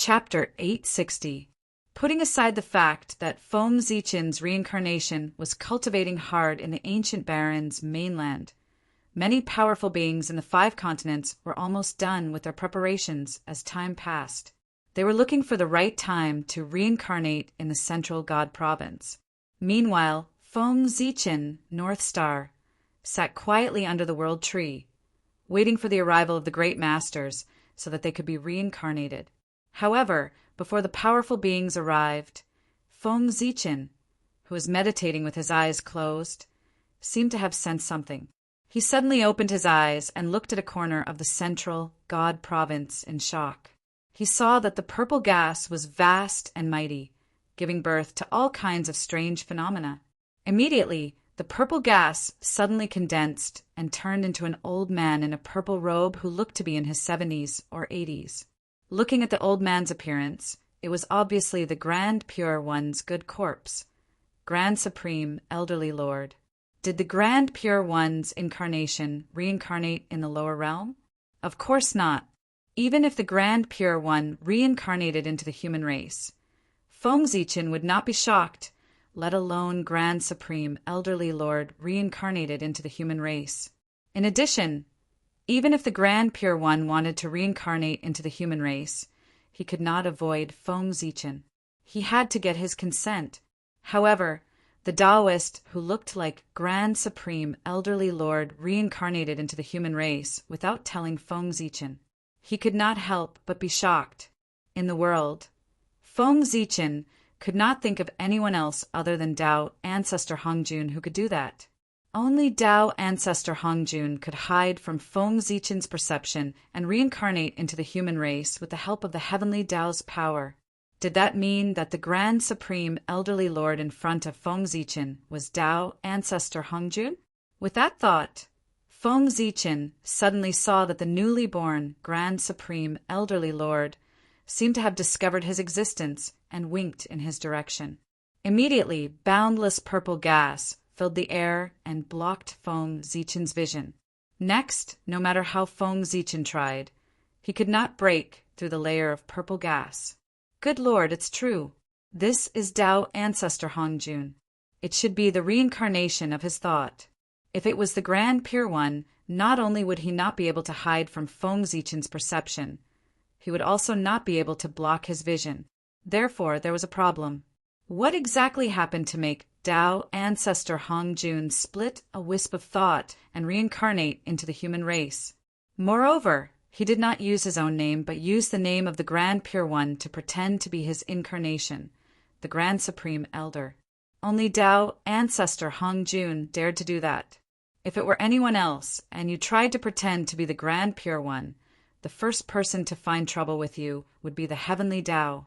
Chapter 860. Putting aside the fact that Feng Zichen's reincarnation was cultivating hard in the ancient barons' mainland, many powerful beings in the 5 continents were almost done with their preparations as time passed. They were looking for the right time to reincarnate in the central god province. Meanwhile, Feng Zichen, North Star, sat quietly under the world tree, waiting for the arrival of the great masters so that they could be reincarnated. However, before the powerful beings arrived, Feng Zichen, who was meditating with his eyes closed, seemed to have sensed something. He suddenly opened his eyes and looked at a corner of the central god province in shock. He saw that the purple gas was vast and mighty, giving birth to all kinds of strange phenomena. Immediately, the purple gas suddenly condensed and turned into an old man in a purple robe who looked to be in his 70s or 80s. Looking at the old man's appearance, it was obviously the Grand Pure One's good corpse, Grand Supreme Elderly Lord. Did the Grand Pure One's incarnation reincarnate in the lower realm? Of course not. Even if the Grand Pure One reincarnated into the human race, Feng Zichen would not be shocked, let alone Grand Supreme Elderly Lord reincarnated into the human race. In addition, even if the Grand Pure One wanted to reincarnate into the human race, he could not avoid Feng Zichen. He had to get his consent. However, the Taoist who looked like Grand Supreme Elderly Lord reincarnated into the human race without telling Feng Zichen. He could not help but be shocked. In the world, Feng Zichen could not think of anyone else other than Tao Ancestor Hongjun who could do that. Only Tao Ancestor Hongjun could hide from Feng Zichen's perception and reincarnate into the human race with the help of the heavenly Tao's power. Did that mean that the Grand Supreme Elderly Lord in front of Feng Zichen was Tao Ancestor Hongjun? With that thought, Feng Zichen suddenly saw that the newly born Grand Supreme Elderly Lord seemed to have discovered his existence and winked in his direction. Immediately, boundless purple gas filled the air and blocked Feng Zichen's vision. Next, no matter how Feng Zichen tried, he could not break through the layer of purple gas. Good Lord, it's true. This is Tao Ancestor Hongjun. It should be the reincarnation of his thought. If it was the Grand Pure One, not only would he not be able to hide from Feng Zichen's perception, he would also not be able to block his vision. Therefore, there was a problem. What exactly happened to make Tao Ancestor Hongjun split a wisp of thought and reincarnate into the human race? Moreover, he did not use his own name, but used the name of the Grand Pure One to pretend to be his incarnation, the Grand Supreme Elder. Only Tao Ancestor Hongjun dared to do that. If it were anyone else, and you tried to pretend to be the Grand Pure One, the first person to find trouble with you would be the Heavenly Tao.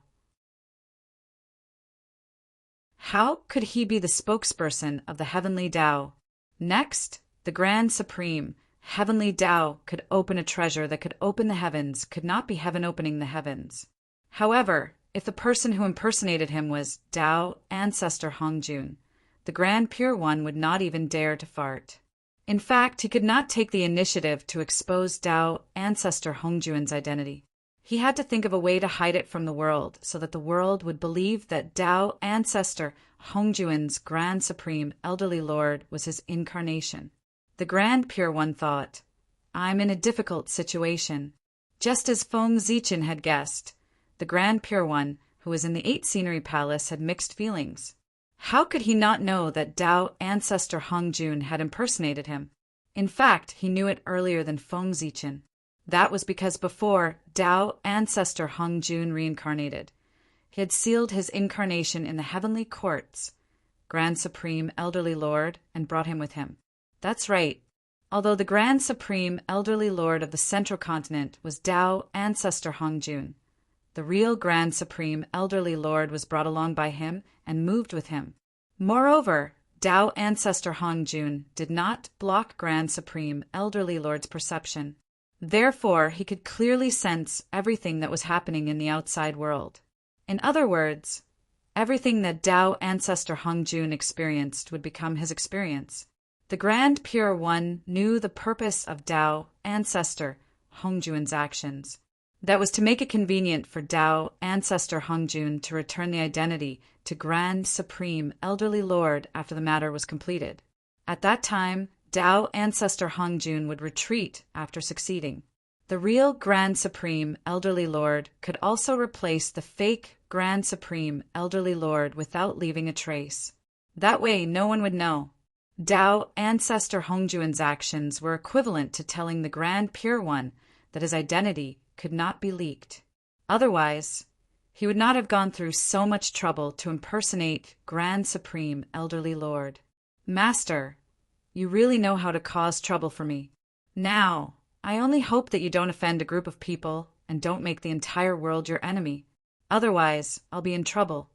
How could he be the spokesperson of the Heavenly Tao? Next, the Grand Supreme Heavenly Tao could open a treasure that could open the heavens, could not be heaven opening the heavens. However, if the person who impersonated him was Tao Ancestor Hongjun, the Grand Pure One would not even dare to fart. In fact, he could not take the initiative to expose Tao Ancestor Hongjun's identity. He had to think of a way to hide it from the world so that the world would believe that Tao Ancestor Hongjun's Grand Supreme Elderly Lord was his incarnation. The Grand Pure One thought, I'm in a difficult situation. Just as Feng Zichen had guessed, the Grand Pure One, who was in the 8 Scenery Palace, had mixed feelings. How could he not know that Tao Ancestor Hongjun had impersonated him? In fact, he knew it earlier than Feng Zichen. That was because before Tao Ancestor Hongjun reincarnated, he had sealed his incarnation in the heavenly courts, Grand Supreme Elderly Lord, and brought him with him. That's right. Although the Grand Supreme Elderly Lord of the Central Continent was Tao Ancestor Hongjun, the real Grand Supreme Elderly Lord was brought along by him and moved with him. Moreover, Tao Ancestor Hongjun did not block Grand Supreme Elderly Lord's perception. Therefore, he could clearly sense everything that was happening in the outside world. In other words, everything that Tao Ancestor Hongjun experienced would become his experience. The Grand Pure One knew the purpose of Tao Ancestor Hongjun's actions. That was to make it convenient for Tao ancestor Hongjun to return the identity to Grand Supreme Elderly Lord after the matter was completed. At that time, Tao ancestor Hongjun would retreat after succeeding. The real Grand Supreme Elderly Lord could also replace the fake Grand Supreme Elderly Lord without leaving a trace. That way, no one would know. Tao ancestor Hongjun's actions were equivalent to telling the Grand Pure One that his identity could not be leaked. Otherwise, he would not have gone through so much trouble to impersonate Grand Supreme Elderly Lord. Master, you really know how to cause trouble for me. Now, I only hope that you don't offend a group of people and don't make the entire world your enemy. Otherwise, I'll be in trouble.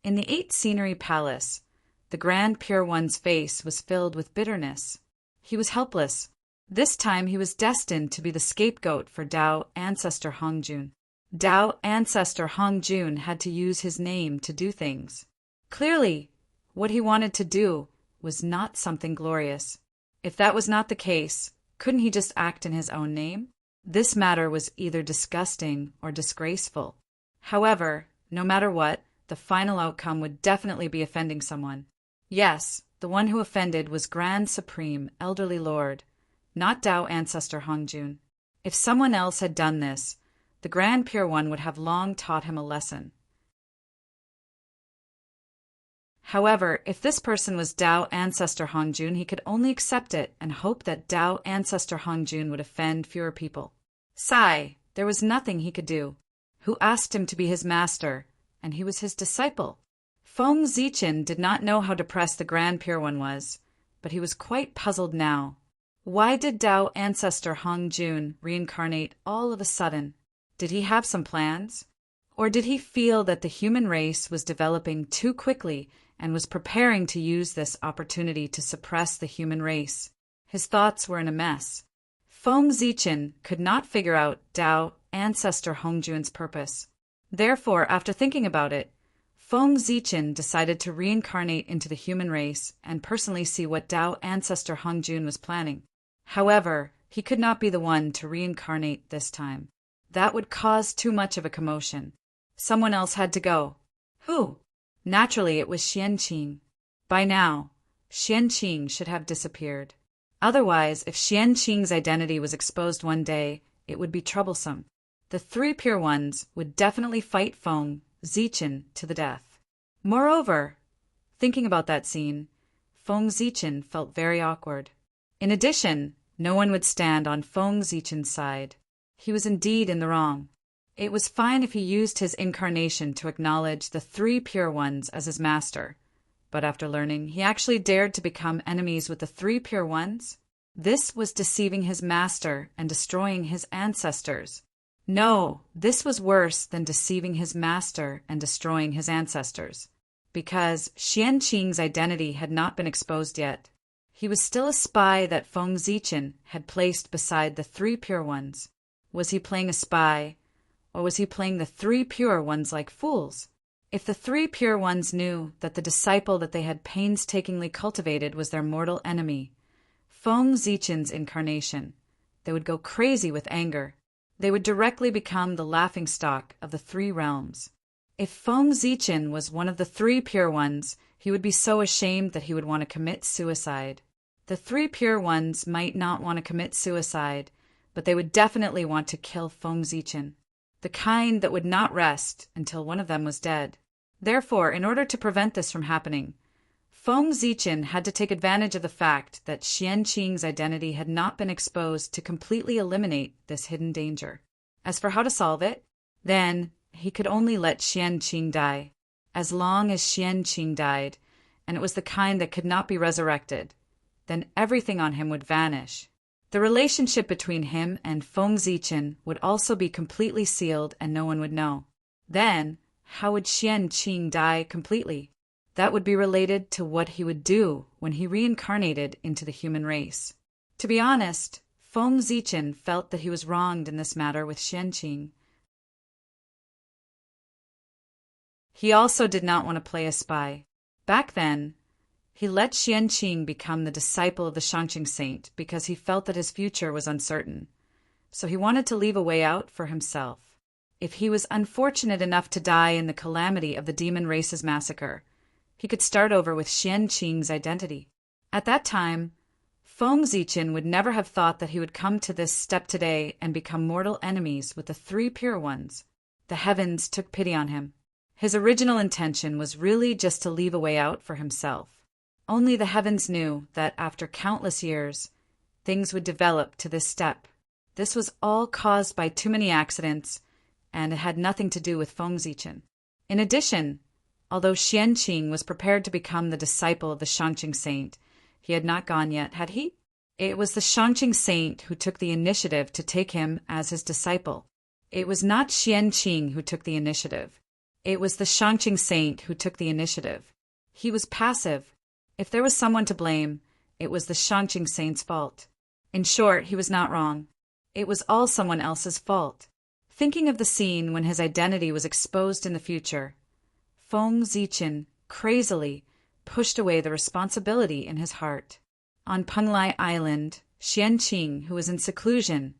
In the 8 Scenery Palace, the Grand Pure One's face was filled with bitterness. He was helpless. This time he was destined to be the scapegoat for Tao ancestor Hongjun. Tao ancestor Hongjun had to use his name to do things. Clearly, what he wanted to do was not something glorious. If that was not the case, couldn't he just act in his own name? This matter was either disgusting or disgraceful. However, no matter what, the final outcome would definitely be offending someone. Yes, the one who offended was Grand Supreme Elderly Lord, not Tao ancestor Hongjun. If someone else had done this, the Grand Pure One would have long taught him a lesson. However, if this person was Tao ancestor Hongjun, he could only accept it and hope that Tao ancestor Hongjun would offend fewer people. Sigh, there was nothing he could do. Who asked him to be his master, and he was his disciple. Feng Zichen did not know how depressed the Grand Pure One was, but he was quite puzzled now. Why did Tao ancestor Hongjun reincarnate all of a sudden? Did he have some plans? Or did he feel that the human race was developing too quickly and was preparing to use this opportunity to suppress the human race? His thoughts were in a mess. Feng Zichen could not figure out Tao ancestor Hongjun's purpose. Therefore, after thinking about it, Feng Zichen decided to reincarnate into the human race and personally see what Tao ancestor Hongjun was planning. However, he could not be the one to reincarnate this time. That would cause too much of a commotion. Someone else had to go. Who? Naturally, it was Xianqing. By now, Xianqing should have disappeared. Otherwise, if Xianqing's identity was exposed one day, it would be troublesome. The 3 Pure Ones would definitely fight Feng Zichen to the death. Moreover, thinking about that scene, Feng Zichen felt very awkward. In addition, no one would stand on Feng Zichen's side. He was indeed in the wrong. It was fine if he used his incarnation to acknowledge the 3 Pure Ones as his master, but after learning, he actually dared to become enemies with the 3 Pure Ones? This was deceiving his master and destroying his ancestors. No, this was worse than deceiving his master and destroying his ancestors, because Xianqing's identity had not been exposed yet. He was still a spy that Feng Zichen had placed beside the 3 Pure Ones. Was he playing a spy, or was he playing the 3 Pure Ones like fools? If the 3 Pure Ones knew that the disciple that they had painstakingly cultivated was their mortal enemy, Feng Zichen's incarnation, they would go crazy with anger. They would directly become the laughingstock of the 3 realms. If Feng Zichen was one of the 3 Pure Ones, he would be so ashamed that he would want to commit suicide. The 3 Pure Ones might not want to commit suicide, but they would definitely want to kill Feng Zichen, the kind that would not rest until one of them was dead. Therefore, in order to prevent this from happening, Feng Zichen had to take advantage of the fact that Xianqing's identity had not been exposed to completely eliminate this hidden danger. As for how to solve it, then he could only let Xianqing die. As long as Xianqing died, and it was the kind that could not be resurrected, then everything on him would vanish. The relationship between him and Feng Zichen would also be completely sealed and no one would know. Then, how would Xianqing die completely? That would be related to what he would do when he reincarnated into the human race. To be honest, Feng Zichen felt that he was wronged in this matter with Xianqing. He also did not want to play a spy. Back then, he let Xianqing become the disciple of the Shangqing saint because he felt that his future was uncertain. so he wanted to leave a way out for himself. If he was unfortunate enough to die in the calamity of the demon race's massacre, he could start over with Xian Qing's identity. At that time, Feng Zichen would never have thought that he would come to this step today and become mortal enemies with the three pure ones. The heavens took pity on him. His original intention was really just to leave a way out for himself. Only the heavens knew that after countless years, things would develop to this step. This was all caused by too many accidents, and it had nothing to do with Feng Zichen. In addition, although Xian Qing was prepared to become the disciple of the Shangqing saint, he had not gone yet, had he? It was the Shangqing saint who took the initiative to take him as his disciple. It was not Xian Qing who took the initiative. It was the Shangqing saint who took the initiative. He was passive. If there was someone to blame, it was the Shangqing saint's fault. In short, he was not wrong. It was all someone else's fault. Thinking of the scene when his identity was exposed in the future, Feng Zichen crazily pushed away the responsibility in his heart. On Penglai Island, Xian Qing, who was in seclusion,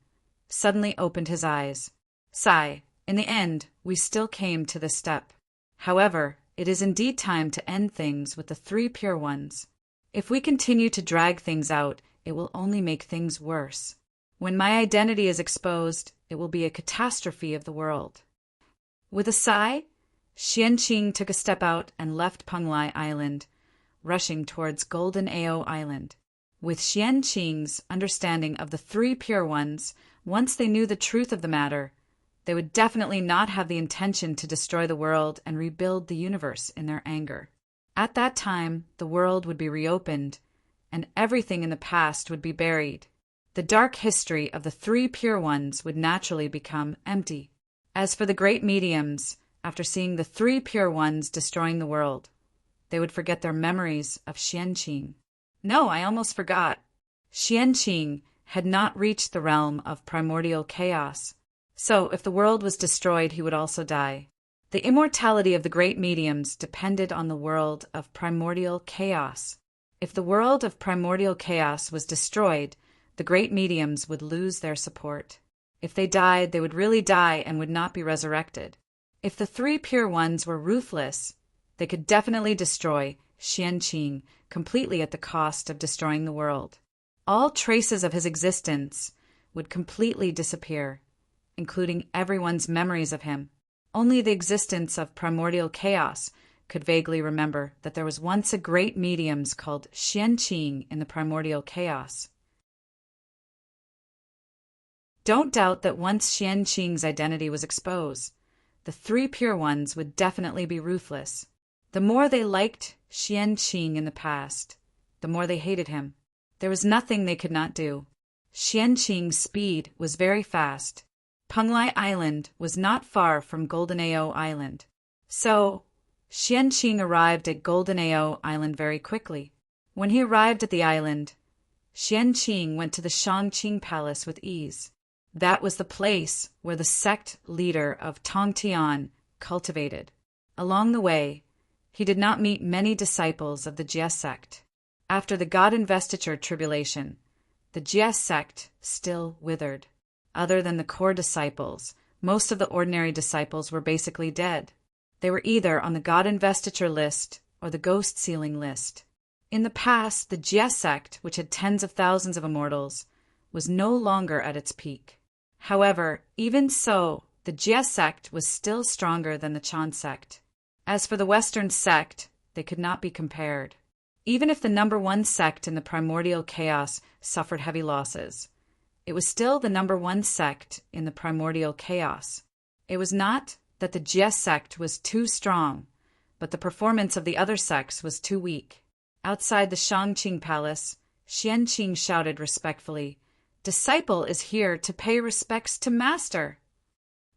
suddenly opened his eyes. Sigh, in the end, we still came to this step. However, it is indeed time to end things with the three pure ones. If we continue to drag things out, it will only make things worse. When my identity is exposed, it will be a catastrophe of the world. With a sigh, Xian Qing took a step out and left Penglai Island, rushing towards Golden Ao Island. With Xian Qing's understanding of the three pure ones, once they knew the truth of the matter, they would definitely not have the intention to destroy the world and rebuild the universe in their anger. At that time, the world would be reopened, and everything in the past would be buried. The dark history of the three pure ones would naturally become empty. As for the great mediums, after seeing the three pure ones destroying the world, they would forget their memories of Xian Qing. No, I almost forgot. Xian Qing had not reached the realm of primordial chaos, so if the world was destroyed, he would also die. The immortality of the great mediums depended on the world of primordial chaos. If the world of primordial chaos was destroyed, the great mediums would lose their support. If they died, they would really die and would not be resurrected. If the three pure ones were ruthless, they could definitely destroy Xian Qing completely at the cost of destroying the world. All traces of his existence would completely disappear, including everyone's memories of him. Only the existence of primordial chaos could vaguely remember that there was once a great medium called Xian Qing in the primordial chaos. Don't doubt that once Xian Qing's identity was exposed, the three pure ones would definitely be ruthless. The more they liked Xian Qing in the past, the more they hated him. There was nothing they could not do. Xian Qing's speed was very fast. Penglai Island was not far from Golden Ao Island. So, Xian Qing arrived at Golden Ao Island very quickly. When he arrived at the island, Xian Qing went to the Shangqing Palace with ease. That was the place where the sect leader of Tongtian cultivated. Along the way, he did not meet many disciples of the Jie sect. After the God Investiture tribulation, the Jie sect still withered. Other than the core disciples, most of the ordinary disciples were basically dead. They were either on the God Investiture list or the Ghost Sealing list. In the past, the Jie sect, which had tens of thousands of immortals, was no longer at its peak. However, even so, the Jie sect was still stronger than the Chan sect. As for the Western sect, they could not be compared. Even if the number one sect in the primordial chaos suffered heavy losses, it was still the number one sect in the primordial chaos. It was not that the Jie sect was too strong, but the performance of the other sects was too weak. Outside the Shangqing Palace, Xian Qing shouted respectfully, "Disciple is here to pay respects to Master."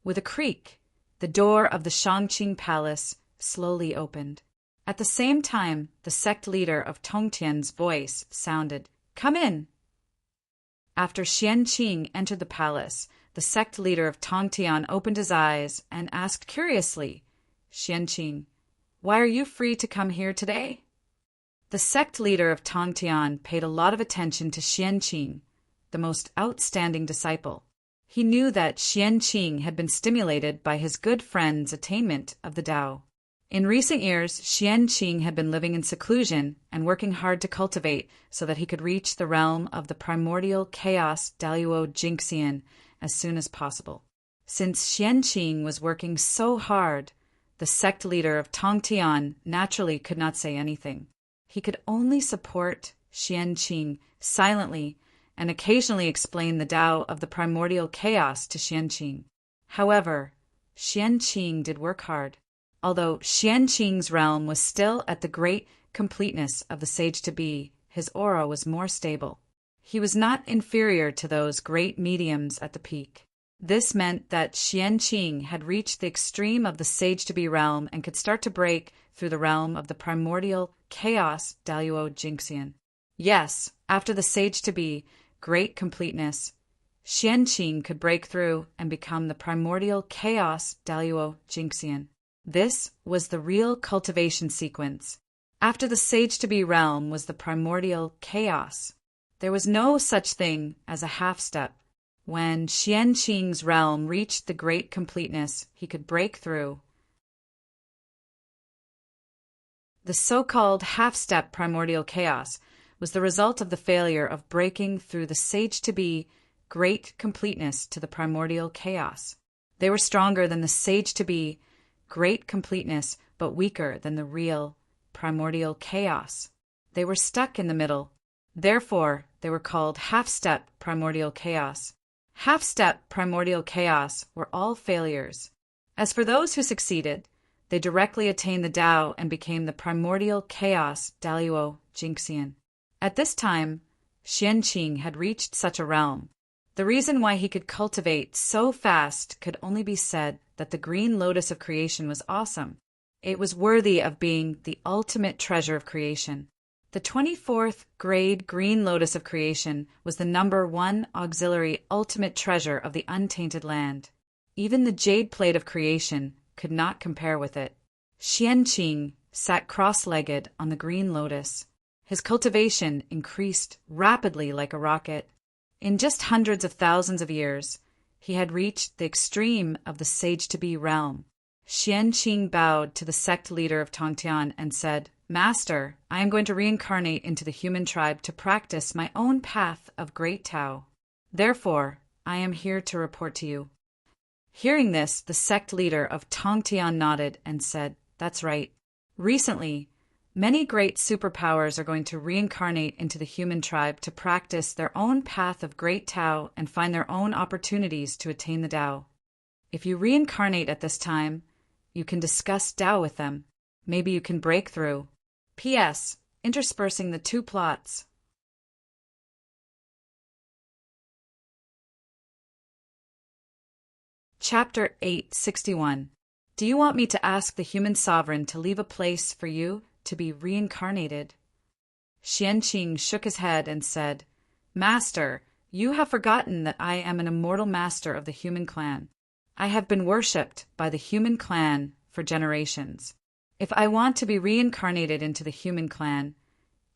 With a creak, the door of the Shangqing Palace slowly opened. At the same time, the sect leader of Tongtian's voice sounded, "Come in." After Xian Qing entered the palace, the sect leader of Tongtian opened his eyes and asked curiously, "Xian Qing, why are you free to come here today?" The sect leader of Tongtian paid a lot of attention to Xian Qing, the most outstanding disciple. He knew that Xianqing had been stimulated by his good friend's attainment of the Tao. In recent years, Xianqing had been living in seclusion and working hard to cultivate so that he could reach the realm of the primordial chaos Daluo Jingxian as soon as possible. Since Xianqing was working so hard, the sect leader of Tongtian naturally could not say anything. He could only support Xianqing silently and occasionally explain the Tao of the primordial chaos to Xianqing. However, Xianqing did work hard. Although Xianqing's realm was still at the great completeness of the sage-to-be, his aura was more stable. He was not inferior to those great mediums at the peak. This meant that Xianqing had reached the extreme of the sage-to-be realm and could start to break through the realm of the primordial chaos Daluo Jingxian. Yes, after the sage-to-be, great completeness, Xianqing could break through and become the primordial chaos Daluo Jingxian. This was the real cultivation sequence. After the sage-to-be realm was the primordial chaos. There was no such thing as a half-step. When Xianqing's realm reached the great completeness, he could break through. The so-called half-step primordial chaos was the result of the failure of breaking through the sage-to-be great completeness to the primordial chaos. They were stronger than the sage-to-be great completeness, but weaker than the real primordial chaos. They were stuck in the middle. Therefore, they were called half-step primordial chaos. Half-step primordial chaos were all failures. As for those who succeeded, they directly attained the Tao and became the primordial chaos Daluo Jingxian. At this time, Xianqing had reached such a realm. The reason why he could cultivate so fast could only be said that the green lotus of creation was awesome. It was worthy of being the ultimate treasure of creation. The 24th grade green lotus of creation was the number one auxiliary ultimate treasure of the untainted land. Even the jade plate of creation could not compare with it. Xianqing sat cross-legged on the green lotus. His cultivation increased rapidly like a rocket. In just hundreds of thousands of years, he had reached the extreme of the sage-to-be realm. Xianqing bowed to the sect leader of Tongtian and said, "Master, I am going to reincarnate into the human tribe to practice my own path of great Tao. Therefore, I am here to report to you." Hearing this, the sect leader of Tongtian nodded and said, "That's right. Recently, many great superpowers are going to reincarnate into the human tribe to practice their own path of great Tao and find their own opportunities to attain the Tao. If you reincarnate at this time, you can discuss Tao with them. Maybe you can break through. P.S. Interspersing the two plots. Chapter 861. Do you want me to ask the human sovereign to leave a place for you to be reincarnated? Xianqing shook his head and said, "Master, you have forgotten that I am an immortal master of the human clan. I have been worshipped by the human clan for generations. If I want to be reincarnated into the human clan,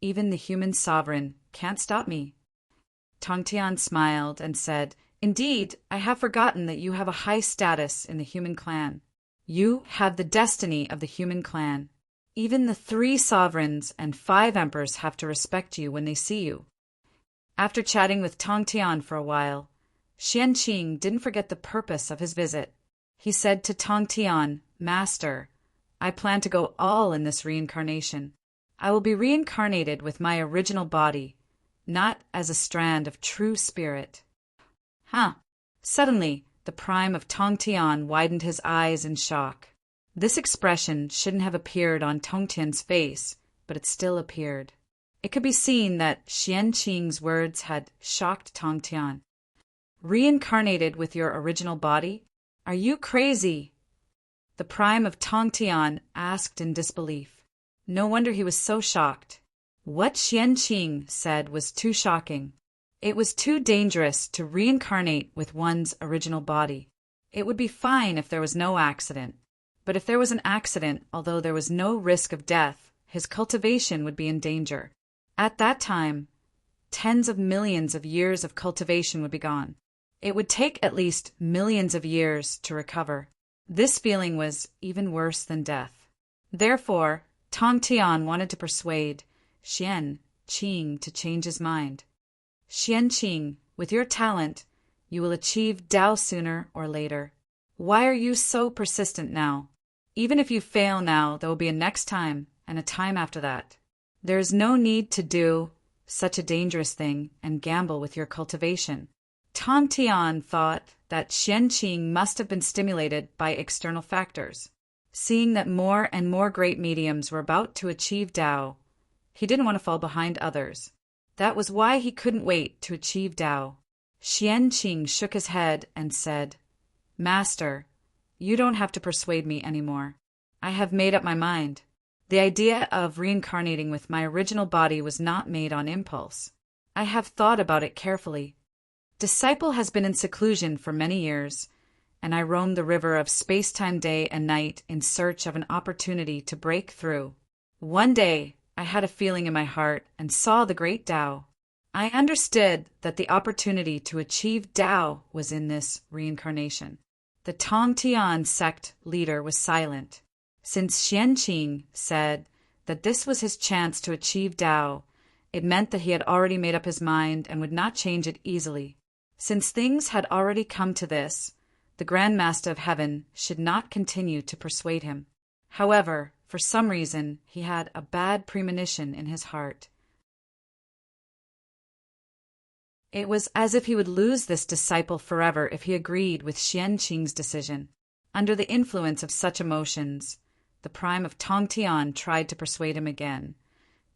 even the human sovereign can't stop me." Tongtian smiled and said, "Indeed, I have forgotten that you have a high status in the human clan. You have the destiny of the human clan. Even the 3 sovereigns and 5 emperors have to respect you when they see you." After chatting with Tongtian for a while, Xianqing didn't forget the purpose of his visit. He said to Tongtian, "Master, I plan to go all in this reincarnation. I will be reincarnated with my original body, not as a strand of true spirit." Huh. Suddenly, the prime of Tongtian widened his eyes in shock. This expression shouldn't have appeared on Tongtian's face, but it still appeared. It could be seen that Xianqing's words had shocked Tongtian. "Reincarnated with your original body? Are you crazy?" The prime of Tongtian asked in disbelief. No wonder he was so shocked. What Xianqing said was too shocking. It was too dangerous to reincarnate with one's original body. It would be fine if there was no accident. But if there was an accident, although there was no risk of death, his cultivation would be in danger. At that time, tens of millions of years of cultivation would be gone. It would take at least millions of years to recover. This feeling was even worse than death. Therefore, Tong Tian wanted to persuade Xian Qing to change his mind. Xian Qing, with your talent, you will achieve Tao sooner or later. Why are you so persistent now? Even if you fail now, there will be a next time and a time after that. There is no need to do such a dangerous thing and gamble with your cultivation. Tong Tian thought that Xian Qing must have been stimulated by external factors. Seeing that more and more great mediums were about to achieve Tao, he didn't want to fall behind others. That was why he couldn't wait to achieve Tao. Xian Qing shook his head and said, Master, you don't have to persuade me anymore. I have made up my mind. The idea of reincarnating with my original body was not made on impulse. I have thought about it carefully. Disciple has been in seclusion for many years, and I roamed the river of space-time day and night in search of an opportunity to break through. One day, I had a feeling in my heart and saw the great Tao. I understood that the opportunity to achieve Tao was in this reincarnation. The Tong Tian sect leader was silent. Since Xian Qing said that this was his chance to achieve Tao, it meant that he had already made up his mind and would not change it easily. Since things had already come to this, the Grand Master of Heaven should not continue to persuade him. However, for some reason, he had a bad premonition in his heart. It was as if he would lose this disciple forever if he agreed with Xian Qing's decision. Under the influence of such emotions, the prime of Tong Tian tried to persuade him again.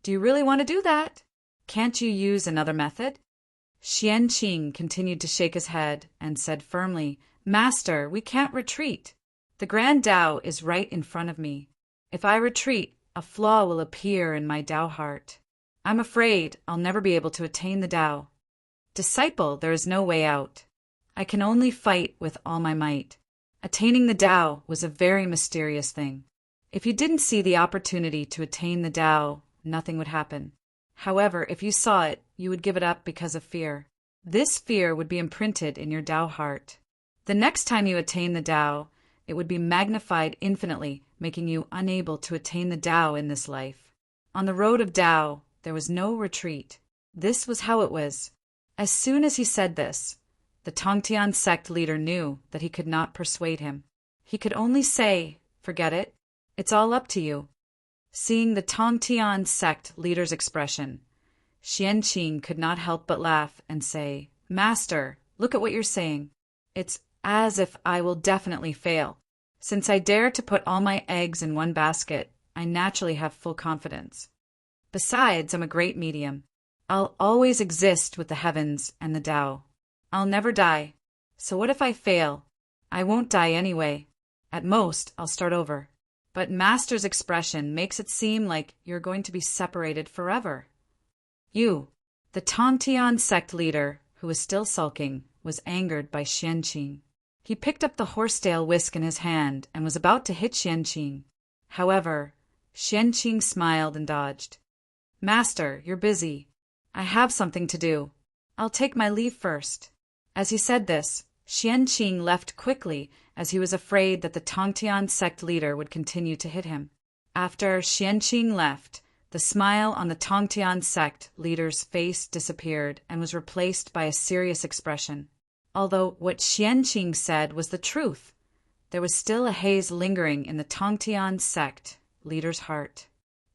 Do you really want to do that? Can't you use another method? Xian Qing continued to shake his head and said firmly, Master, we can't retreat. The Grand Tao is right in front of me. If I retreat, a flaw will appear in my Tao heart. I'm afraid I'll never be able to attain the Tao. Disciple, there is no way out. I can only fight with all my might. Attaining the Tao was a very mysterious thing. If you didn't see the opportunity to attain the Tao, nothing would happen. However, if you saw it, you would give it up because of fear. This fear would be imprinted in your Tao heart. The next time you attain the Tao, it would be magnified infinitely, making you unable to attain the Tao in this life. On the road of Tao, there was no retreat. This was how it was. As soon as he said this, the Tongtian sect leader knew that he could not persuade him. He could only say, forget it. It's all up to you. Seeing the Tongtian sect leader's expression, Xian Qing could not help but laugh and say, Master, look at what you're saying. It's as if I will definitely fail. Since I dare to put all my eggs in one basket, I naturally have full confidence. Besides, I'm a great medium. I'll always exist with the heavens and the Tao. I'll never die. So what if I fail? I won't die anyway. At most, I'll start over. But Master's expression makes it seem like you're going to be separated forever. You, the Tongtian sect leader, who was still sulking, was angered by Xian Qing. He picked up the horsetail whisk in his hand and was about to hit Xian Qing. However, Xian Qing smiled and dodged. Master, you're busy. I have something to do. I'll take my leave first. As he said this, Xian Qing left quickly as he was afraid that the Tongtian sect leader would continue to hit him. After Xian Qing left, the smile on the Tongtian sect leader's face disappeared and was replaced by a serious expression. Although what Xian Qing said was the truth, there was still a haze lingering in the Tongtian sect leader's heart.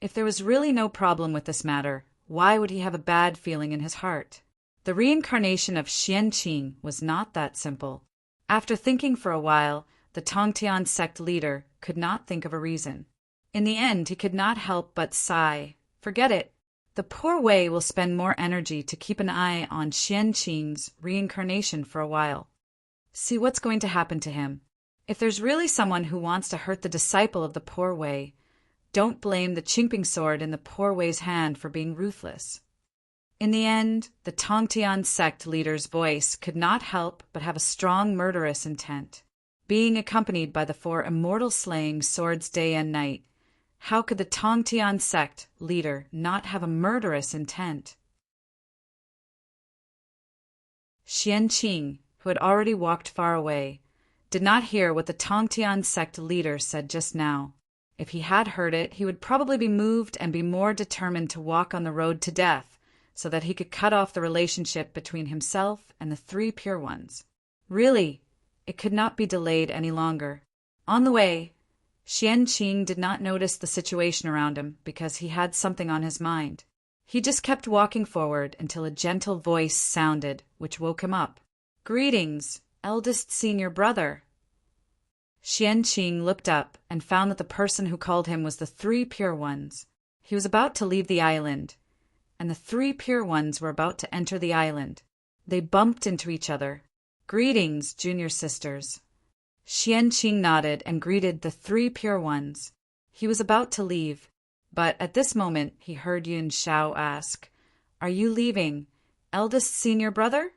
If there was really no problem with this matter, why would he have a bad feeling in his heart? The reincarnation of Xian Qing was not that simple. After thinking for a while, the Tongtian sect leader could not think of a reason. In the end, he could not help but sigh. Forget it. The poor Wei will spend more energy to keep an eye on Xian Qing's reincarnation for a while. See what's going to happen to him. If there's really someone who wants to hurt the disciple of the poor Wei, don't blame the chinkping sword in the poor Wei's hand for being ruthless. In the end, the Tongtian sect leader's voice could not help but have a strong murderous intent. Being accompanied by the 4 immortal slaying swords day and night, how could the Tongtian sect leader not have a murderous intent? Xian Qing, who had already walked far away, did not hear what the Tongtian sect leader said just now. If he had heard it, he would probably be moved and be more determined to walk on the road to death, so that he could cut off the relationship between himself and the three pure ones. Really, it could not be delayed any longer. On the way, Xianqing did not notice the situation around him because he had something on his mind. He just kept walking forward until a gentle voice sounded, which woke him up. "Greetings, eldest senior brother." Xianqing looked up and found that the person who called him was the three pure ones. He was about to leave the island, and the three pure ones were about to enter the island. They bumped into each other. "Greetings, junior sisters." Xianqing nodded and greeted the three pure ones. He was about to leave, but at this moment he heard Yun Shao ask, "Are you leaving, eldest senior brother?"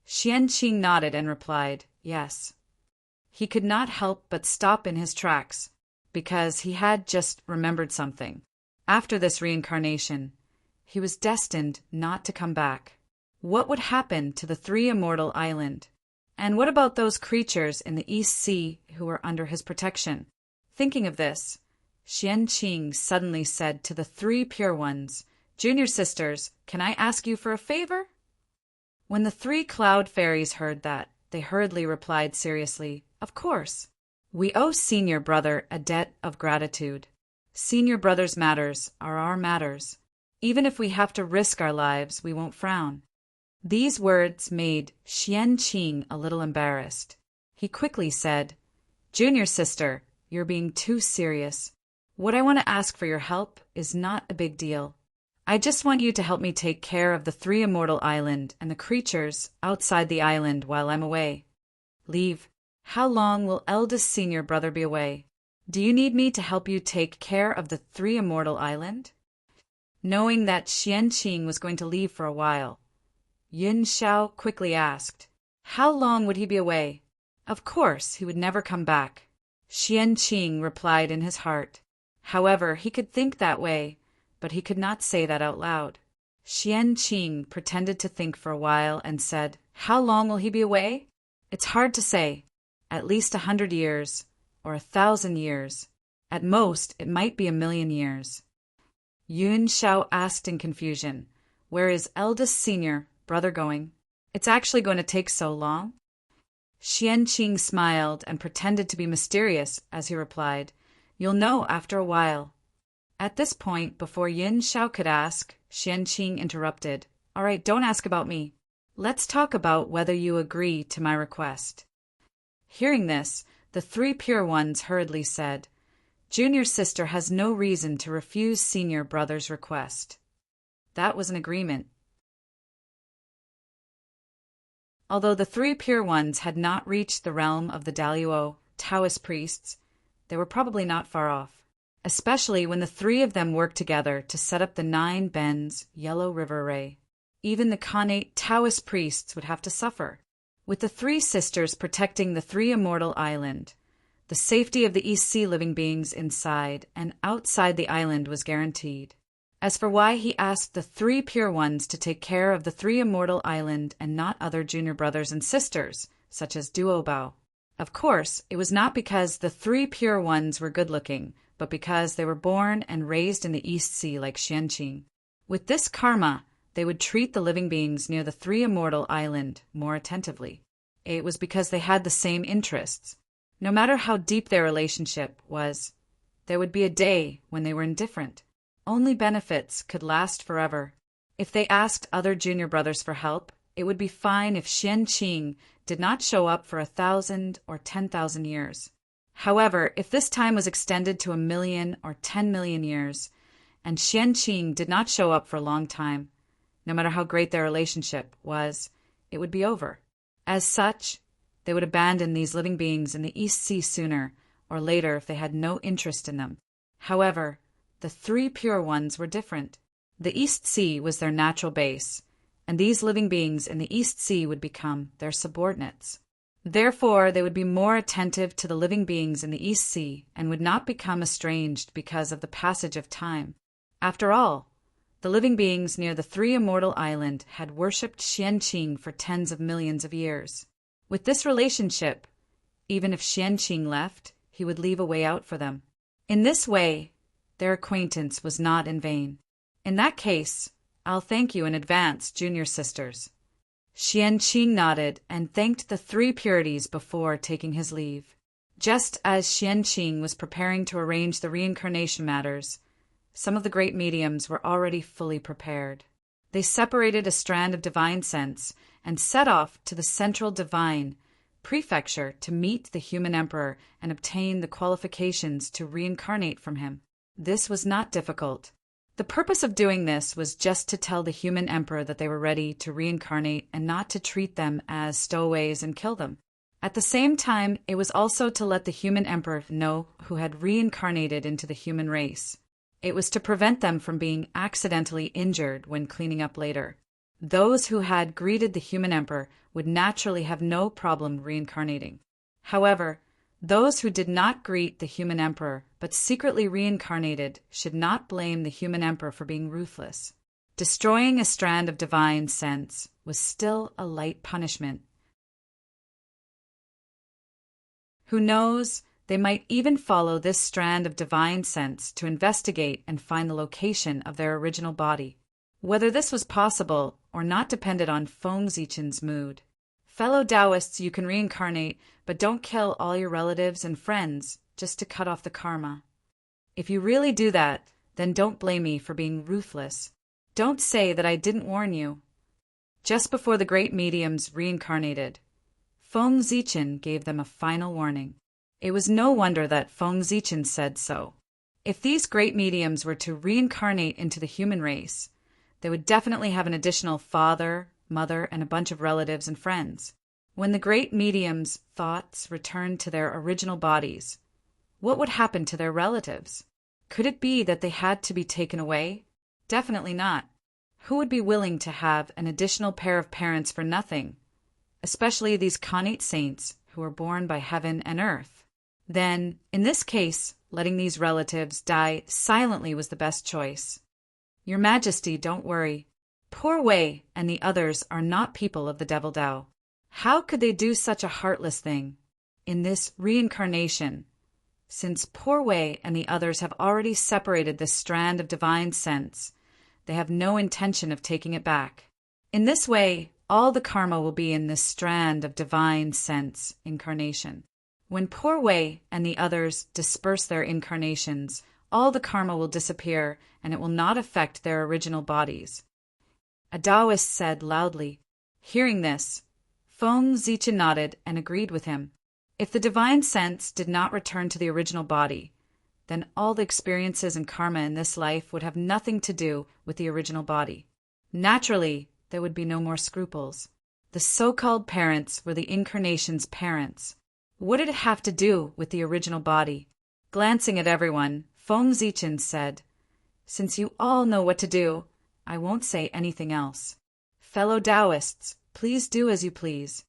Xianqing nodded and replied, "Yes." He could not help but stop in his tracks, because he had just remembered something. After this reincarnation, he was destined not to come back. What would happen to the three immortal island? And what about those creatures in the East Sea who were under his protection? Thinking of this, Xianqing suddenly said to the three pure ones, "Junior sisters, can I ask you for a favor?" When the three cloud fairies heard that, they hurriedly replied seriously, "Of course. We owe senior brother a debt of gratitude. Senior brother's matters are our matters. Even if we have to risk our lives, we won't frown." These words made Xianqing a little embarrassed. He quickly said, "Junior sister, you're being too serious. What I want to ask for your help is not a big deal. I just want you to help me take care of the three immortal island and the creatures outside the island while I'm away." "Leave. How long will eldest senior brother be away? Do you need me to help you take care of the three immortal island?" Knowing that Xianqing was going to leave for a while, Yun Shao quickly asked, "How long would he be away?" Of course, he would never come back. Xianqing replied in his heart. However, he could think that way, but he could not say that out loud. Xianqing pretended to think for a while and said, "How long will he be away? It's hard to say. At least 100 years, or 1,000 years. At most, it might be 1,000,000 years." Yun Shao asked in confusion, "Where is eldest senior brother going? It's actually going to take so long?" Xianqing smiled and pretended to be mysterious as he replied, "You'll know after a while." At this point, before Yin Shao could ask, Xianqing interrupted, "All right, don't ask about me. Let's talk about whether you agree to my request." Hearing this, the three pure ones hurriedly said, "Junior sister has no reason to refuse senior brother's request." That was an agreement. Although the three pure ones had not reached the realm of the Daluo Taoist priests, they were probably not far off, especially when the three of them worked together to set up the 9 Bends Yellow River Array. Even the Khanate Taoist priests would have to suffer. With the three sisters protecting the three immortal island, the safety of the East Sea living beings inside and outside the island was guaranteed. As for why he asked the three pure ones to take care of the three immortal island and not other junior brothers and sisters, such as Duobao, of course, it was not because the three pure ones were good-looking, but because they were born and raised in the East Sea like Xianqing. With this karma, they would treat the living beings near the three immortal island more attentively. It was because they had the same interests. No matter how deep their relationship was, there would be a day when they were indifferent. Only benefits could last forever. If they asked other junior brothers for help, it would be fine if Xianqing did not show up for 1,000 or 10,000 years. However, if this time was extended to 1,000,000 or 10,000,000 years, and Xianqing did not show up for a long time, no matter how great their relationship was, it would be over. As such, they would abandon these living beings in the East Sea sooner or later if they had no interest in them. However, the three pure ones were different. The East Sea was their natural base, and these living beings in the East Sea would become their subordinates. Therefore, they would be more attentive to the living beings in the East Sea and would not become estranged because of the passage of time. After all, the living beings near the three immortal island had worshipped Xianqing for tens of millions of years. With this relationship, even if Xianqing left, he would leave a way out for them. In this way, their acquaintance was not in vain. In that case, I'll thank you in advance, junior sisters. Xianqing nodded and thanked the three purities before taking his leave. Just as Xianqing was preparing to arrange the reincarnation matters, some of the great mediums were already fully prepared. They separated a strand of divine sense and set off to the central divine prefecture to meet the human emperor and obtain the qualifications to reincarnate from him. This was not difficult. The purpose of doing this was just to tell the human emperor that they were ready to reincarnate and not to treat them as stowaways and kill them. At the same time, it was also to let the human emperor know who had reincarnated into the human race. It was to prevent them from being accidentally injured when cleaning up later. Those who had greeted the human emperor would naturally have no problem reincarnating. However, those who did not greet the human emperor but secretly reincarnated should not blame the human emperor for being ruthless. Destroying a strand of divine sense was still a light punishment. Who knows, they might even follow this strand of divine sense to investigate and find the location of their original body. Whether this was possible or not depended on Feng Zichen's mood. Fellow Taoists, you can reincarnate, but don't kill all your relatives and friends just to cut off the karma. If you really do that, then don't blame me for being ruthless. Don't say that I didn't warn you. Just before the great mediums reincarnated, Feng Zichen gave them a final warning. It was no wonder that Feng Zichen said so. If these great mediums were to reincarnate into the human race, they would definitely have an additional father, mother, and a bunch of relatives and friends. When the great mediums' thoughts returned to their original bodies, what would happen to their relatives? Could it be that they had to be taken away? Definitely not. Who would be willing to have an additional pair of parents for nothing? Especially these connate saints who were born by heaven and earth. Then, in this case, letting these relatives die silently was the best choice. Your Majesty, don't worry. Poor Wei and the others are not people of the Devil Dao. How could they do such a heartless thing in this reincarnation, since poor Wei and the others have already separated this strand of divine sense? They have no intention of taking it back. In this way, all the karma will be in this strand of divine sense incarnation. When poor Wei and the others disperse their incarnations, all the karma will disappear and it will not affect their original bodies. A Taoist said loudly. Hearing this, Feng Zichen nodded and agreed with him. If the divine sense did not return to the original body, then all the experiences and karma in this life would have nothing to do with the original body. Naturally, there would be no more scruples. The so-called parents were the incarnation's parents. What did it have to do with the original body? Glancing at everyone, Feng Zichen said, "Since you all know what to do, I won't say anything else. Fellow Taoists, please do as you please."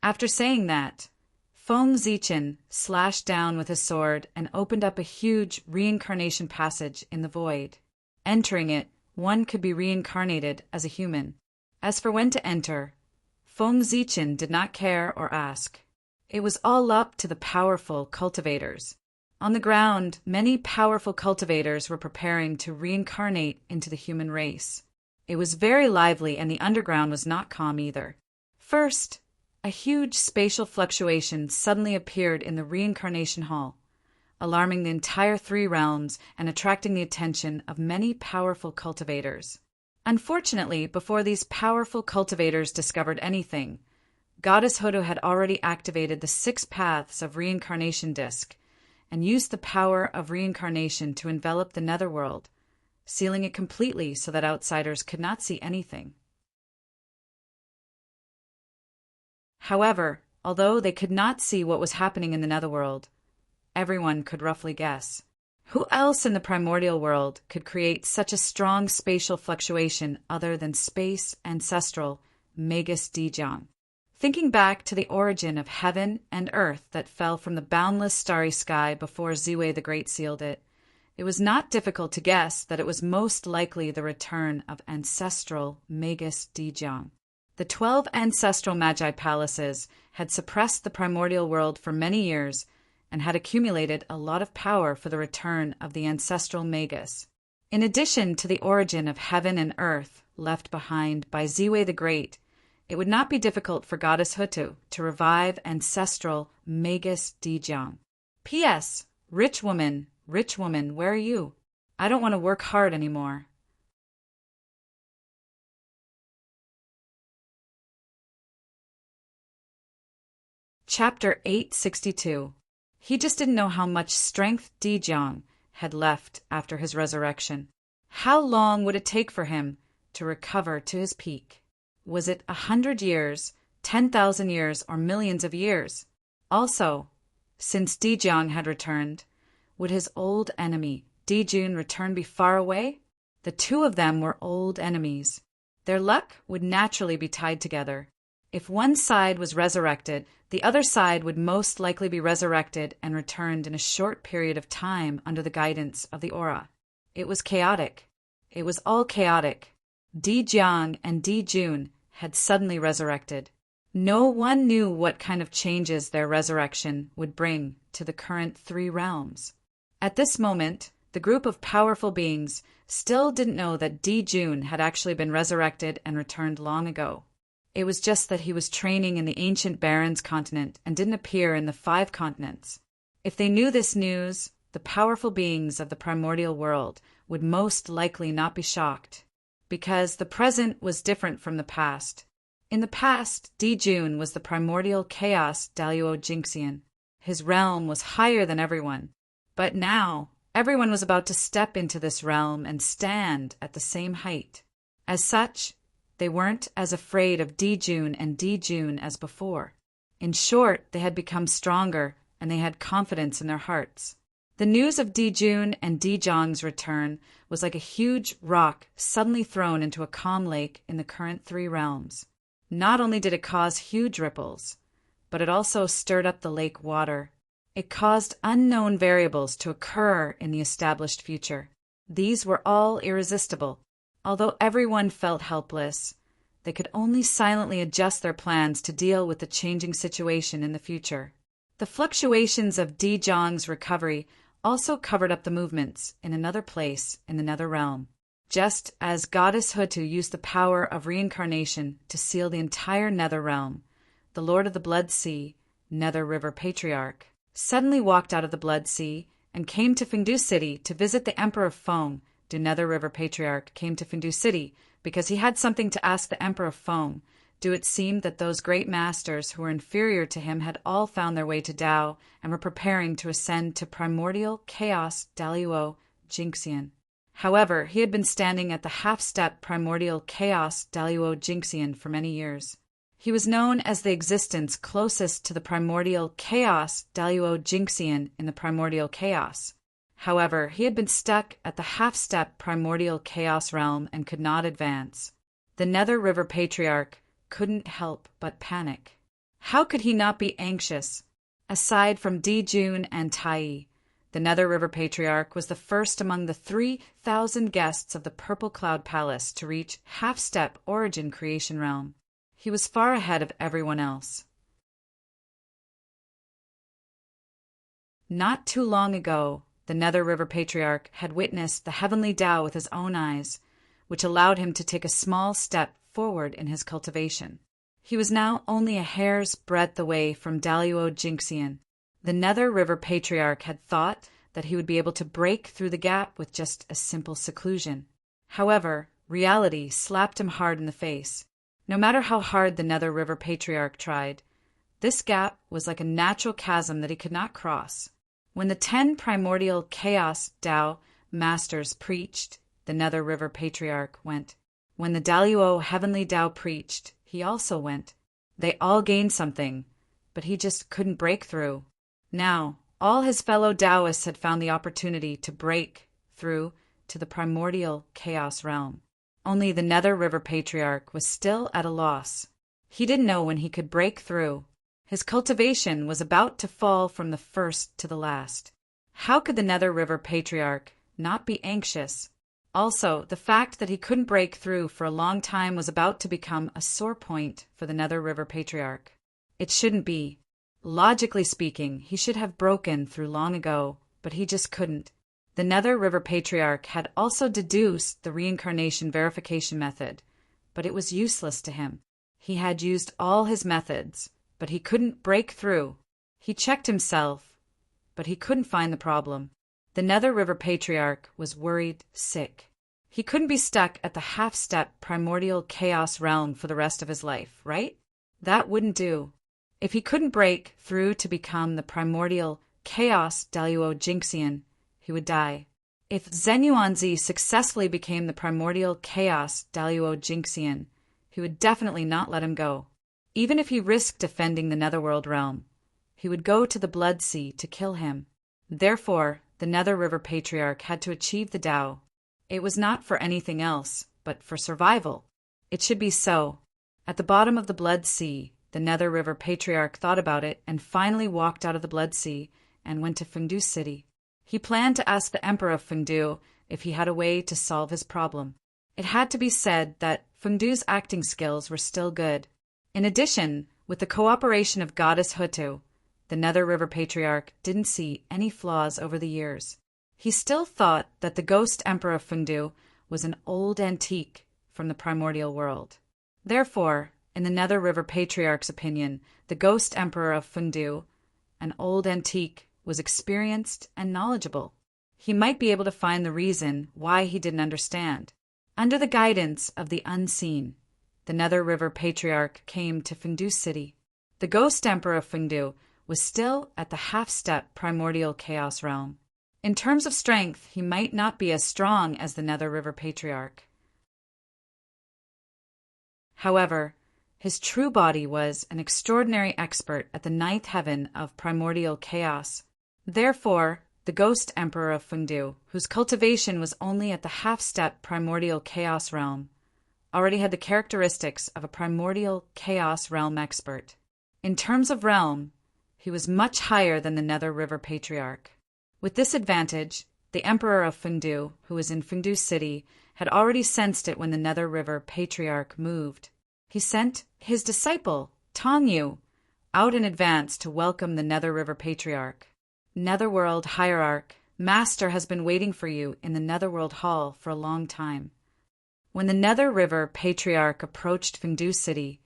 After saying that, Feng Zichen slashed down with his sword and opened up a huge reincarnation passage in the void. Entering it, one could be reincarnated as a human. As for when to enter, Feng Zichen did not care or ask. It was all up to the powerful cultivators. On the ground, many powerful cultivators were preparing to reincarnate into the human race. It was very lively and the underground was not calm either. First, a huge spatial fluctuation suddenly appeared in the reincarnation hall, alarming the entire three realms and attracting the attention of many powerful cultivators. Unfortunately, before these powerful cultivators discovered anything, Goddess Hoodoo had already activated the 6 paths of reincarnation disc and used the power of reincarnation to envelop the netherworld, sealing it completely so that outsiders could not see anything. However, although they could not see what was happening in the netherworld, everyone could roughly guess. Who else in the primordial world could create such a strong spatial fluctuation other than space ancestral Magus Dijiang? Thinking back to the origin of heaven and earth that fell from the boundless starry sky before Ziwei the Great sealed it, it was not difficult to guess that it was most likely the return of ancestral Magus Dijiang. The 12 ancestral Magi palaces had suppressed the primordial world for many years and had accumulated a lot of power for the return of the ancestral Magus. In addition to the origin of heaven and earth left behind by Ziwe the Great, it would not be difficult for Goddess Hutu to revive ancestral Magus Dijong. P.S. Rich woman, where are you? I don't want to work hard anymore. Chapter 862. He just didn't know how much strength Dijong had left after his resurrection. How long would it take for him to recover to his peak? Was it 100 years, 10,000 years, or millions of years? Also, since Dijong had returned, would his old enemy, Dijun, return be far away? The two of them were old enemies. Their luck would naturally be tied together. If one side was resurrected, the other side would most likely be resurrected and returned in a short period of time under the guidance of the aura. It was chaotic. It was all chaotic. Dijong and Dijun had suddenly resurrected. No one knew what kind of changes their resurrection would bring to the current three realms. At this moment, the group of powerful beings still didn't know that Dijun had actually been resurrected and returned long ago. It was just that he was training in the ancient Barrens continent and didn't appear in the 5 continents. If they knew this news, the powerful beings of the primordial world would most likely not be shocked, because the present was different from the past. In the past, Dijun was the primordial chaos Daluo Jinxian. His realm was higher than everyone. But now, everyone was about to step into this realm and stand at the same height. As such, they weren't as afraid of Dijun and Dijun as before. In short, they had become stronger, and they had confidence in their hearts. The news of Dijun and Dijong's return was like a huge rock suddenly thrown into a calm lake in the current 3 realms. Not only did it cause huge ripples, but it also stirred up the lake water. It caused unknown variables to occur in the established future. These were all irresistible. Although everyone felt helpless, they could only silently adjust their plans to deal with the changing situation in the future. The fluctuations of Dijong's recovery also covered up the movements in another place in the nether realm. Just as Goddess Hutu used the power of reincarnation to seal the entire nether realm, the Lord of the Blood Sea, Nether River Patriarch, suddenly walked out of the Blood Sea and came to Fengdu City to visit the Emperor of Feng. The Nether River Patriarch came to Fengdu City because he had something to ask the Emperor of Feng. Do it seem that those great masters who were inferior to him had all found their way to Tao and were preparing to ascend to primordial chaos Daluo Jinxian. However, he had been standing at the half-step primordial chaos Daluo Jinxian for many years. He was known as the existence closest to the primordial chaos Daluo Jinxian in the primordial chaos. However, he had been stuck at the half-step primordial chaos realm and could not advance. The Nether River Patriarch couldn't help but panic. How could he not be anxious? Aside from Dijun and Tai, the Nether River Patriarch was the first among the 3,000 guests of the Purple Cloud Palace to reach half-step origin creation realm. He was far ahead of everyone else. Not too long ago, the Nether River Patriarch had witnessed the heavenly Tao with his own eyes, which allowed him to take a small step forward in his cultivation. He was now only a hair's breadth away from Daluo Jinxian. The Nether River Patriarch had thought that he would be able to break through the gap with just a simple seclusion. However, reality slapped him hard in the face. No matter how hard the Nether River Patriarch tried, this gap was like a natural chasm that he could not cross. When the 10 primordial chaos Tao masters preached, the Nether River Patriarch went. When the Daluo heavenly Tao preached, he also went. They all gained something, but he just couldn't break through. Now, all his fellow Taoists had found the opportunity to break through to the primordial chaos realm. Only the Nether River Patriarch was still at a loss. He didn't know when he could break through. His cultivation was about to fall from the first to the last. How could the Nether River Patriarch not be anxious? Also, the fact that he couldn't break through for a long time was about to become a sore point for the Nether River Patriarch. It shouldn't be. Logically speaking, he should have broken through long ago, but he just couldn't. The Nether River Patriarch had also deduced the reincarnation verification method, but it was useless to him. He had used all his methods, but he couldn't break through. He checked himself, but he couldn't find the problem. The Nether River Patriarch was worried sick. He couldn't be stuck at the half-step primordial chaos realm for the rest of his life, right? That wouldn't do. If he couldn't break through to become the primordial chaos Daluo Jinxian, he would die. If Zenuanzi successfully became the primordial chaos Daluo Jinxian, he would definitely not let him go. Even if he risked defending the Netherworld realm, he would go to the Blood Sea to kill him. Therefore, the Nether River Patriarch had to achieve the Tao. It was not for anything else, but for survival. It should be so. At the bottom of the Blood Sea, the Nether River Patriarch thought about it and finally walked out of the Blood Sea and went to Fengdu City. He planned to ask the Emperor of Fengdu if he had a way to solve his problem. It had to be said that Fengdu's acting skills were still good. In addition, with the cooperation of Goddess Hutu, the Nether River Patriarch didn't see any flaws over the years. He still thought that the Ghost Emperor of Fengdu was an old antique from the primordial world. Therefore, in the Nether River Patriarch's opinion, the Ghost Emperor of Fengdu, an old antique, was experienced and knowledgeable. He might be able to find the reason why he didn't understand. Under the guidance of the unseen, the Nether River Patriarch came to Fengdu City. The Ghost Emperor of Fengdu was still at the half-step primordial chaos realm. In terms of strength, he might not be as strong as the Nether River Patriarch. However, his true body was an extraordinary expert at the ninth heaven of primordial chaos. Therefore, the Ghost Emperor of Fengdu, whose cultivation was only at the half-step primordial chaos realm, already had the characteristics of a primordial chaos realm expert. In terms of realm, he was much higher than the Nether River Patriarch. With this advantage, the Emperor of Fengdu, who was in Fengdu City, had already sensed it when the Nether River Patriarch moved. He sent his disciple, Tongyu, out in advance to welcome the Nether River Patriarch. Netherworld Hierarch, Master has been waiting for you in the Netherworld Hall for a long time. When the Nether River Patriarch approached Fengdu City,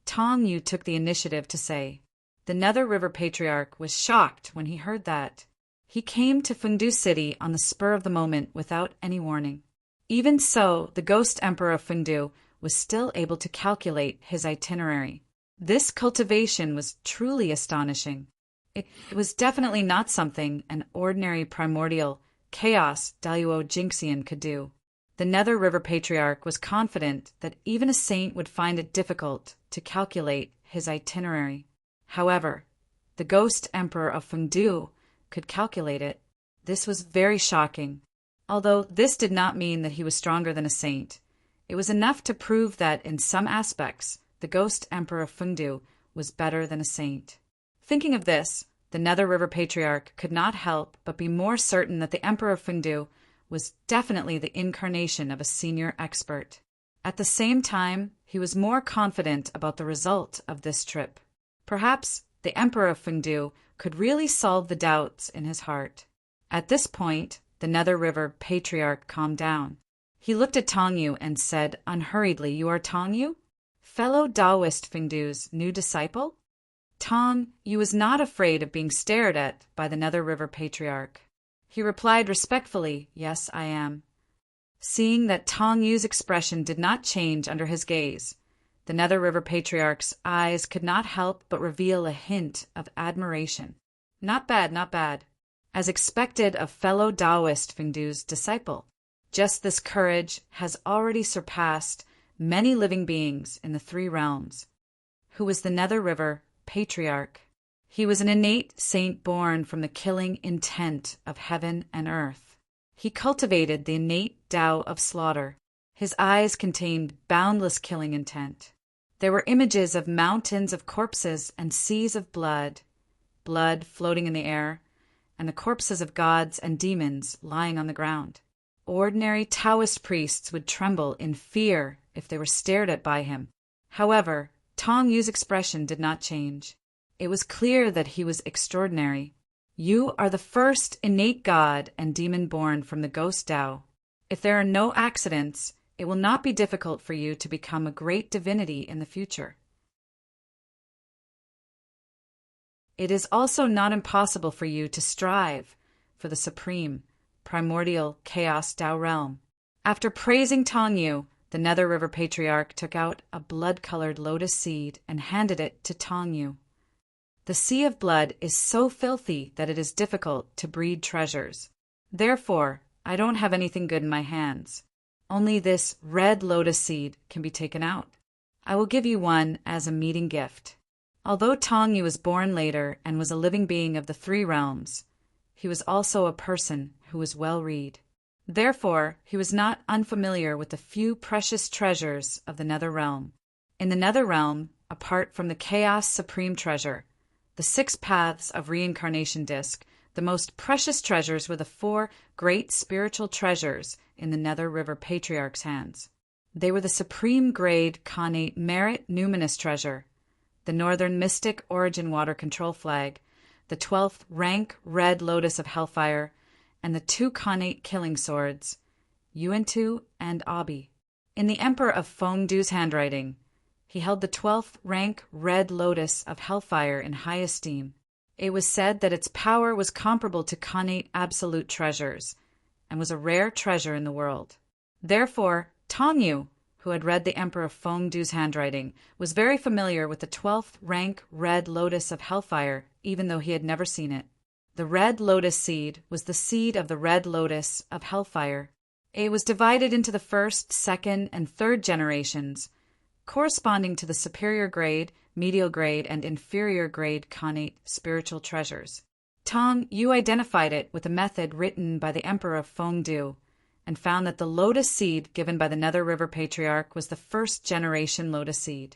Tongyu took the initiative to say. The Nether River Patriarch was shocked when he heard that. He came to Fengdu City on the spur of the moment without any warning. Even so, the Ghost Emperor of Fengdu was still able to calculate his itinerary. This cultivation was truly astonishing. It was definitely not something an ordinary primordial chaos Daluo Jinxian could do. The Nether River Patriarch was confident that even a saint would find it difficult to calculate his itinerary. However, the Ghost Emperor of Fengdu could calculate it. This was very shocking. Although this did not mean that he was stronger than a saint, it was enough to prove that in some aspects, the Ghost Emperor of Fengdu was better than a saint. Thinking of this, the Nether River Patriarch could not help but be more certain that the Emperor of Fengdu was definitely the incarnation of a senior expert. At the same time, he was more confident about the result of this trip. Perhaps the Emperor of Fengdu could really solve the doubts in his heart. At this point, the Nether River Patriarch calmed down. He looked at Tongyu and said unhurriedly, "You are Tongyu? Fellow Taoist Fengdu's new disciple?" Tongyu was not afraid of being stared at by the Nether River Patriarch. He replied respectfully, "Yes, I am." Seeing that Tongyu's expression did not change under his gaze, the Nether River Patriarch's eyes could not help but reveal a hint of admiration. Not bad, not bad. As expected of fellow Taoist Fengdu's disciple. Just this courage has already surpassed many living beings in the three realms. Who was the Nether River Patriarch? He was an innate saint born from the killing intent of heaven and earth. He cultivated the innate Tao of slaughter. His eyes contained boundless killing intent. There were images of mountains of corpses and seas of blood, blood floating in the air, and the corpses of gods and demons lying on the ground. Ordinary Taoist priests would tremble in fear if they were stared at by him. However, Tong Yu's expression did not change. It was clear that he was extraordinary. You are the first innate god and demon born from the ghost Tao. If there are no accidents, it will not be difficult for you to become a great divinity in the future. It is also not impossible for you to strive for the supreme, primordial chaos Tao realm. After praising Tong Yu, the Nether River Patriarch took out a blood-colored lotus seed and handed it to Tong Yu. The sea of blood is so filthy that it is difficult to breed treasures. Therefore, I don't have anything good in my hands. Only this red lotus seed can be taken out. I will give you one as a meeting gift. Although Tong Yu was born later and was a living being of the three realms, he was also a person who was well-read. Therefore, he was not unfamiliar with the few precious treasures of the Nether Realm. In the Nether Realm, apart from the Chaos Supreme Treasure, the 6 Paths of Reincarnation Disc, the most precious treasures were the 4 great spiritual treasures in the Nether River Patriarch's hands. They were the Supreme Grade Khanate Merit Numinous Treasure, the Northern Mystic Origin Water Control Flag, the 12th Rank Red Lotus of Hellfire, and the 2 Khanate Killing Swords, Yuantu and Abi. In the Emperor of Fengdu's handwriting, he held the 12th Rank Red Lotus of Hellfire in high esteem. It was said that its power was comparable to Khanate Absolute Treasures, and was a rare treasure in the world. Therefore, Tong Yu, who had read the Emperor of Fengdu's handwriting, was very familiar with the 12th Rank Red Lotus of Hellfire, even though he had never seen it. The red lotus seed was the seed of the red lotus of Hellfire. It was divided into the first, second, and third generations, corresponding to the superior grade, medial grade, and inferior grade Khanate spiritual treasures. Tong Yu identified it with a method written by the Emperor of Fengdu, and found that the lotus seed given by the Nether River Patriarch was the first generation lotus seed.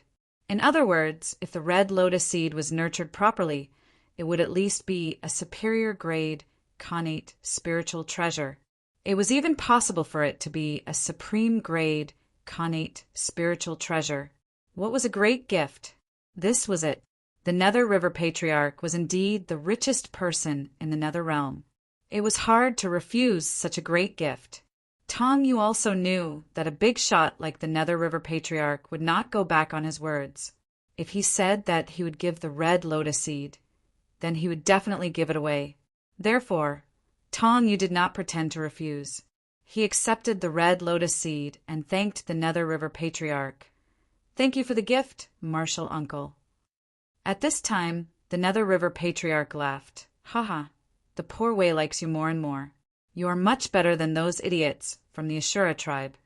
In other words, if the red lotus seed was nurtured properly, it would at least be a superior grade Khanate spiritual treasure. It was even possible for it to be a supreme grade Khanate spiritual treasure. What was a great gift? This was it. The Nether River Patriarch was indeed the richest person in the Nether Realm. It was hard to refuse such a great gift. Tong Yu also knew that a big shot like the Nether River Patriarch would not go back on his words. If he said that he would give the red lotus seed, then he would definitely give it away. Therefore, Tong Yu did not pretend to refuse. He accepted the red lotus seed and thanked the Nether River Patriarch. "Thank you for the gift, martial uncle." At this time, the Nether River Patriarch laughed. "Haha, the poor Wei likes you more and more. You are much better than those idiots from the Ashura tribe.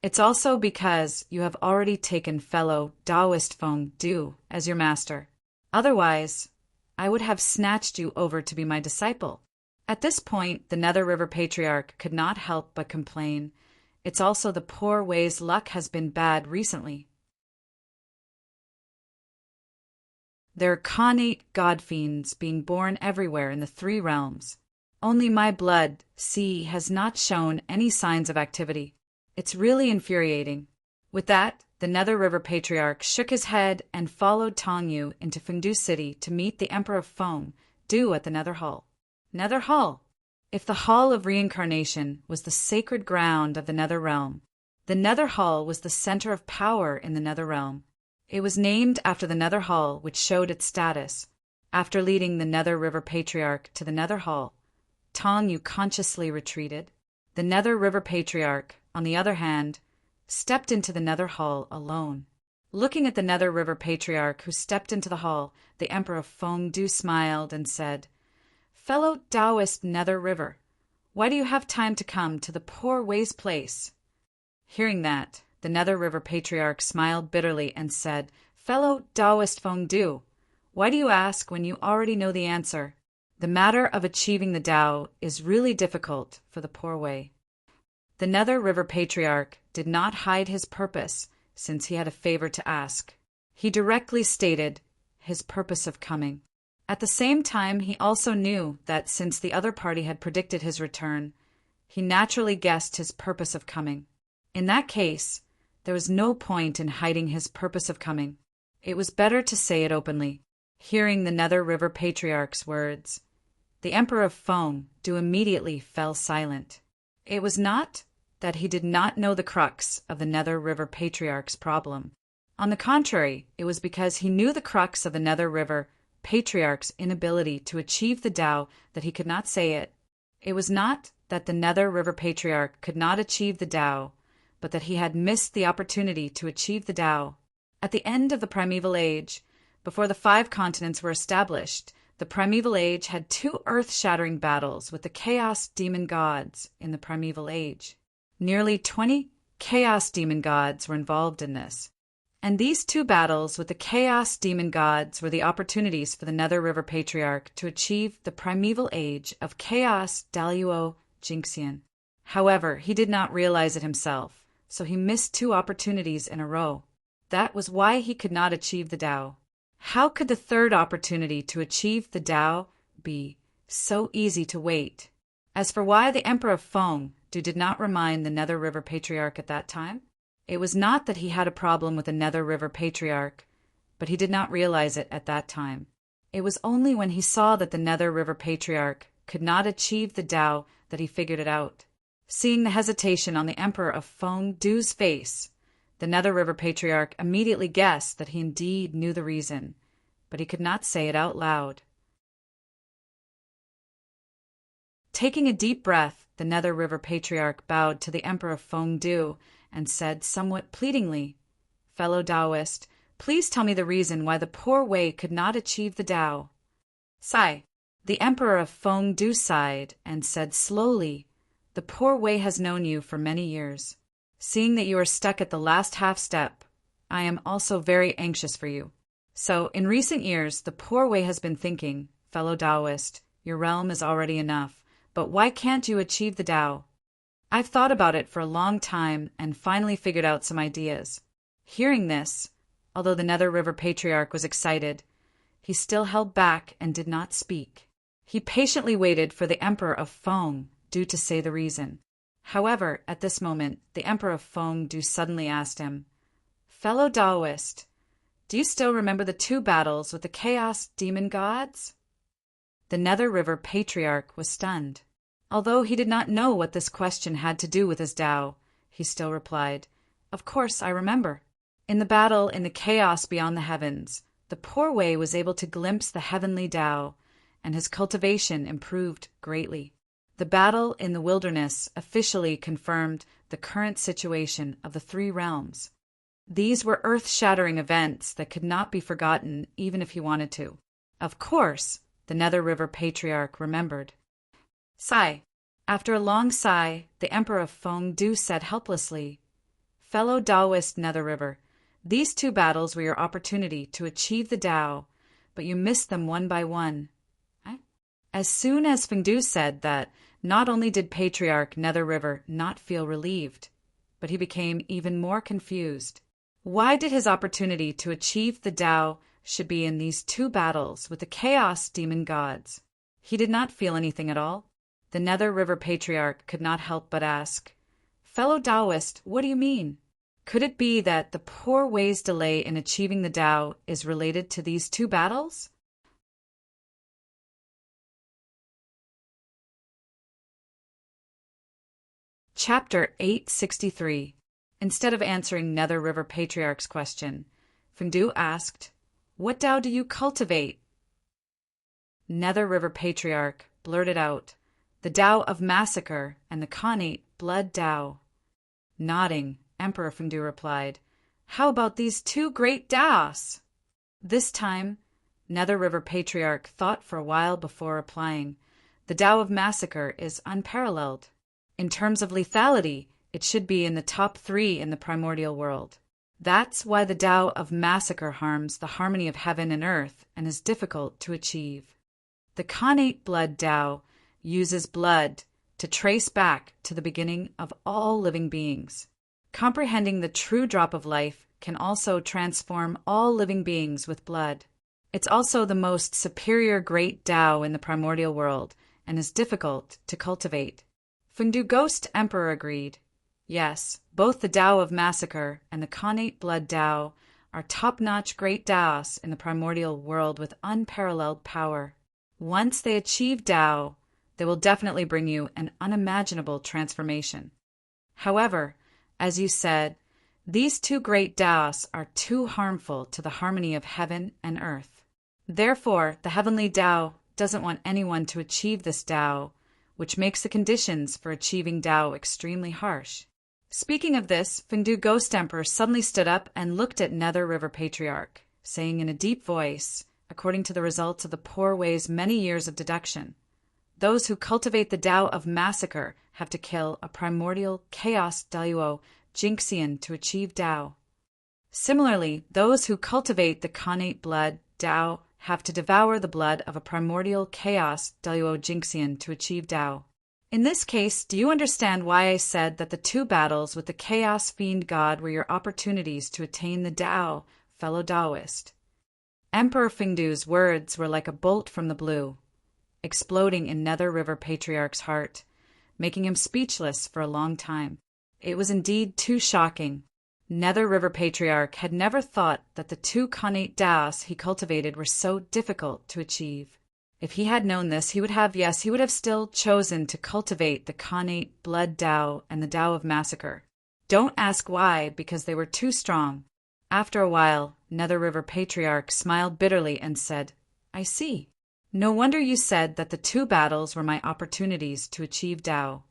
It's also because you have already taken fellow Taoist Fengdu as your master. Otherwise, I would have snatched you over to be my disciple." At this point, the Nether River Patriarch could not help but complain. "It's also the poor Wei's luck has been bad recently. There are Khanate god-fiends being born everywhere in the 3 realms. Only my blood, see, has not shown any signs of activity. It's really infuriating." With that, the Nether River Patriarch shook his head and followed Tong Yu into Fengdu City to meet the Emperor of Fengdu at the Nether Hall. Nether Hall! If the Hall of Reincarnation was the sacred ground of the Nether Realm, the Nether Hall was the center of power in the Nether Realm. It was named after the Nether Hall, which showed its status. After leading the Nether River Patriarch to the Nether Hall, Tong Yu consciously retreated. The Nether River Patriarch, on the other hand, stepped into the Nether Hall alone. Looking at the Nether River Patriarch who stepped into the hall, the Emperor of Fengdu smiled and said, "Fellow Taoist Nether River, why do you have time to come to the poor Wei's place?" Hearing that, the Nether River Patriarch smiled bitterly and said, "Fellow Taoist Fengdu, why do you ask when you already know the answer? The matter of achieving the Tao is really difficult for the poor Wei." The Nether River Patriarch did not hide his purpose, since he had a favor to ask. He directly stated his purpose of coming. At the same time, he also knew that since the other party had predicted his return, he naturally guessed his purpose of coming. In that case, there was no point in hiding his purpose of coming. It was better to say it openly. Hearing the Nether River Patriarch's words, the Emperor of Feng Du immediately fell silent. It was not that he did not know the crux of the Nether River Patriarch's problem. On the contrary, it was because he knew the crux of the Nether River Patriarch's inability to achieve the Tao that he could not say it. It was not that the Nether River Patriarch could not achieve the Tao, but that he had missed the opportunity to achieve the Tao. At the end of the Primeval Age, before the 5 continents were established, the Primeval Age had 2 earth-shattering battles with the Chaos Demon Gods in the Primeval Age. Nearly 20 Chaos Demon Gods were involved in this. And these 2 battles with the Chaos Demon Gods were the opportunities for the Nether River Patriarch to achieve the Primeval Age of Chaos Daluo Jinxian. However, he did not realize it himself, so he missed 2 opportunities in a row. That was why he could not achieve the Tao. How could the 3rd opportunity to achieve the Tao be so easy to wait? As for why the Emperor of Feng Du did not remind the Nether River Patriarch at that time, it was not that he had a problem with the Nether River Patriarch, but he did not realize it at that time. It was only when he saw that the Nether River Patriarch could not achieve the Tao that he figured it out. Seeing the hesitation on the Emperor of Feng Du's face, the Nether River Patriarch immediately guessed that he indeed knew the reason, but he could not say it out loud. Taking a deep breath, the Nether River Patriarch bowed to the Emperor of Feng Du and said somewhat pleadingly, "Fellow Taoist, please tell me the reason why the poor Wei could not achieve the Tao." Sigh. The Emperor of Feng Du sighed and said slowly, "The poor Wei has known you for many years. Seeing that you are stuck at the last half step, I am also very anxious for you. So, in recent years, the poor Wei has been thinking, fellow Taoist, your realm is already enough, but why can't you achieve the Tao? I've thought about it for a long time and finally figured out some ideas." Hearing this, although the Nether River Patriarch was excited, he still held back and did not speak. He patiently waited for the Emperor of Feng Du to say the reason. However, at this moment, the Emperor of Feng Du suddenly asked him, "Fellow Taoist, do you still remember the 2 battles with the Chaos Demon Gods?" The Nether River Patriarch was stunned. Although he did not know what this question had to do with his Tao, he still replied, "Of course I remember. In the battle in the chaos beyond the heavens, the poor Wei was able to glimpse the heavenly Tao, and his cultivation improved greatly. The battle in the wilderness officially confirmed the current situation of the 3 realms. These were earth-shattering events that could not be forgotten even if he wanted to." Of course, the Nether River Patriarch remembered. Sigh. After a long sigh, the Emperor of Feng Du said helplessly, "Fellow Taoist Nether River, these 2 battles were your opportunity to achieve the Tao, but you missed them one by one." As soon as Feng Du said that, not only did Patriarch Nether River not feel relieved, but he became even more confused. Why did his opportunity to achieve the Tao should be in these 2 battles with the Chaos Demon Gods? He did not feel anything at all. The Nether River Patriarch could not help but ask, "Fellow Taoist, what do you mean? Could it be that the poor Wei's delay in achieving the Tao is related to these 2 battles?" Chapter 863. Instead of answering Nether River Patriarch's question, Feng Du asked, "What Tao do you cultivate?" Nether River Patriarch blurted out, "The Tao of Massacre and the Khanate Blood Tao." Nodding, Emperor Feng Du replied, "How about these 2 great Taos?" This time, Nether River Patriarch thought for a while before replying, "The Tao of Massacre is unparalleled. In terms of lethality, it should be in the top 3 in the primordial world. That's why the Tao of Massacre harms the harmony of heaven and earth and is difficult to achieve. The Khanate Blood Tao uses blood to trace back to the beginning of all living beings. Comprehending the true drop of life can also transform all living beings with blood. It's also the most superior great Tao in the primordial world and is difficult to cultivate." Fengdu Ghost Emperor agreed. Yes, both the Tao of Massacre and the Khanate Blood Tao are top-notch great Taos in the primordial world with unparalleled power. Once they achieve Tao, they will definitely bring you an unimaginable transformation. However, as you said, these two great Taos are too harmful to the harmony of heaven and earth. Therefore, the heavenly Tao doesn't want anyone to achieve this Tao, which makes the conditions for achieving Tao extremely harsh. Speaking of this, Fengdu Ghost Emperor suddenly stood up and looked at Nether River Patriarch, saying in a deep voice, according to the results of the Poor Way's many years of deduction, those who cultivate the Tao of Massacre have to kill a primordial chaos Daluo Jinxian to achieve Tao. Similarly, those who cultivate the Khanate Blood Tao have to devour the blood of a primordial chaos Daluo Jinxian to achieve Tao. In this case, do you understand why I said that the two battles with the Chaos Fiend God were your opportunities to attain the Tao, fellow Taoist? Emperor Fengdu's words were like a bolt from the blue, exploding in Nether River Patriarch's heart, making him speechless for a long time. It was indeed too shocking. Nether River Patriarch had never thought that the two Khanate Taos he cultivated were so difficult to achieve. If he had known this, he would have still chosen to cultivate the Khanate Blood Tao and the Tao of Massacre. Don't ask why, because they were too strong. After a while, Nether River Patriarch smiled bitterly and said, I see. No wonder you said that the two battles were my opportunities to achieve Tao.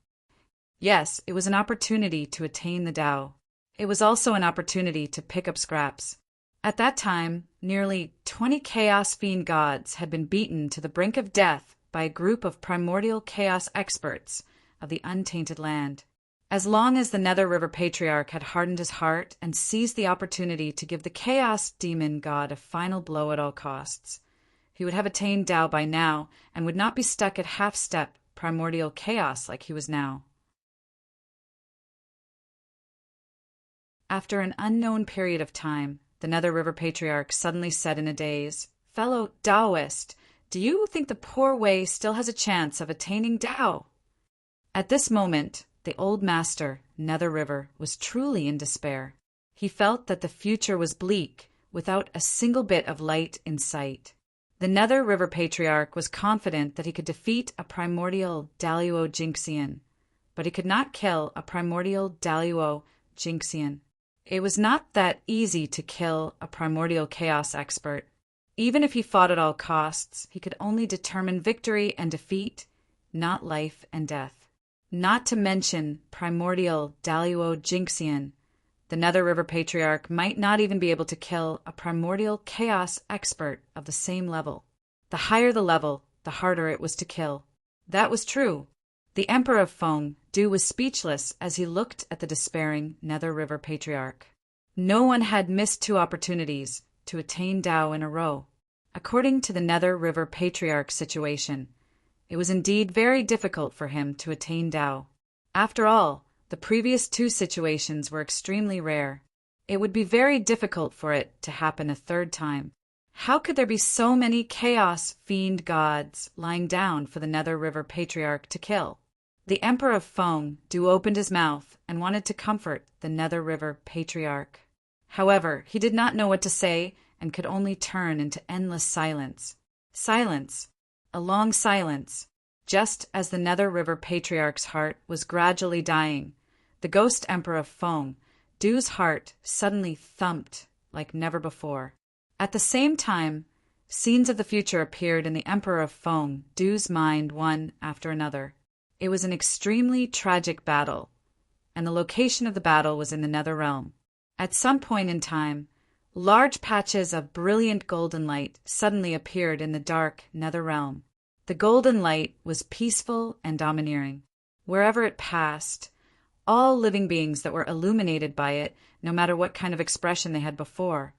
Yes, it was an opportunity to attain the Tao. It was also an opportunity to pick up scraps. At that time, nearly 20 Chaos Fiend gods had been beaten to the brink of death by a group of primordial chaos experts of the untainted land. As long as the Nether River Patriarch had hardened his heart and seized the opportunity to give the Chaos Demon God a final blow at all costs, he would have attained Tao by now and would not be stuck at half-step primordial chaos like he was now. After an unknown period of time, the Nether River Patriarch suddenly said in a daze, Fellow Taoist, do you think the Poor Way still has a chance of attaining Tao? At this moment, the old master, Nether River, was truly in despair. He felt that the future was bleak, without a single bit of light in sight. The Nether River Patriarch was confident that he could defeat a primordial Daluo Jinxian, but he could not kill a primordial Daluo Jinxian. It was not that easy to kill a primordial chaos expert. Even if he fought at all costs, he could only determine victory and defeat, not life and death. Not to mention primordial Daluo Jinxian, the Nether River Patriarch might not even be able to kill a primordial chaos expert of the same level. The higher the level, the harder it was to kill. That was true. The Emperor of Fengdu was speechless as he looked at the despairing Nether River Patriarch. No one had missed two opportunities to attain Tao in a row. According to the Nether River Patriarch's situation, it was indeed very difficult for him to attain Tao. After all, the previous two situations were extremely rare. It would be very difficult for it to happen a third time. How could there be so many Chaos Fiend gods lying down for the Nether River Patriarch to kill? The Emperor of Fengdu opened his mouth and wanted to comfort the Nether River Patriarch. However, he did not know what to say and could only turn into endless silence. Silence. A long silence. Just as the Nether River Patriarch's heart was gradually dying, the Ghost Emperor of Fengdu's heart suddenly thumped like never before. At the same time, scenes of the future appeared in the Emperor of Fengdu's mind one after another. It was an extremely tragic battle, and the location of the battle was in the Nether Realm. At some point in time, large patches of brilliant golden light suddenly appeared in the dark Nether Realm. The golden light was peaceful and domineering. Wherever it passed, all living beings that were illuminated by it, no matter what kind of expression they had before,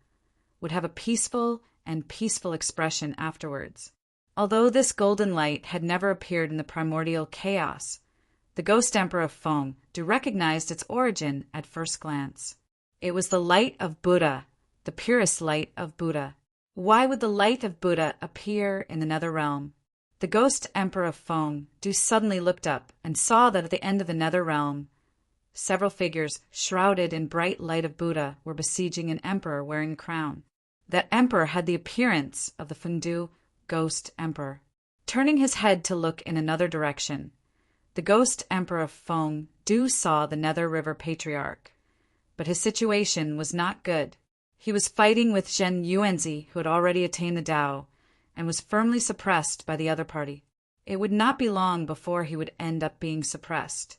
would have a peaceful expression afterwards. Although this golden light had never appeared in the primordial chaos, the Ghost Emperor of Fengdu recognized its origin at first glance. It was the light of Buddha, the purest light of Buddha. Why would the light of Buddha appear in the Nether Realm? The ghost emperor of Feng Du suddenly looked up and saw that at the end of the nether realm, several figures shrouded in bright light of Buddha were besieging an emperor wearing a crown. That emperor had the appearance of the Fengdu ghost emperor. Turning his head to look in another direction, the ghost emperor of Feng Du saw the Nether River Patriarch. But his situation was not good. He was fighting with Zhen Yuanzi, who had already attained the Tao, and was firmly suppressed by the other party. It would not be long before he would end up being suppressed.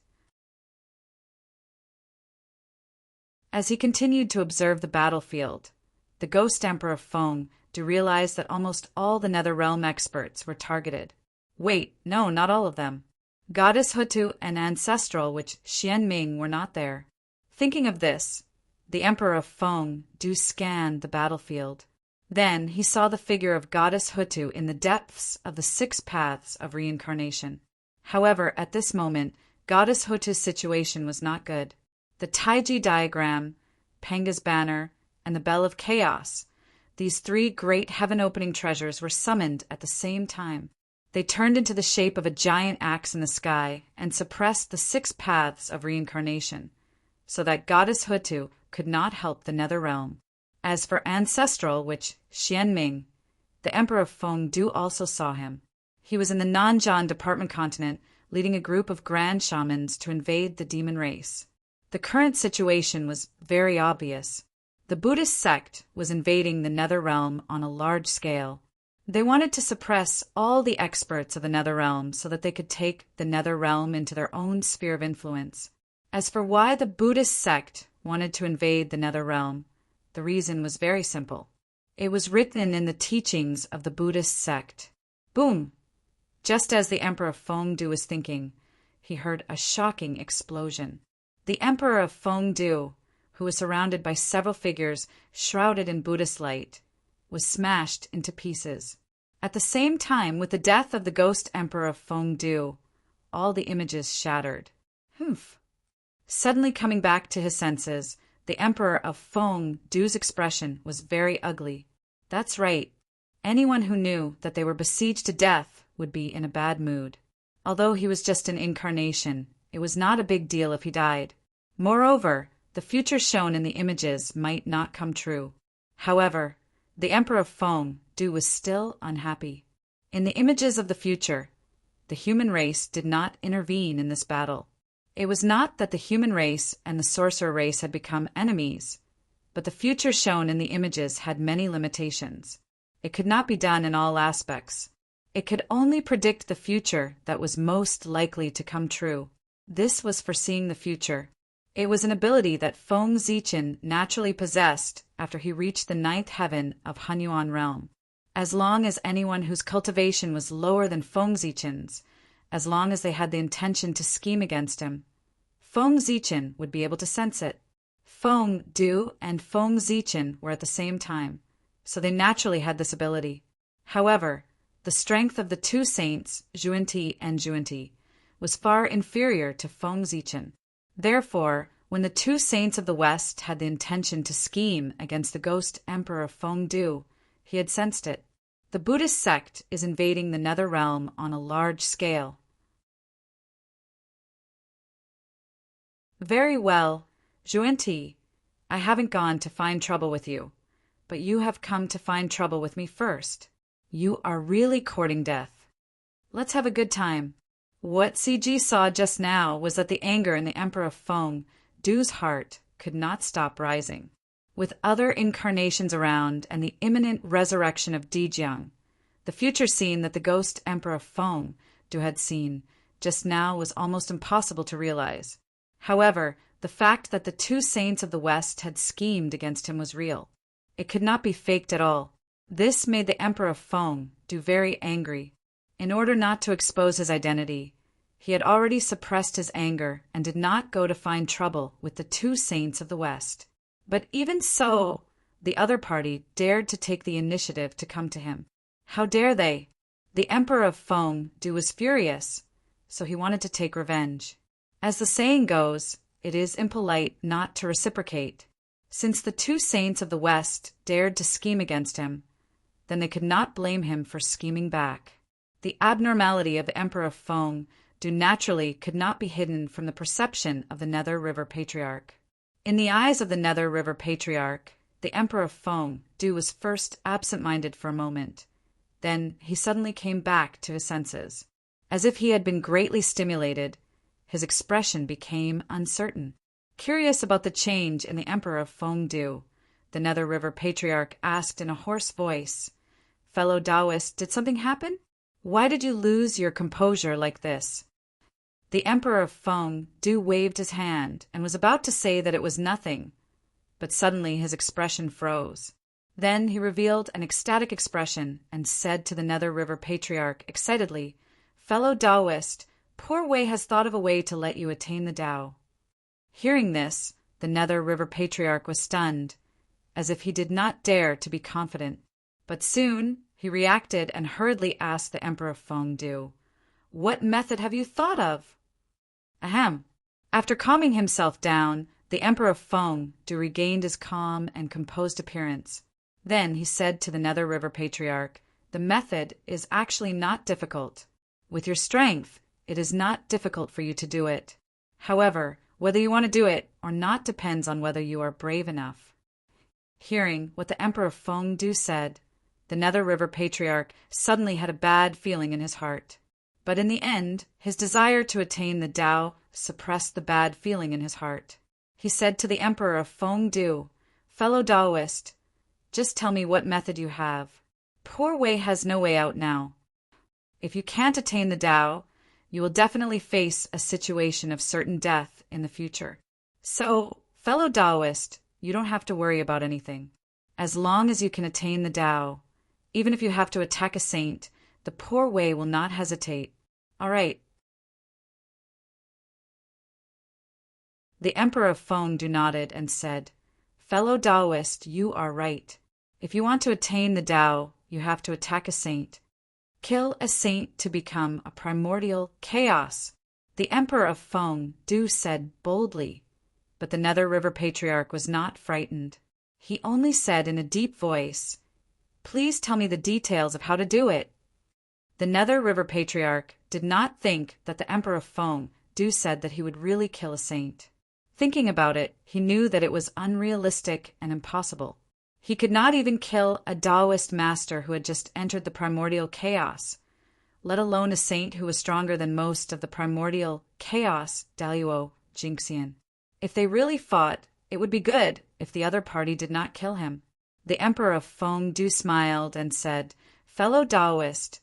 As he continued to observe the battlefield, the ghost emperor of Feng Du realized that almost all the Netherrealm experts were targeted. Wait, no, not all of them. Goddess Hutu and Ancestral, which Xianming, were not there. Thinking of this, the emperor of Feng Du scanned the battlefield. Then he saw the figure of Goddess Hutu in the depths of the 6 paths of reincarnation. However, at this moment, Goddess Hutu's situation was not good. The Taiji diagram, Penga's banner, and the Bell of Chaos, these 3 great heaven-opening treasures, were summoned at the same time. They turned into the shape of a giant axe in the sky and suppressed the 6 paths of reincarnation, so that Goddess Hutu could not help the nether realm. As for Ancestral, which Xianming, the emperor of Feng Du also saw him. He was in the Nanjian department continent, leading a group of grand shamans to invade the demon race. The current situation was very obvious. The Buddhist sect was invading the nether realm on a large scale. They wanted to suppress all the experts of the nether realm so that they could take the nether realm into their own sphere of influence. As for why the Buddhist sect wanted to invade the nether realm, the reason was very simple. It was written in the teachings of the Buddhist sect. Boom! Just as the emperor of Feng Du was thinking, he heard a shocking explosion. The emperor of Feng Du, who was surrounded by several figures shrouded in Buddhist light, was smashed into pieces. At the same time, with the death of the ghost emperor of Feng Du, all the images shattered. Humph! Suddenly coming back to his senses, the emperor of Feng Du's expression was very ugly. That's right. Anyone who knew that they were besieged to death would be in a bad mood. Although he was just an incarnation, it was not a big deal if he died. Moreover, the future shown in the images might not come true. However, the emperor of Feng Du was still unhappy. In the images of the future, the human race did not intervene in this battle. It was not that the human race and the sorcerer race had become enemies, but the future shown in the images had many limitations. It could not be done in all aspects. It could only predict the future that was most likely to come true. This was foreseeing the future. It was an ability that Feng Zichen naturally possessed after he reached the 9th heaven of Hunyuan realm. As long as anyone whose cultivation was lower than Feng Zichen's, as long as they had the intention to scheme against him, Feng Zichen would be able to sense it. Feng Du and Feng Zichen were at the same time, so they naturally had this ability. However, the strength of the 2 saints, Zhuanti and Zhuanti, was far inferior to Feng Zichen. Therefore, when the 2 saints of the West had the intention to scheme against the ghost emperor Feng Du, he had sensed it. The Buddhist sect is invading the nether realm on a large scale. Very well, Zhuanti, I haven't gone to find trouble with you, but you have come to find trouble with me first. You are really courting death. Let's have a good time. What CG saw just now was that the anger in the emperor of Feng Du's heart could not stop rising. With other incarnations around and the imminent resurrection of Dijiang, the future scene that the ghost emperor of Feng Du had seen just now was almost impossible to realize. However, the fact that the 2 saints of the West had schemed against him was real. It could not be faked at all. This made the emperor of Feng Du very angry. In order not to expose his identity, he had already suppressed his anger and did not go to find trouble with the 2 saints of the West. But even so, the other party dared to take the initiative to come to him. How dare they? The emperor of Feng Du was furious, so he wanted to take revenge. As the saying goes, it is impolite not to reciprocate. Since the 2 saints of the West dared to scheme against him, then they could not blame him for scheming back. The abnormality of Emperor Feng Du naturally could not be hidden from the perception of the Nether River Patriarch. In the eyes of the Nether River Patriarch, the Emperor Feng Du was first absent-minded for a moment. Then he suddenly came back to his senses. As if he had been greatly stimulated, his expression became uncertain. Curious about the change in the Emperor Feng Du, the Nether River Patriarch asked in a hoarse voice, "Fellow Taoist, did something happen? Why did you lose your composure like this?" The Emperor Feng Du waved his hand and was about to say that it was nothing, but suddenly his expression froze. Then he revealed an ecstatic expression and said to the Nether River Patriarch excitedly, "Fellow Taoist, poor Wei has thought of a way to let you attain the Tao." Hearing this, the Nether River Patriarch was stunned, as if he did not dare to be confident. But soon he reacted and hurriedly asked the Emperor Feng Du, "What method have you thought of?" Ahem. After calming himself down, the Emperor Feng Du regained his calm and composed appearance. Then he said to the Nether River Patriarch, "The method is actually not difficult. With your strength, it is not difficult for you to do it. However, whether you want to do it or not depends on whether you are brave enough." Hearing what the Emperor Feng Du said, the Nether River Patriarch suddenly had a bad feeling in his heart. But in the end, his desire to attain the Tao suppressed the bad feeling in his heart. He said to the Emperor Feng Du, "Fellow Taoist, just tell me what method you have. Poor Wei has no way out now. If you can't attain the Tao, you will definitely face a situation of certain death in the future. So, fellow Taoist, you don't have to worry about anything. As long as you can attain the Tao, even if you have to attack a saint, the poor Wei will not hesitate. All right." The Emperor Feng Du nodded and said, "Fellow Taoist, you are right. If you want to attain the Tao, you have to attack a saint. Kill a saint to become a primordial chaos." The Emperor of Feng Du said boldly, but the Nether River Patriarch was not frightened. He only said in a deep voice, "Please tell me the details of how to do it." The Nether River Patriarch did not think that the Emperor Feng Du said that he would really kill a saint. Thinking about it, he knew that it was unrealistic and impossible. He could not even kill a Taoist master who had just entered the primordial chaos, let alone a saint who was stronger than most of the primordial chaos Daluo Jingxian. If they really fought, it would be good if the other party did not kill him. The Emperor of Feng Du smiled and said, "Fellow Taoist,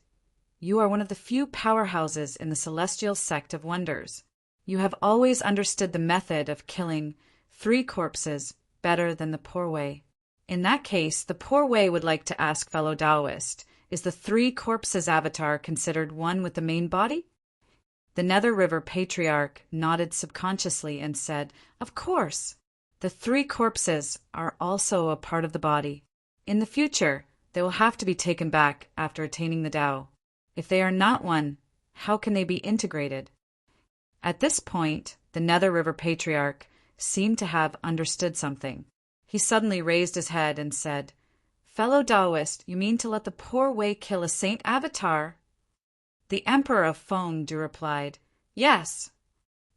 you are one of the few powerhouses in the celestial sect of wonders. You have always understood the method of killing 3 corpses better than the poor Wei. In that case, the poor Wei would like to ask fellow Taoist, is the 3 corpses avatar considered one with the main body?" The Nether River Patriarch nodded subconsciously and said, "Of course. The 3 corpses are also a part of the body. In the future, they will have to be taken back after attaining the Tao. If they are not one, how can they be integrated?" At this point, the Nether River Patriarch seemed to have understood something. He suddenly raised his head and said, "Fellow Taoist, you mean to let the poor Wei kill a saint avatar?" The Emperor of Feng Du replied, "Yes."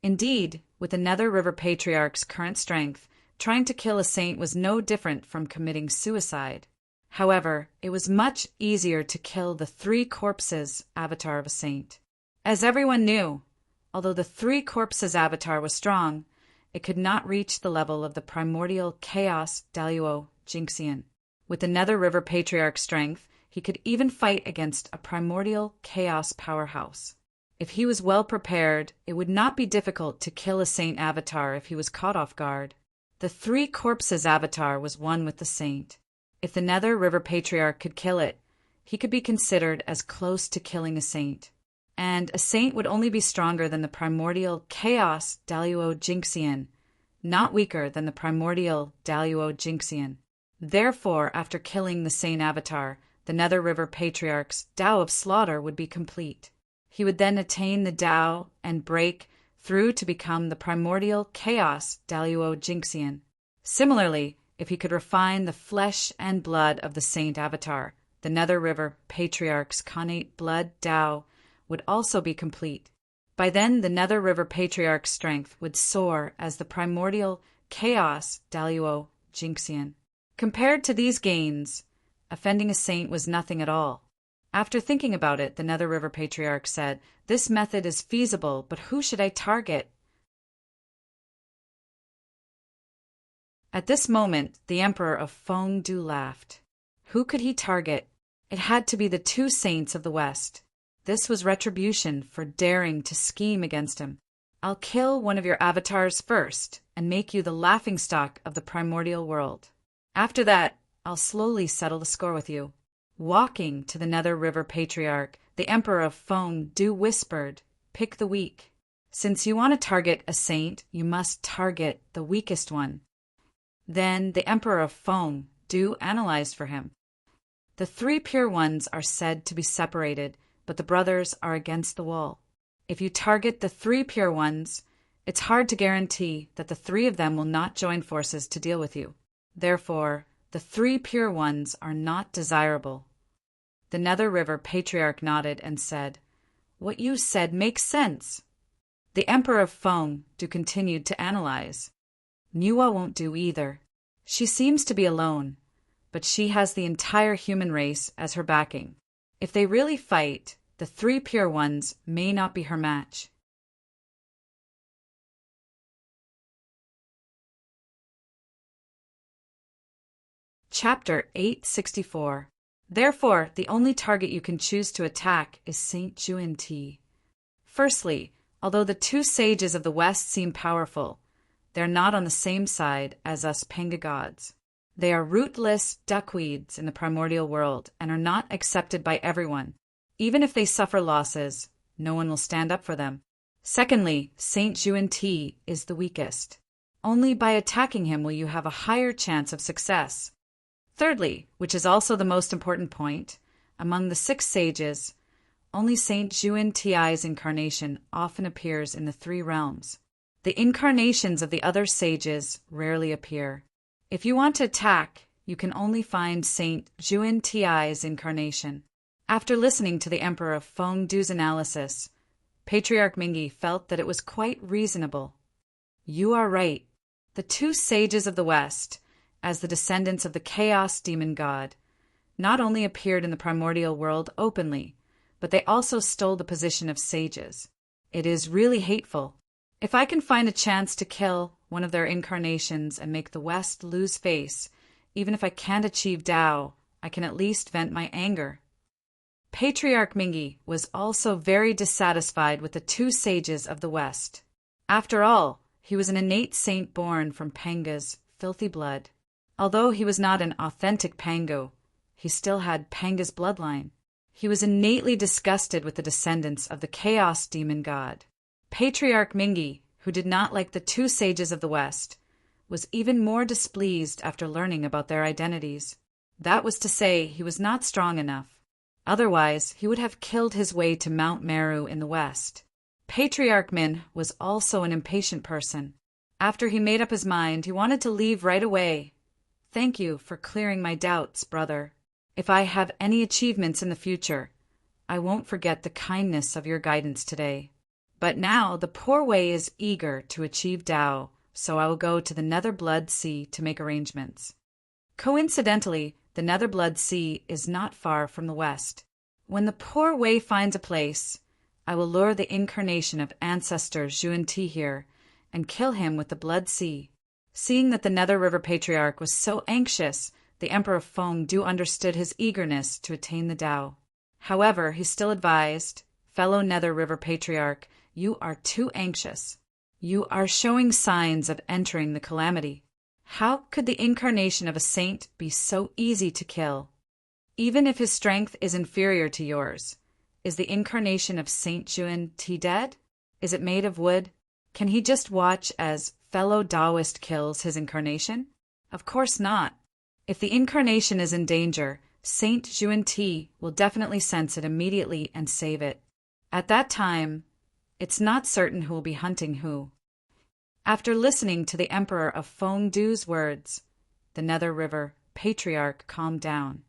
Indeed, with the Nether River Patriarch's current strength, trying to kill a saint was no different from committing suicide. However, it was much easier to kill the 3 corpses avatar of a saint. As everyone knew, although the 3 corpses avatar was strong, it could not reach the level of the primordial chaos Daluo Jingxian. With the Nether River Patriarch's strength, he could even fight against a primordial chaos powerhouse. If he was well prepared, it would not be difficult to kill a saint avatar if he was caught off guard. The 3 corpses avatar was one with the saint. If the Nether River Patriarch could kill it, he could be considered as close to killing a saint. And a saint would only be stronger than the primordial chaos Daluo Jingxian, not weaker than the primordial Daluo Jingxian. Therefore, after killing the saint avatar, the Nether River Patriarch's Tao of Slaughter would be complete. He would then attain the Tao and break through to become the primordial chaos Daluo Jingxian. Similarly, if he could refine the flesh and blood of the saint avatar, the Nether River Patriarch's connate blood Tao would also be complete. By then, the Nether River Patriarch's strength would soar as the primordial chaos Daluo Jinxian. Compared to these gains, offending a saint was nothing at all. After thinking about it, the Nether River Patriarch said, "This method is feasible, but who should I target?" At this moment, the Emperor of Fengdu laughed. Who could he target? It had to be the two saints of the West. This was retribution for daring to scheme against him. "I'll kill one of your avatars first and make you the laughingstock of the primordial world. After that, I'll slowly settle the score with you." Walking to the Nether River Patriarch, the Emperor of Fengdu whispered, "Pick the weak. Since you want to target a saint, you must target the weakest one." Then the Emperor of Fengdu analyzed for him. The three pure ones are said to be separated, but the brothers are against the wall. If you target the three pure ones, it's hard to guarantee that the three of them will not join forces to deal with you. Therefore, the three pure ones are not desirable. The Nether River Patriarch nodded and said, "What you said makes sense." The Emperor of Fengdu continued to analyze. Nuwa won't do either. She seems to be alone, but she has the entire human race as her backing. If they really fight, the three pure ones may not be her match. Chapter 864. Therefore, the only target you can choose to attack is Saint Juan-Ti. Firstly, although the two sages of the West seem powerful, they're not on the same side as us Panga gods. They are rootless duckweeds in the primordial world and are not accepted by everyone. Even if they suffer losses, no one will stand up for them. Secondly, Saint Juan-Ti is the weakest. Only by attacking him will you have a higher chance of success. Thirdly, which is also the most important point, among the 6 sages, only Saint Juan-Ti's incarnation often appears in the 3 realms. The incarnations of the other sages rarely appear. If you want to attack, you can only find Saint Juan-Ti's incarnation. After listening to the Emperor of Fengdu's analysis, Patriarch Mingi felt that it was quite reasonable. You are right. The 2 sages of the West, as the descendants of the chaos demon god, not only appeared in the primordial world openly, but they also stole the position of sages. It is really hateful. If I can find a chance to kill one of their incarnations and make the West lose face, even if I can't achieve Tao, I can at least vent my anger. Patriarch Mingi was also very dissatisfied with the 2 sages of the West. After all, he was an innate saint born from Panga's filthy blood. Although he was not an authentic Pango, he still had Panga's bloodline. He was innately disgusted with the descendants of the chaos demon god. Patriarch Mingi, who did not like the 2 sages of the West, was even more displeased after learning about their identities. That was to say, he was not strong enough. Otherwise, he would have killed his way to Mount Meru in the West. Patriarch Min was also an impatient person. After he made up his mind, he wanted to leave right away. "Thank you for clearing my doubts, brother. If I have any achievements in the future, I won't forget the kindness of your guidance today. But now the poor Wei is eager to achieve Tao, so I will go to the Nether Blood Sea to make arrangements." Coincidentally, the Nether Blood Sea is not far from the West. When the poor Wei finds a place, I will lure the incarnation of ancestor Juan-Ti here and kill him with the Blood Sea. Seeing that the Nether River Patriarch was so anxious, the Emperor of Fengdu understood his eagerness to attain the Tao. However, he still advised, "Fellow Nether River Patriarch, you are too anxious. You are showing signs of entering the calamity. How could the incarnation of a saint be so easy to kill? Even if his strength is inferior to yours, is the incarnation of Saint Juan-Ti dead? Is it made of wood? Can he just watch as fellow Taoist kills his incarnation? Of course not. If the incarnation is in danger, Saint Juan-Ti will definitely sense it immediately and save it. At that time, it's not certain who will be hunting who." After listening to the Emperor of Fengdu's words, the Nether River Patriarch calmed down.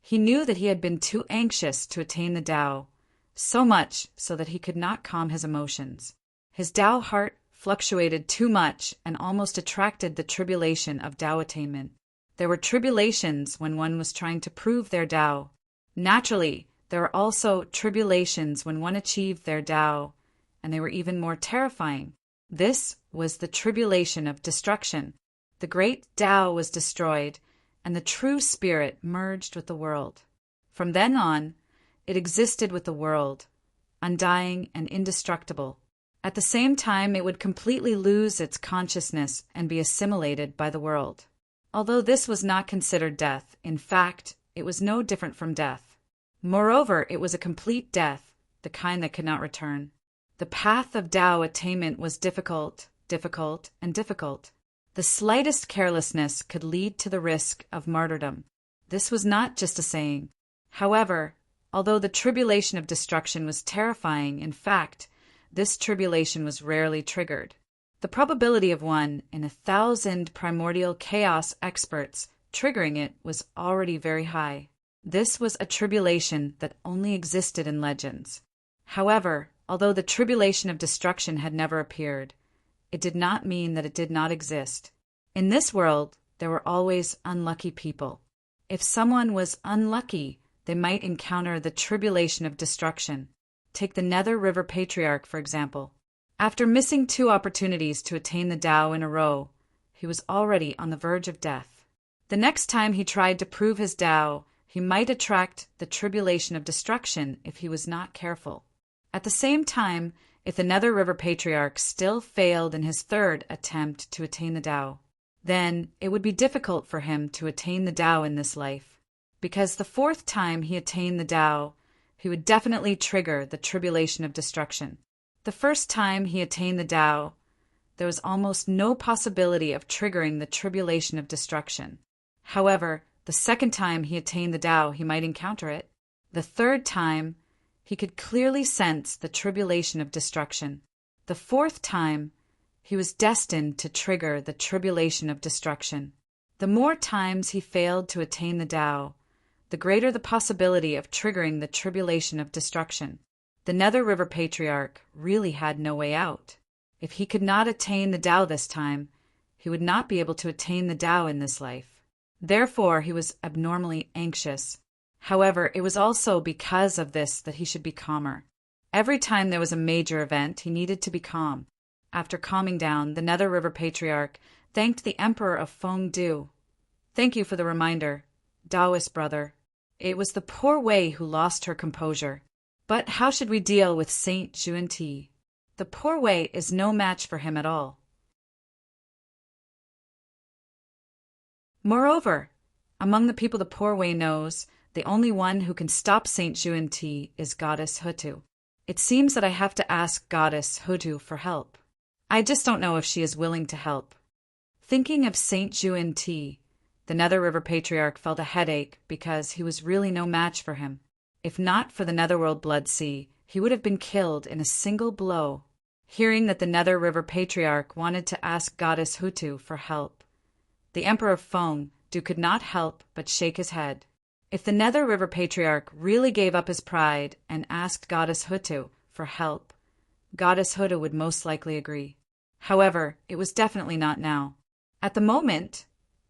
He knew that he had been too anxious to attain the Tao, so much so that he could not calm his emotions. His Tao heart fluctuated too much and almost attracted the tribulation of Tao attainment. There were tribulations when one was trying to prove their Tao. Naturally, there were also tribulations when one achieved their Tao, and they were even more terrifying. This was the tribulation of destruction. The great Tao was destroyed, and the true spirit merged with the world. From then on, it existed with the world, undying and indestructible. At the same time, it would completely lose its consciousness and be assimilated by the world. Although this was not considered death, in fact, it was no different from death. Moreover, it was a complete death, the kind that could not return. The path of Tao attainment was difficult, and difficult. The slightest carelessness could lead to the risk of martyrdom. This was not just a saying. However, although the tribulation of destruction was terrifying, in fact, this tribulation was rarely triggered. The probability of 1 in 1,000 primordial chaos experts triggering it was already very high. This was a tribulation that only existed in legends. However, although the tribulation of destruction had never appeared, it did not mean that it did not exist. In this world, there were always unlucky people. If someone was unlucky, they might encounter the tribulation of destruction. Take the Nether River Patriarch, for example. After missing 2 opportunities to attain the Tao in a row, he was already on the verge of death. The next time he tried to prove his Tao, he might attract the tribulation of destruction if he was not careful. At the same time, if the Nether River Patriarch still failed in his 3rd attempt to attain the Tao, then it would be difficult for him to attain the Tao in this life, because the 4th time he attained the Tao, he would definitely trigger the tribulation of destruction. The first time he attained the Tao, there was almost no possibility of triggering the tribulation of destruction. However, the 2nd time he attained the Tao, he might encounter it. The 3rd time, he could clearly sense the tribulation of destruction. The 4th time, he was destined to trigger the tribulation of destruction. The more times he failed to attain the Tao, the greater the possibility of triggering the tribulation of destruction. The Nether River Patriarch really had no way out. If he could not attain the Tao this time, he would not be able to attain the Tao in this life. Therefore, he was abnormally anxious. However, it was also because of this that he should be calmer. Every time there was a major event, he needed to be calm. After calming down, the Nether River Patriarch thanked the Emperor of Fengdu. "Thank you for the reminder, Taoist brother. It was the poor Wei who lost her composure. But how should we deal with Saint Juanti? The poor Wei is no match for him at all. Moreover, among the people the poor Wei knows, the only one who can stop Saint Juanti is Goddess Hutu. It seems that I have to ask Goddess Hutu for help. I just don't know if she is willing to help." Thinking of Saint Juanti, the Nether River Patriarch felt a headache because he was really no match for him. If not for the Netherworld Blood Sea, he would have been killed in a single blow. Hearing that the Nether River Patriarch wanted to ask Goddess Hutu for help, the Emperor of Fengdu could not help but shake his head. If the Nether River Patriarch really gave up his pride and asked Goddess Hutu for help, Goddess Hutu would most likely agree. However, it was definitely not now. At the moment,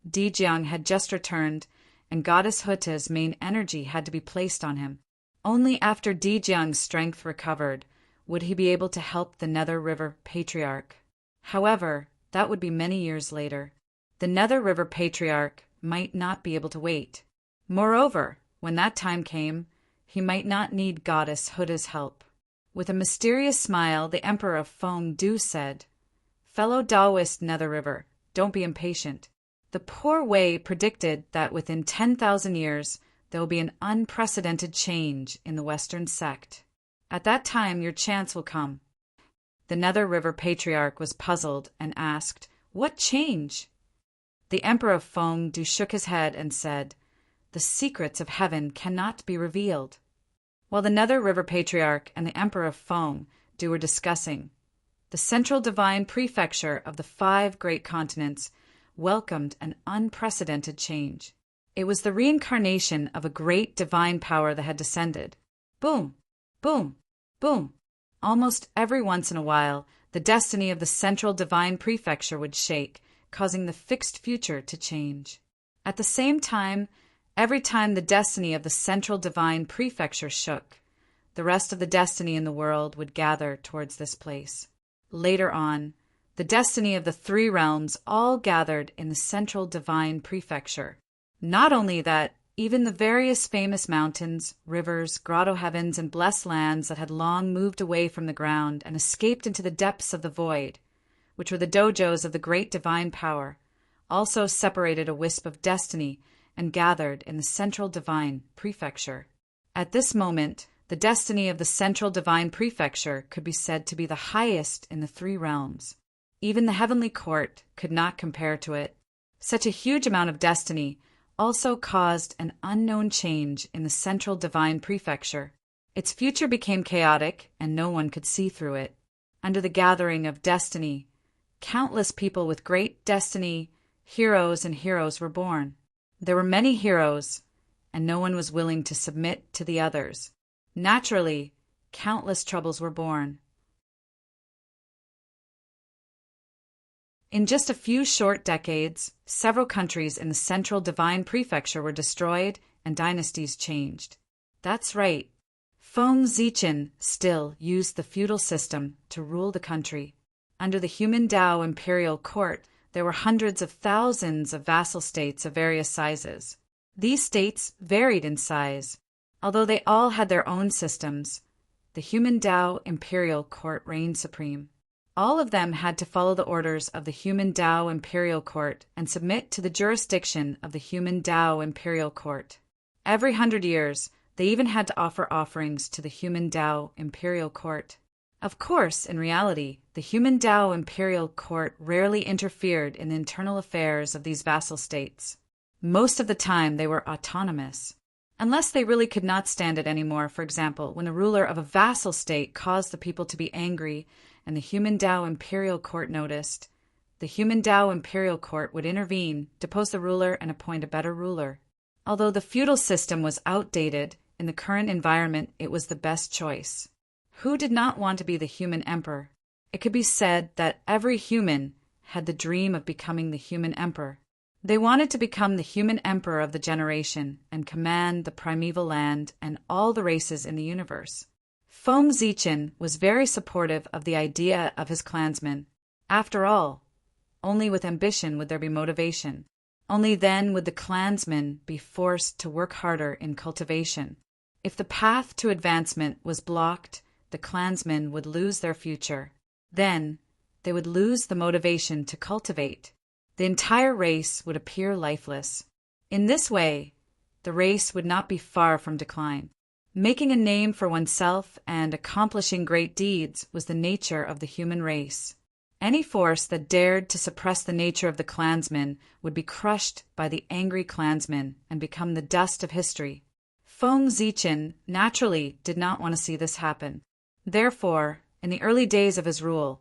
Dijiang had just returned, and Goddess Hutu's main energy had to be placed on him. Only after Dijiang's strength recovered would he be able to help the Nether River Patriarch. However, that would be many years later. The Nether River Patriarch might not be able to wait. Moreover, when that time came, he might not need Goddess Hutu's help. With a mysterious smile, the Emperor of Fengdu said, "Fellow Taoist Nether River, don't be impatient. The poor Wei predicted that within 10,000 years there will be an unprecedented change in the Western sect. At that time your chance will come." The Nether River Patriarch was puzzled and asked, "What change?" The Emperor of Fengdu shook his head and said, "The secrets of heaven cannot be revealed." While the Nether River Patriarch and the Emperor of Fengdu were discussing, the Central Divine Prefecture of the 5 great continents welcomed an unprecedented change. It was the reincarnation of a great divine power that had descended. Boom, boom, boom. Almost every once in a while, the destiny of the central divine prefecture would shake, causing the fixed future to change. At the same time, every time the destiny of the central divine prefecture shook, the rest of the destiny in the world would gather towards this place. Later on, the destiny of the three realms all gathered in the central divine prefecture. Not only that, even the various famous mountains, rivers, grotto heavens, and blessed lands that had long moved away from the ground and escaped into the depths of the void, which were the dojos of the great divine power, also separated a wisp of destiny and gathered in the central divine prefecture. At this moment, the destiny of the central divine prefecture could be said to be the highest in the three realms. Even the heavenly court could not compare to it. Such a huge amount of destiny also caused an unknown change in the central divine prefecture. Its future became chaotic, and no one could see through it. Under the gathering of destiny, countless people with great destiny, heroes and heroes were born. There were many heroes, and no one was willing to submit to the others. Naturally, countless troubles were born. In just a few short decades, several countries in the central divine prefecture were destroyed and dynasties changed. That's right. Feng Zichen still used the feudal system to rule the country. Under the human Tao imperial court, there were hundreds of thousands of vassal states of various sizes. These states varied in size. Although they all had their own systems, the human Tao imperial court reigned supreme. All of them had to follow the orders of the human Tao imperial court and submit to the jurisdiction of the human Tao imperial court. Every 100 years, they even had to offer offerings to the human Tao imperial court. Of course, in reality, the human Tao imperial court rarely interfered in the internal affairs of these vassal states. Most of the time, they were autonomous. Unless they really could not stand it anymore, for example, when a ruler of a vassal state caused the people to be angry and the human Tao imperial court noticed, the human Tao imperial court would intervene, depose the ruler, and appoint a better ruler. Although the feudal system was outdated, in the current environment it was the best choice. Who did not want to be the human emperor? It could be said that every human had the dream of becoming the human emperor. They wanted to become the human emperor of the generation and command the primeval land and all the races in the universe. Feng Zichen was very supportive of the idea of his clansmen. After all, only with ambition would there be motivation. Only then would the clansmen be forced to work harder in cultivation. If the path to advancement was blocked, the clansmen would lose their future. Then, they would lose the motivation to cultivate. The entire race would appear lifeless. In this way, the race would not be far from decline. Making a name for oneself and accomplishing great deeds was the nature of the human race. Any force that dared to suppress the nature of the clansmen would be crushed by the angry clansmen and become the dust of history. Feng Zichen naturally did not want to see this happen. Therefore, in the early days of his rule,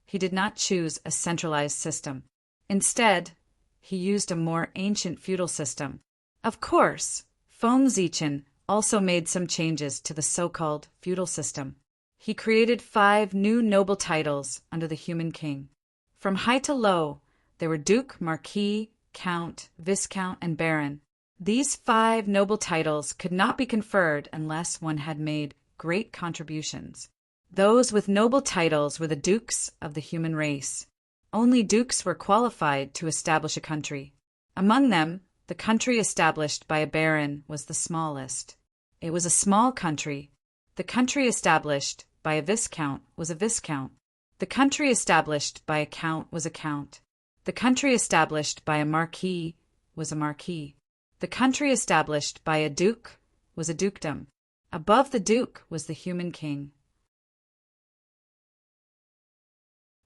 he did not choose a centralized system. Instead, he used a more ancient feudal system. Of course, Feng Zichen also made some changes to the so-called feudal system. He created 5 new noble titles under the human king. From high to low, there were Duke, Marquis, Count, Viscount, and Baron. These 5 noble titles could not be conferred unless one had made great contributions. Those with noble titles were the dukes of the human race. Only dukes were qualified to establish a country. Among them, the country established by a baron was the smallest. It was a small country. The country established by a viscount was a viscount. The country established by a count was a count. The country established by a marquis was a marquis. The country established by a duke was a dukedom. Above the duke was the human king.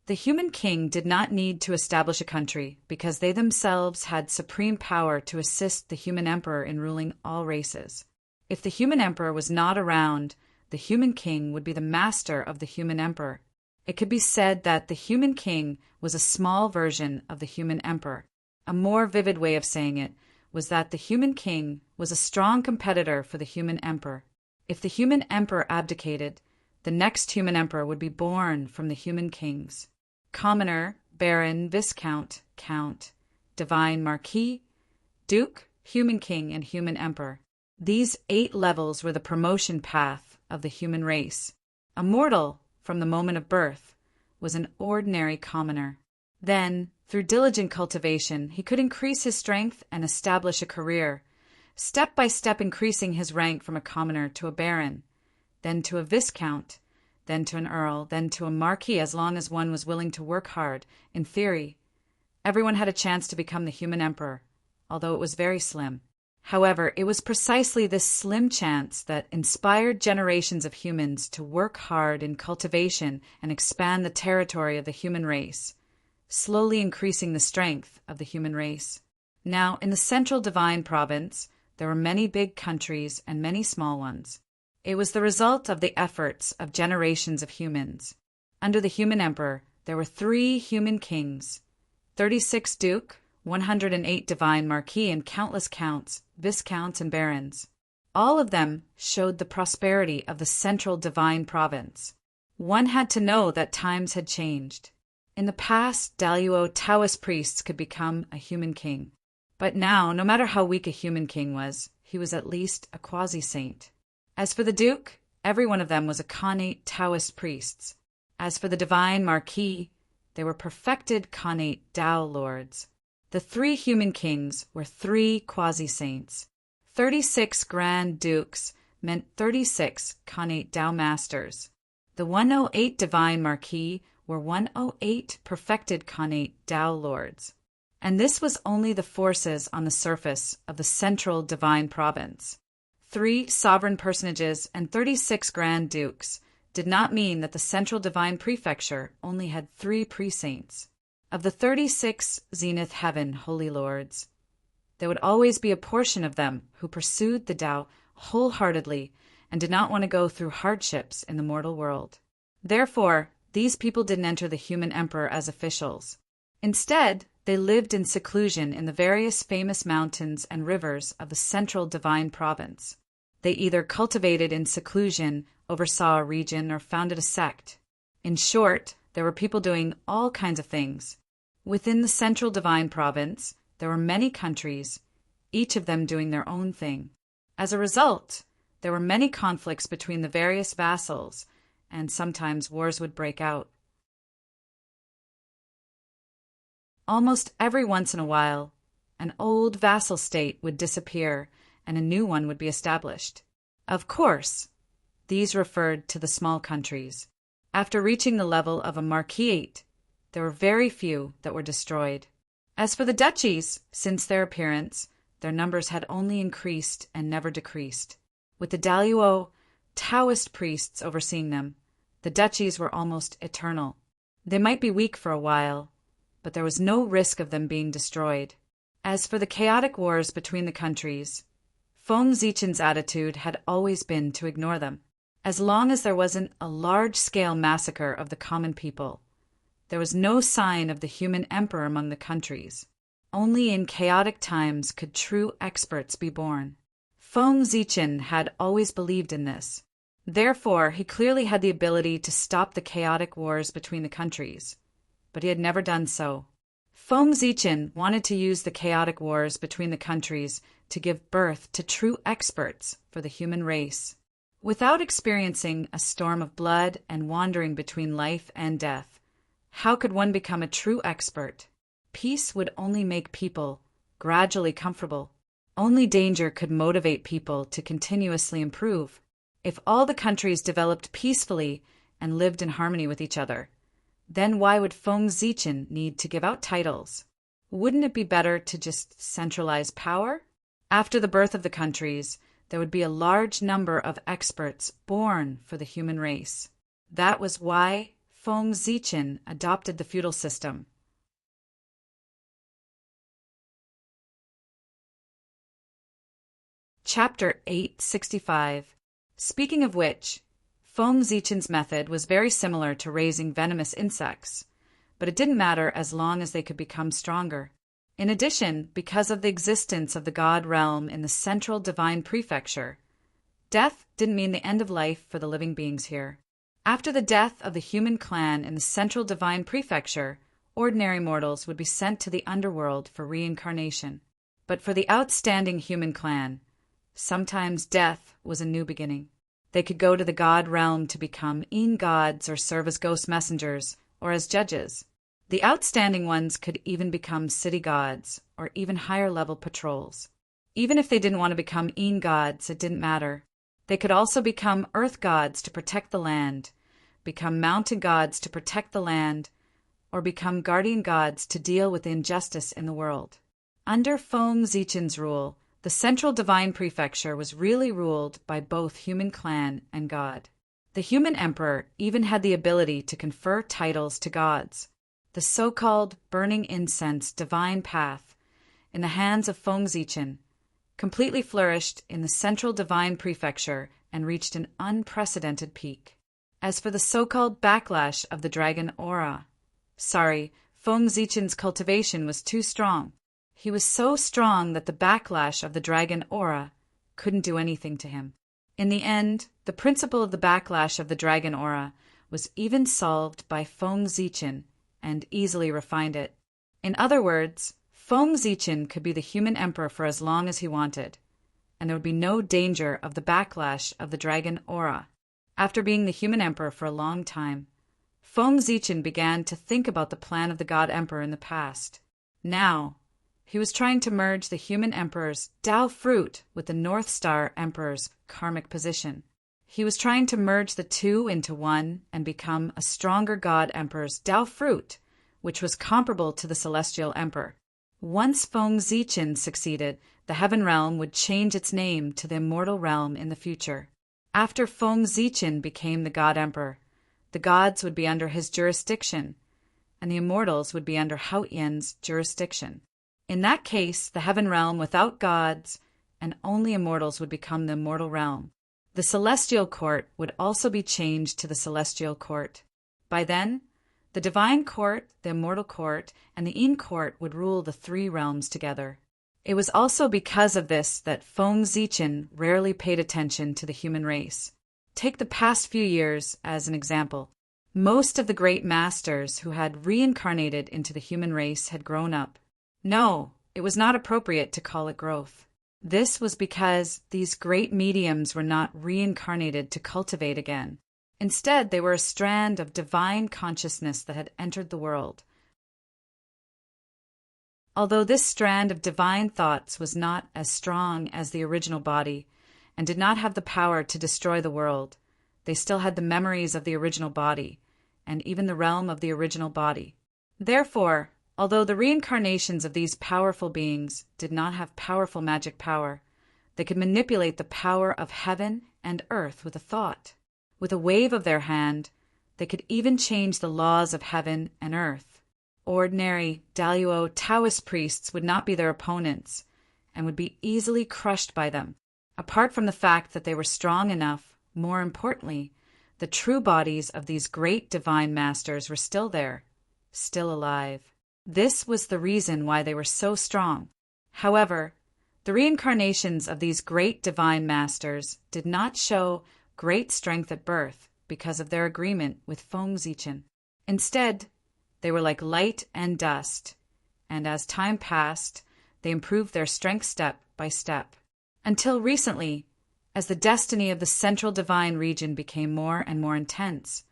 The human king did not need to establish a country because they themselves had supreme power to assist the human emperor in ruling all races. If the human emperor was not around, the human king would be the master of the human emperor. It could be said that the human king was a small version of the human emperor. A more vivid way of saying it was that the human king was a strong competitor for the human emperor. If the human emperor abdicated, the next human emperor would be born from the human kings. Commoner, baron, viscount, count, divine marquis, duke, human king, and human emperor. These 8 levels were the promotion path of the human race. A mortal, from the moment of birth, was an ordinary commoner. Then, through diligent cultivation, he could increase his strength and establish a career, step by step increasing his rank from a commoner to a baron, then to a viscount, then to an earl, then to a marquis, as long as one was willing to work hard. In theory, everyone had a chance to become the human emperor, although it was very slim. However, it was precisely this slim chance that inspired generations of humans to work hard in cultivation and expand the territory of the human race, slowly increasing the strength of the human race. Now, in the central divine province, there were many big countries and many small ones. It was the result of the efforts of generations of humans. Under the human emperor, there were 3 human kings, 36 duke, 108 divine marquis, and countless counts, viscounts, and barons. All of them showed the prosperity of the central divine province. One had to know that times had changed. In the past, Daluo Taoist priests could become a human king. But now, no matter how weak a human king was, he was at least a quasi-saint. As for the duke, every one of them was a connate Taoist priests. As for the divine marquis, they were perfected connate Tao lords. The 3 human kings were 3 quasi-saints. 36 grand dukes meant 36 connate Tao masters. The 108 divine marquis were 108 perfected connate Tao lords. And this was only the forces on the surface of the central divine province. 3 sovereign personages and 36 grand dukes did not mean that the central divine prefecture only had 3 pre-saints. Of the 36 zenith heaven holy lords, there would always be a portion of them who pursued the Tao wholeheartedly and did not want to go through hardships in the mortal world. Therefore, these people didn't enter the human emperor as officials. Instead, they lived in seclusion in the various famous mountains and rivers of the central divine province. They either cultivated in seclusion, oversaw a region, or founded a sect. In short, there were people doing all kinds of things. Within the central divine province, there were many countries, each of them doing their own thing. As a result, there were many conflicts between the various vassals, and sometimes wars would break out. Almost every once in a while, an old vassal state would disappear and a new one would be established. Of course, these referred to the small countries. After reaching the level of a marquisate, there were very few that were destroyed. As for the duchies, since their appearance, their numbers had only increased and never decreased. With the Daluo Taoist priests overseeing them, the duchies were almost eternal. They might be weak for a while, but there was no risk of them being destroyed. As for the chaotic wars between the countries, Feng Zichen's attitude had always been to ignore them. As long as there wasn't a large-scale massacre of the common people, there was no sign of the human emperor among the countries. Only in chaotic times could true experts be born. Feng Zichen had always believed in this. Therefore, he clearly had the ability to stop the chaotic wars between the countries, but he had never done so. Feng Zichen wanted to use the chaotic wars between the countries to give birth to true experts for the human race. Without experiencing a storm of blood and wandering between life and death, how could one become a true expert? Peace would only make people gradually comfortable. Only danger could motivate people to continuously improve. If all the countries developed peacefully and lived in harmony with each other, then why would Feng Zichen need to give out titles? Wouldn't it be better to just centralize power? After the birth of the countries, there would be a large number of experts born for the human race. That was why Feng Zichen adopted the feudal system. Chapter 865. Speaking of which, Feng Zichen's method was very similar to raising venomous insects, but it didn't matter as long as they could become stronger. In addition, because of the existence of the god realm in the central divine prefecture, death didn't mean the end of life for the living beings here. After the death of the human clan in the central divine prefecture, ordinary mortals would be sent to the underworld for reincarnation. But for the outstanding human clan, sometimes death was a new beginning. They could go to the god realm to become gods or serve as ghost messengers or as judges. The outstanding ones could even become city gods or even higher level patrols. Even if they didn't want to become gods, it didn't matter. They could also become earth gods to protect the land, become mountain gods to protect the land, or become guardian gods to deal with the injustice in the world. Under Feng Zichen's rule, the central divine prefecture was really ruled by both human clan and god. The human emperor even had the ability to confer titles to gods. The so-called burning incense divine path, in the hands of Feng Zichen, completely flourished in the central divine prefecture and reached an unprecedented peak. As for the so-called backlash of the dragon aura, Feng Zichen's cultivation was too strong. He was so strong that the backlash of the dragon aura couldn't do anything to him. In the end, the principle of the backlash of the dragon aura was even solved by Feng Zichen and easily refined it. In other words, Feng Zichen could be the human emperor for as long as he wanted, and there would be no danger of the backlash of the dragon aura. After being the human emperor for a long time, Feng Zichen began to think about the plan of the god emperor in the past. Now, he was trying to merge the human emperor's Tao fruit with the North Star emperor's karmic position. He was trying to merge the two into one and become a stronger god emperor's Tao fruit, which was comparable to the celestial emperor. Once Feng Zichen succeeded, the heaven realm would change its name to the immortal realm in the future. After Feng Zichen became the god emperor, the gods would be under his jurisdiction, and the immortals would be under Hao Yan's jurisdiction. In that case, the heaven realm without gods and only immortals would become the immortal realm. The celestial court would also be changed to the celestial court. By then, the divine court, the immortal court, and the Yin court would rule the three realms together. It was also because of this that Feng Zichen rarely paid attention to the human race. Take the past few years as an example. Most of the great masters who had reincarnated into the human race had grown up. No, it was not appropriate to call it growth. This was because these great mediums were not reincarnated to cultivate again. Instead, they were a strand of divine consciousness that had entered the world. Although this strand of divine thoughts was not as strong as the original body and did not have the power to destroy the world, they still had the memories of the original body and even the realm of the original body. Therefore, although the reincarnations of these powerful beings did not have powerful magic power, they could manipulate the power of heaven and earth with a thought. With a wave of their hand, they could even change the laws of heaven and earth. Ordinary Daluo Taoist priests would not be their opponents and would be easily crushed by them. Apart from the fact that they were strong enough, more importantly, the true bodies of these great divine masters were still there, still alive. This was the reason why they were so strong. However, the reincarnations of these great divine masters did not show great strength at birth because of their agreement with Feng Zichen. Instead, they were like light and dust, and as time passed, they improved their strength step by step. Until recently, as the destiny of the central divine region became more and more intense,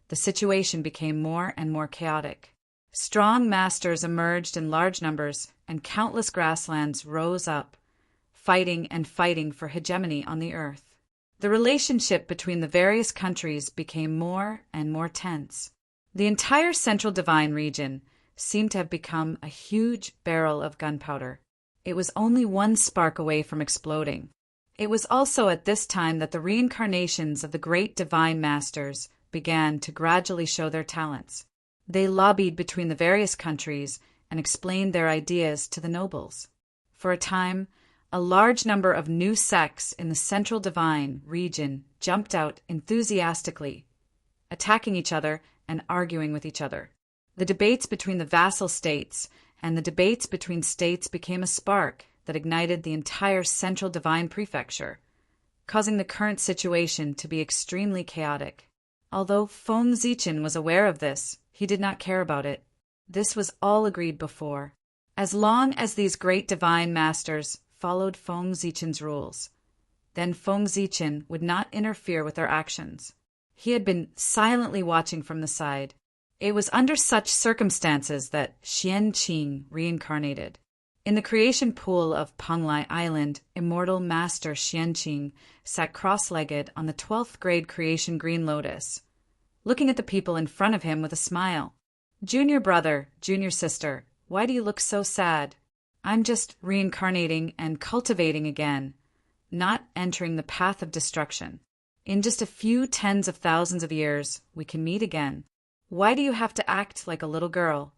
the situation became more and more chaotic. Strong masters emerged in large numbers, and countless grasslands rose up, fighting and fighting for hegemony on the earth. The relationship between the various countries became more and more tense. The entire central divine region seemed to have become a huge barrel of gunpowder. It was only one spark away from exploding. It was also at this time that the reincarnations of the great divine masters began to gradually show their talents. They lobbied between the various countries and explained their ideas to the nobles. For a time, a large number of new sects in the central divine region jumped out enthusiastically, attacking each other and arguing with each other. The debates between the vassal states and the debates between states became a spark that ignited the entire central divine prefecture, causing the current situation to be extremely chaotic. Although Feng Zichen was aware of this, he did not care about it. This was all agreed before. As long as these great divine masters followed Feng Zichen's rules, then Feng Zichen would not interfere with their actions. He had been silently watching from the side. It was under such circumstances that Xianqing reincarnated. In the creation pool of Penglai Island, immortal Master Xianqing sat cross-legged on the 12th grade creation green lotus, looking at the people in front of him with a smile. "Junior brother, junior sister, why do you look so sad? I'm just reincarnating and cultivating again, not entering the path of destruction. In just a few tens of thousands of years, we can meet again. Why do you have to act like a little girl?"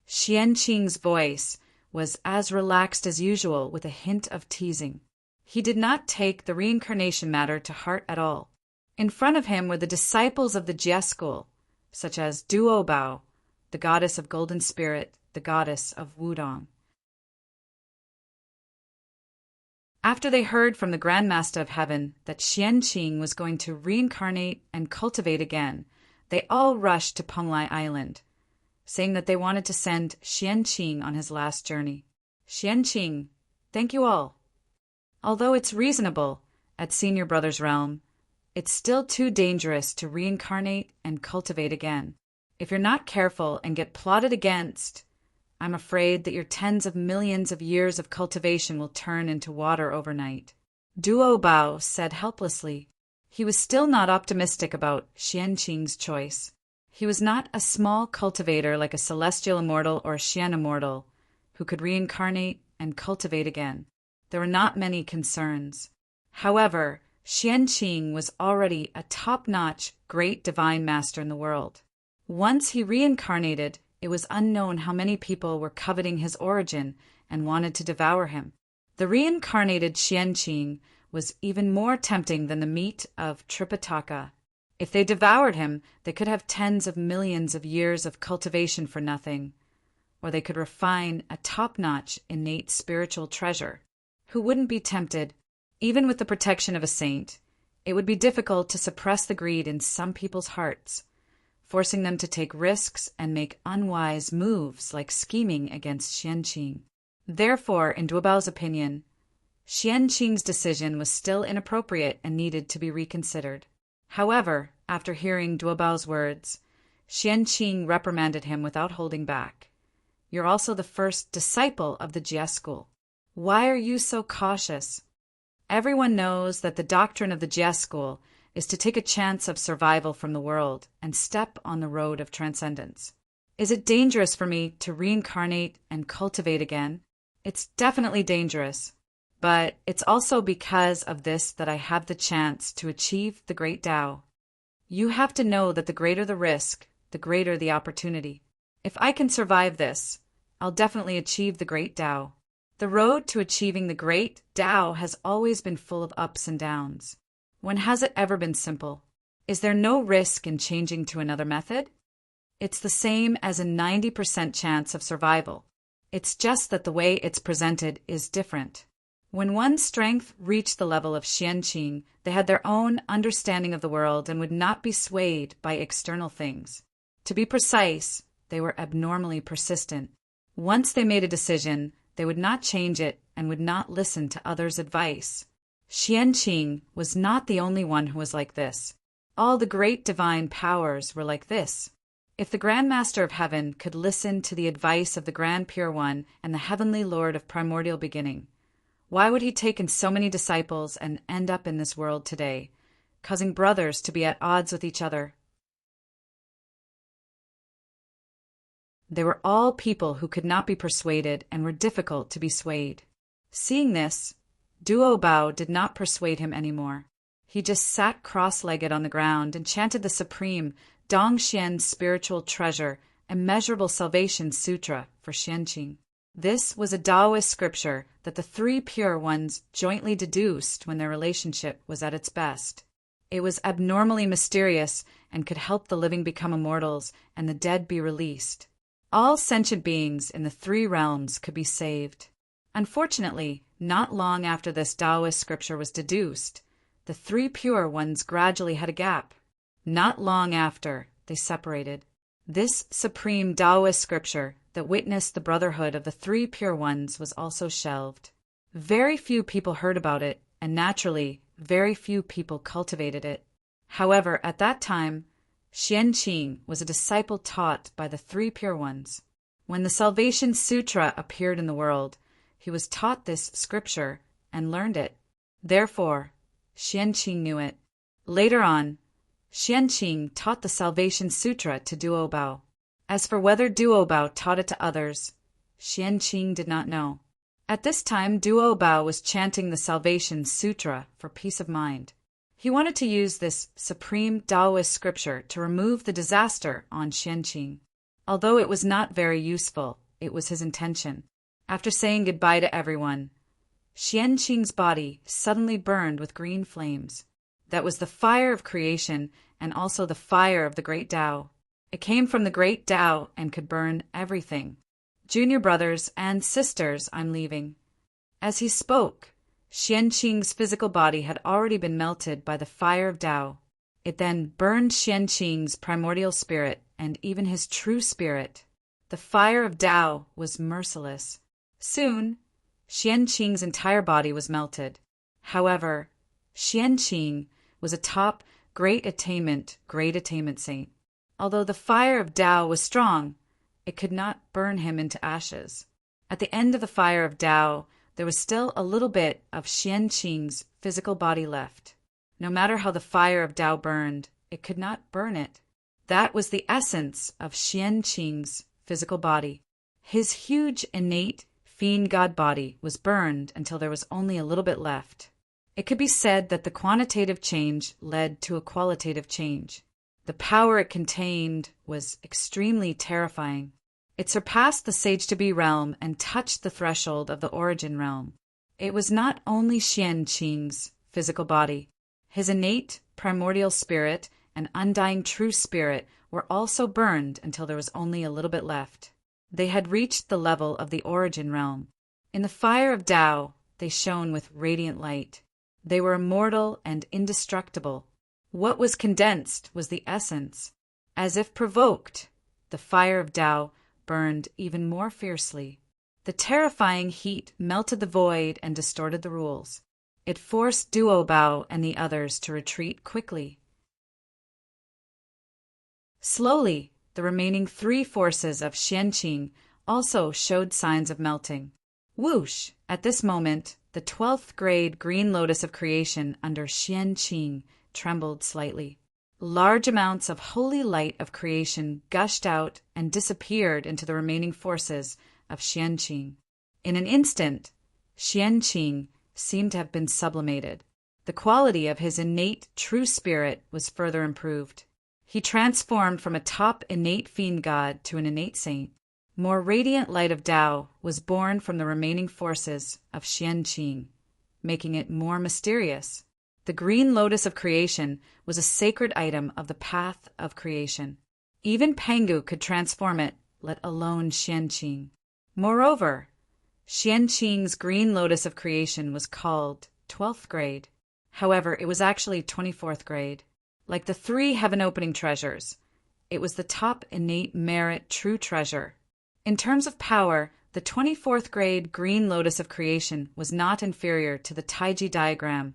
Xianqing's voice was as relaxed as usual, with a hint of teasing. He did not take the reincarnation matter to heart at all. In front of him were the disciples of the Jie school, such as Duo Bao, the goddess of golden spirit, the goddess of Wudong. After they heard from the Grand Master of Heaven that Xianqing was going to reincarnate and cultivate again, they all rushed to Penglai Island, saying that they wanted to send Xianqing on his last journey. "Xianqing, thank you all. Although it's reasonable at Senior Brother's realm, it's still too dangerous to reincarnate and cultivate again. If you're not careful and get plotted against, I'm afraid that your tens of millions of years of cultivation will turn into water overnight." Duo Bao said helplessly. He was still not optimistic about Xianqing's choice. He was not a small cultivator like a celestial immortal or a Xian immortal who could reincarnate and cultivate again. There were not many concerns. However, Xianqing was already a top-notch great divine master in the world. Once he reincarnated, it was unknown how many people were coveting his origin and wanted to devour him. The reincarnated Xianqing was even more tempting than the meat of Tripitaka. If they devoured him, they could have tens of millions of years of cultivation for nothing, or they could refine a top-notch innate spiritual treasure. Who wouldn't be tempted? Even with the protection of a saint, it would be difficult to suppress the greed in some people's hearts, forcing them to take risks and make unwise moves like scheming against Xianqing. Therefore, in Duobao's opinion, Xianqing's decision was still inappropriate and needed to be reconsidered. However, after hearing Duobao's words, Xianqing reprimanded him without holding back. "You're also the first disciple of the Jie school. Why are you so cautious? Everyone knows that the doctrine of the Jie school is to take a chance of survival from the world and step on the road of transcendence. Is it dangerous for me to reincarnate and cultivate again? It's definitely dangerous. But it's also because of this that I have the chance to achieve the great Tao. You have to know that the greater the risk, the greater the opportunity. If I can survive this, I'll definitely achieve the great Tao. The road to achieving the great Tao has always been full of ups and downs. When has it ever been simple? Is there no risk in changing to another method? It's the same as a 90% chance of survival. It's just that the way it's presented is different. When one's strength reached the level of Xianqing, they had their own understanding of the world and would not be swayed by external things. To be precise, they were abnormally persistent. Once they made a decision, they would not change it and would not listen to others' advice. Xianqing was not the only one who was like this. All the great divine powers were like this. If the Grand Master of Heaven could listen to the advice of the Grand Pure One and the Heavenly Lord of Primordial Beginning, why would he take in so many disciples and end up in this world today, causing brothers to be at odds with each other? They were all people who could not be persuaded and were difficult to be swayed. Seeing this, Duo Bao did not persuade him anymore. He just sat cross-legged on the ground and chanted the supreme Dongxian spiritual treasure, Immeasurable Salvation Sutra for Xianqing. This was a Taoist scripture that the three pure ones jointly deduced when their relationship was at its best. It was abnormally mysterious and could help the living become immortals and the dead be released. All sentient beings in the three realms could be saved. Unfortunately, not long after this Taoist scripture was deduced, the three pure ones gradually had a gap. Not long after, they separated. This supreme Taoist scripture that witnessed the brotherhood of the three pure ones was also shelved. Very few people heard about it, and naturally, very few people cultivated it. However, at that time, Xianqing was a disciple taught by the three pure ones. When the Salvation Sutra appeared in the world, he was taught this scripture and learned it. Therefore, Xianqing knew it. Later on, Xianqing taught the Salvation Sutra to Duobao. As for whether Duobao taught it to others, Xianqing did not know. At this time, Duobao was chanting the Salvation Sutra for peace of mind. He wanted to use this supreme Taoist scripture to remove the disaster on Xianqing. Although it was not very useful, it was his intention. After saying goodbye to everyone, Xianqing's body suddenly burned with green flames. That was the fire of creation and also the fire of the great Tao. It came from the great Tao and could burn everything. Junior brothers and sisters, I'm leaving. As he spoke, Xianqing's physical body had already been melted by the fire of Tao. It then burned Xianqing's primordial spirit and even his true spirit. The fire of Tao was merciless. Soon, Xianqing's entire body was melted. However, Xianqing was a top great attainment saint. Although the fire of Tao was strong, it could not burn him into ashes. At the end of the fire of Tao, there was still a little bit of Xianqing's physical body left. No matter how the fire of Tao burned, it could not burn it. That was the essence of Xianqing's physical body. His huge, innate, fiend god body was burned until there was only a little bit left. It could be said that the quantitative change led to a qualitative change. The power it contained was extremely terrifying. It surpassed the Sage-to-Be realm and touched the threshold of the Origin realm. It was not only Xianqing's physical body. His innate, primordial spirit and undying true spirit were also burned until there was only a little bit left. They had reached the level of the Origin realm. In the fire of Tao, they shone with radiant light. They were immortal and indestructible. What was condensed was the essence. As if provoked, the fire of Tao burned even more fiercely. The terrifying heat melted the void and distorted the rules. It forced Duobao and the others to retreat quickly. Slowly, the remaining three forces of Xianqing also showed signs of melting. Whoosh! At this moment, the 12th grade green lotus of creation under Xianqing trembled slightly. Large amounts of holy light of creation gushed out and disappeared into the remaining forces of Xianqing. In an instant, Xianqing seemed to have been sublimated. The quality of his innate true spirit was further improved. He transformed from a top innate fiend god to an innate saint. More radiant light of Tao was born from the remaining forces of Xianqing, making it more mysterious. The green lotus of creation was a sacred item of the path of creation. Even Pengu could transform it, let alone Xianqing. Moreover, Xianqing's green lotus of creation was called 12th grade. However, it was actually 24th grade. Like the three heaven-opening treasures, it was the top innate merit true treasure. In terms of power, the 24th grade green lotus of creation was not inferior to the Taiji diagram,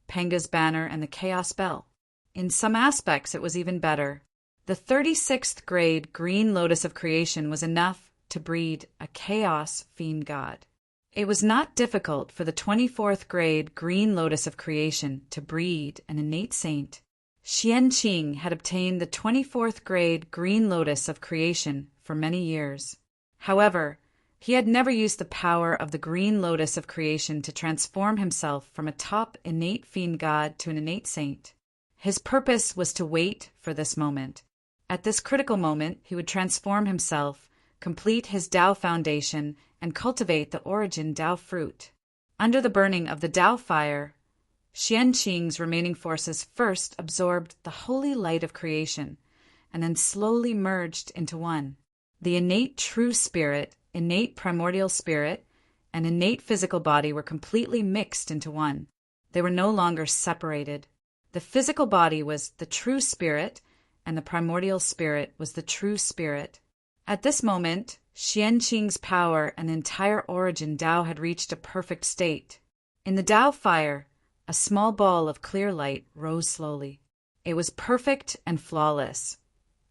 Penga's banner, and the chaos bell. In some aspects, it was even better. The 36th grade green lotus of creation was enough to breed a chaos fiend god. It was not difficult for the 24th grade green lotus of creation to breed an innate saint. Xianqing had obtained the 24th grade green lotus of creation for many years. However, he had never used the power of the green lotus of creation to transform himself from a top innate fiend god to an innate saint. His purpose was to wait for this moment. At this critical moment, he would transform himself, complete his Tao foundation, and cultivate the origin Tao fruit. Under the burning of the Tao fire, Xianqing's remaining forces first absorbed the holy light of creation, and then slowly merged into one. The innate true spirit, innate primordial spirit, and innate physical body were completely mixed into one. They were no longer separated. The physical body was the true spirit, and the primordial spirit was the true spirit. At this moment, Xianqing's power and entire origin Tao had reached a perfect state. In the Tao fire, a small ball of clear light rose slowly. It was perfect and flawless,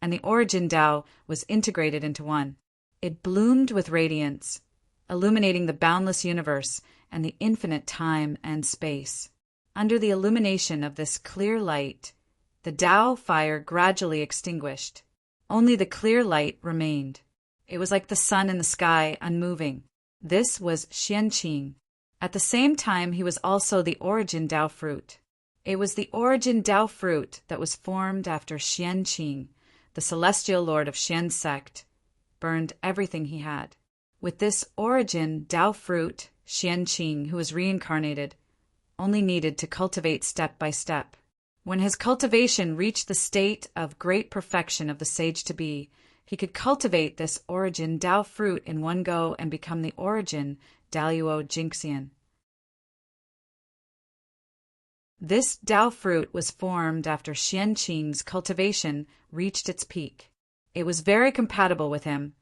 and the origin Tao was integrated into one. It bloomed with radiance, illuminating the boundless universe and the infinite time and space. Under the illumination of this clear light, the Tao fire gradually extinguished. Only the clear light remained. It was like the sun in the sky, unmoving. This was Xianqing. At the same time, he was also the origin Tao fruit. It was the origin Tao fruit that was formed after Xianqing, the celestial lord of Xian's sect, burned everything he had. With this origin Tao fruit, Xianqing, who was reincarnated, only needed to cultivate step by step. When his cultivation reached the state of great perfection of the sage-to-be, he could cultivate this origin Tao fruit in one go and become the origin Daluo Jingxian. This Tao fruit was formed after Xianqing's cultivation reached its peak. It was very compatible with him,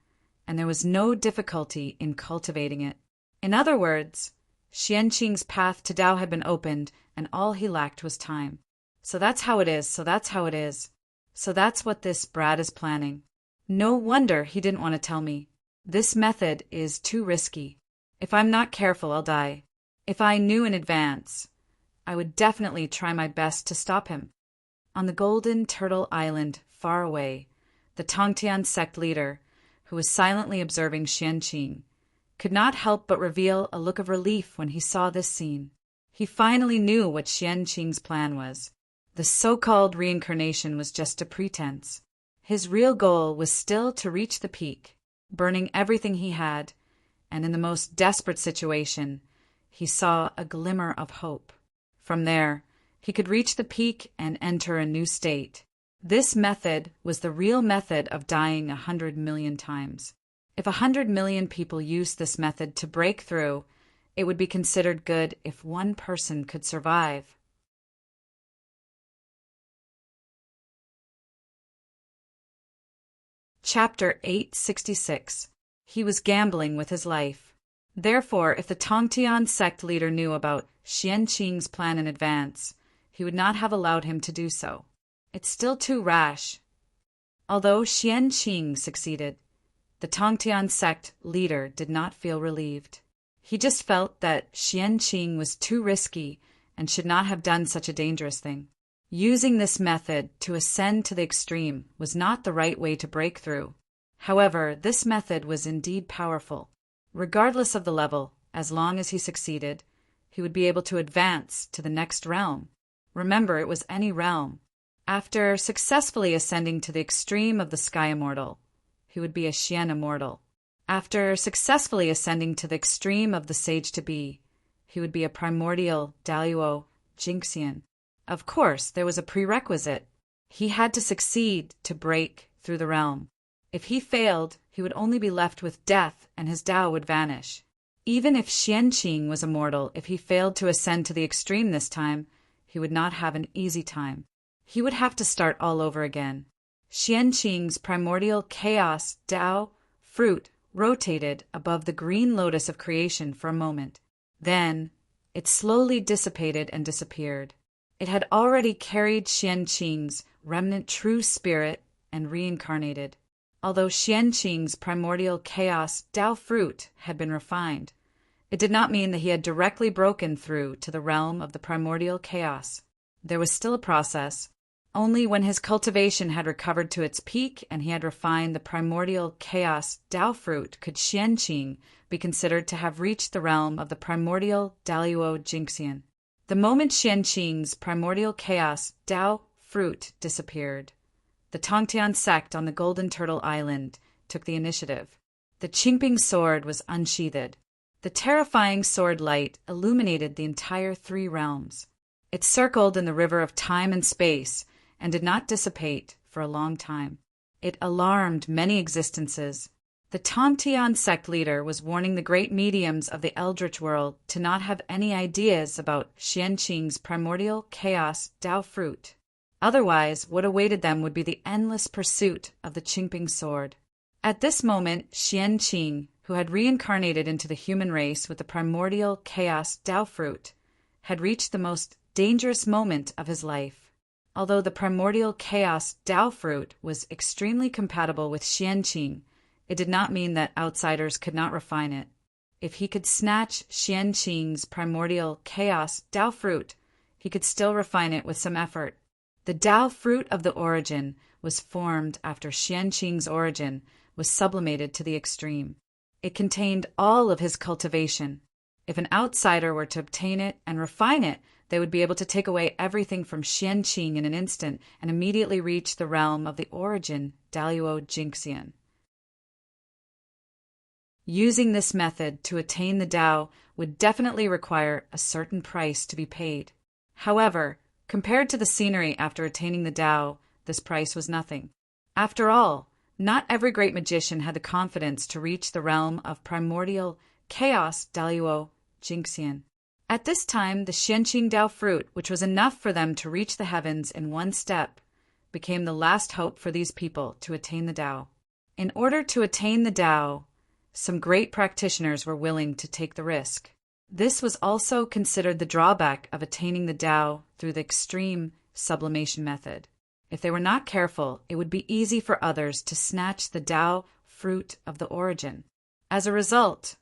and there was no difficulty in cultivating it. In other words, Xianqing's path to Tao had been opened, and all he lacked was time. So that's how it is, so that's how it is. So that's what this brat is planning. No wonder he didn't want to tell me. This method is too risky. If I'm not careful, I'll die. If I knew in advance, I would definitely try my best to stop him. On the Golden Turtle Island, far away, the Tongtian sect leader, who was silently observing Xianqing, could not help but reveal a look of relief when he saw this scene. He finally knew what Xianqing's plan was. The so-called reincarnation was just a pretense. His real goal was still to reach the peak, burning everything he had, and in the most desperate situation, he saw a glimmer of hope. From there, he could reach the peak and enter a new state. This method was the real method of dying 100 million times. If 100 million people used this method to break through, it would be considered good if one person could survive. Chapter 866. He was gambling with his life. Therefore, if the Tongtian sect leader knew about Xianqing's plan in advance, he would not have allowed him to do so. It's still too rash. Although Xianqing succeeded, the Tongtian sect leader did not feel relieved. He just felt that Xianqing was too risky and should not have done such a dangerous thing. Using this method to ascend to the extreme was not the right way to break through. However, this method was indeed powerful. Regardless of the level, as long as he succeeded, he would be able to advance to the next realm. Remember, it was any realm. After successfully ascending to the extreme of the Sky Immortal, he would be a Xian Immortal. After successfully ascending to the extreme of the Sage-to-Be, he would be a Primordial Daluo Jingxian. Of course, there was a prerequisite. He had to succeed to break through the realm. If he failed, he would only be left with death and his Tao would vanish. Even if Xianqing was immortal, if he failed to ascend to the extreme this time, he would not have an easy time. He would have to start all over again. Xianqing's primordial chaos Tao fruit rotated above the green lotus of creation for a moment. Then, it slowly dissipated and disappeared. It had already carried Xianqing's remnant true spirit and reincarnated. Although Xianqing's primordial chaos Tao fruit had been refined, it did not mean that he had directly broken through to the realm of the primordial chaos. There was still a process. Only when his cultivation had recovered to its peak and he had refined the primordial chaos Tao fruit could Xianqing be considered to have reached the realm of the primordial Daluo Jingxian. The moment Xianqing's primordial chaos Tao fruit disappeared, the Tongtian sect on the Golden Turtle Island took the initiative. The Qingping sword was unsheathed. The terrifying sword light illuminated the entire three realms. It circled in the river of time and space and did not dissipate for a long time. It alarmed many existences, The Tongtian sect leader was warning the great mediums of the Eldritch world to not have any ideas about Xianqing's primordial chaos Tao fruit. Otherwise, what awaited them would be the endless pursuit of the Qingping sword. At this moment, Xianqing, who had reincarnated into the human race with the primordial chaos Tao fruit, had reached the most dangerous moment of his life. Although the primordial chaos Tao fruit was extremely compatible with Xianqing, it did not mean that outsiders could not refine it. If he could snatch Xianqing's primordial chaos Tao fruit, he could still refine it with some effort. The Tao fruit of the origin was formed after Xianqing's origin was sublimated to the extreme. It contained all of his cultivation. If an outsider were to obtain it and refine it, they would be able to take away everything from Xianqing in an instant and immediately reach the realm of the origin Daluo Jingxian. Using this method to attain the Tao would definitely require a certain price to be paid. However, compared to the scenery after attaining the Tao, this price was nothing. After all, not every great magician had the confidence to reach the realm of primordial chaos Daluo Jingxian. At this time, the Xianqing Tao fruit, which was enough for them to reach the heavens in one step, became the last hope for these people to attain the Tao. In order to attain the Tao, some great practitioners were willing to take the risk. This was also considered the drawback of attaining the Tao through the extreme sublimation method. If they were not careful, it would be easy for others to snatch the Tao fruit of the origin. As a result,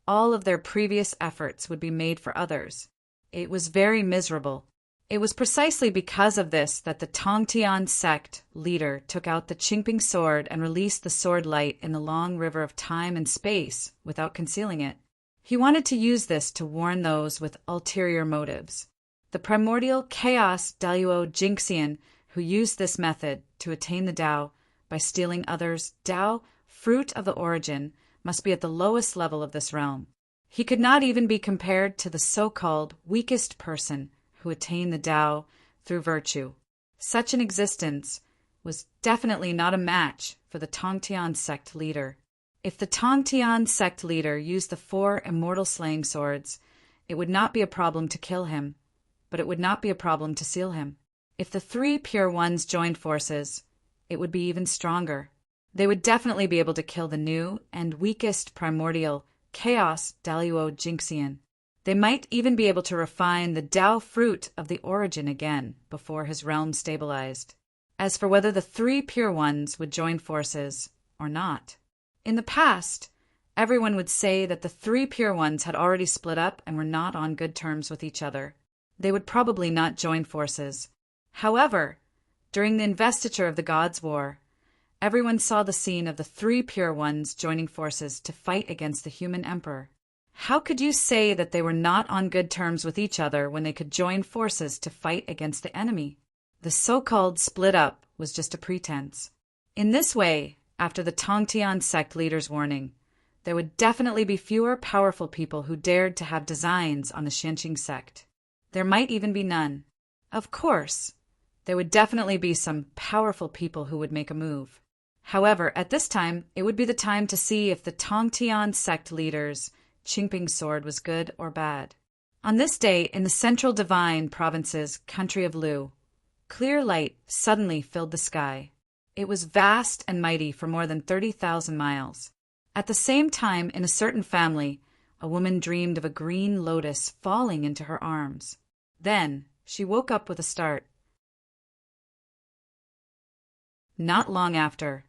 all of their previous efforts would be made for others. It was very miserable. It was precisely because of this that the Tongtian sect leader took out the Qingping sword and released the sword light in the long river of time and space without concealing it. He wanted to use this to warn those with ulterior motives. The primordial chaos Daluo Jingxian, who used this method to attain the Tao by stealing others' Tao fruit of the origin, must be at the lowest level of this realm. He could not even be compared to the so-called weakest person who attained the Tao through virtue. Such an existence was definitely not a match for the Tongtian sect leader. If the Tongtian sect leader used the 4 immortal slaying swords, it would not be a problem to kill him, but it would not be a problem to seal him. If the 3 pure ones joined forces, it would be even stronger. They would definitely be able to kill the new and weakest primordial chaos Daluo Jingxian. They might even be able to refine the Tao fruit of the origin again before his realm stabilized. As for whether the 3 pure ones would join forces or not, in the past, everyone would say that the 3 pure ones had already split up and were not on good terms with each other. They would probably not join forces. However, during the investiture of the Gods' War, everyone saw the scene of the 3 pure ones joining forces to fight against the human emperor. How could you say that they were not on good terms with each other when they could join forces to fight against the enemy? The so-called split up was just a pretense. In this way, after the Tongtian sect leader's warning, there would definitely be fewer powerful people who dared to have designs on the Xianqing sect. There might even be none. Of course, there would definitely be some powerful people who would make a move. However, at this time, it would be the time to see if the Tongtian sect leader's Qingping sword was good or bad. On this day, in the central divine province's country of Lu, clear light suddenly filled the sky. It was vast and mighty for more than 30,000 miles. At the same time, in a certain family, a woman dreamed of a green lotus falling into her arms. Then she woke up with a start. Not long after,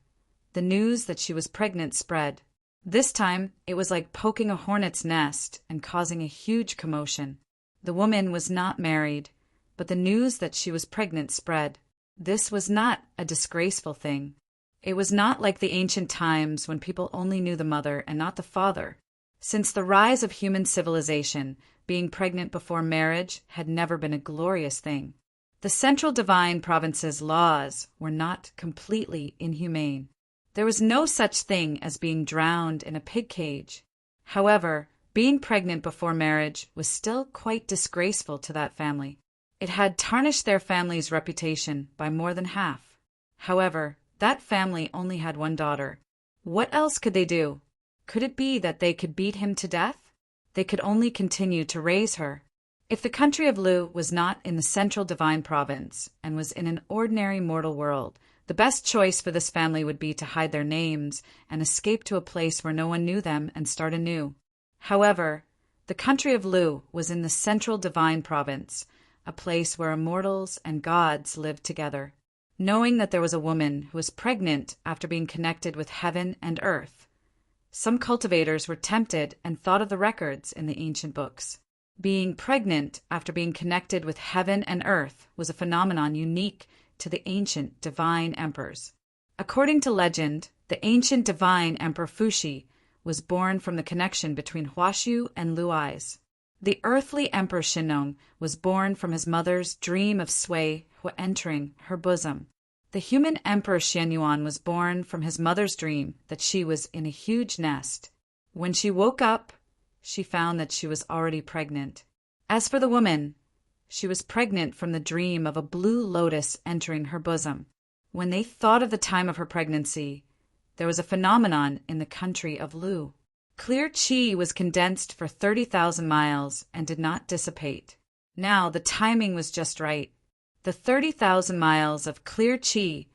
the news that she was pregnant spread. This time, it was like poking a hornet's nest and causing a huge commotion. The woman was not married, but the news that she was pregnant spread. This was not a disgraceful thing. It was not like the ancient times when people only knew the mother and not the father. Since the rise of human civilization, being pregnant before marriage had never been a glorious thing. The central divine province's laws were not completely inhumane. There was no such thing as being drowned in a pig cage. However, being pregnant before marriage was still quite disgraceful to that family. It had tarnished their family's reputation by more than half. However, that family only had one daughter. What else could they do? Could it be that they could beat him to death? They could only continue to raise her. If the country of Lu was not in the central divine province and was in an ordinary mortal world, the best choice for this family would be to hide their names and escape to a place where no one knew them and start anew. However, the country of Lu was in the central divine province, a place where immortals and gods lived together. Knowing that there was a woman who was pregnant after being connected with heaven and earth, some cultivators were tempted and thought of the records in the ancient books. Being pregnant after being connected with heaven and earth was a phenomenon unique to the ancient divine emperors. According to legend, the ancient divine Emperor Fuxi was born from the connection between Huashu and Lu'ais. The earthly Emperor Shennong was born from his mother's dream of Sui entering her bosom. The human Emperor Xianyuan was born from his mother's dream that she was in a huge nest. When she woke up, she found that she was already pregnant. As for the woman, she was pregnant from the dream of a blue lotus entering her bosom. When they thought of the time of her pregnancy, there was a phenomenon in the country of Lu. Clear qi was condensed for 30,000 miles and did not dissipate. Now the timing was just right. The 30,000 miles of clear qi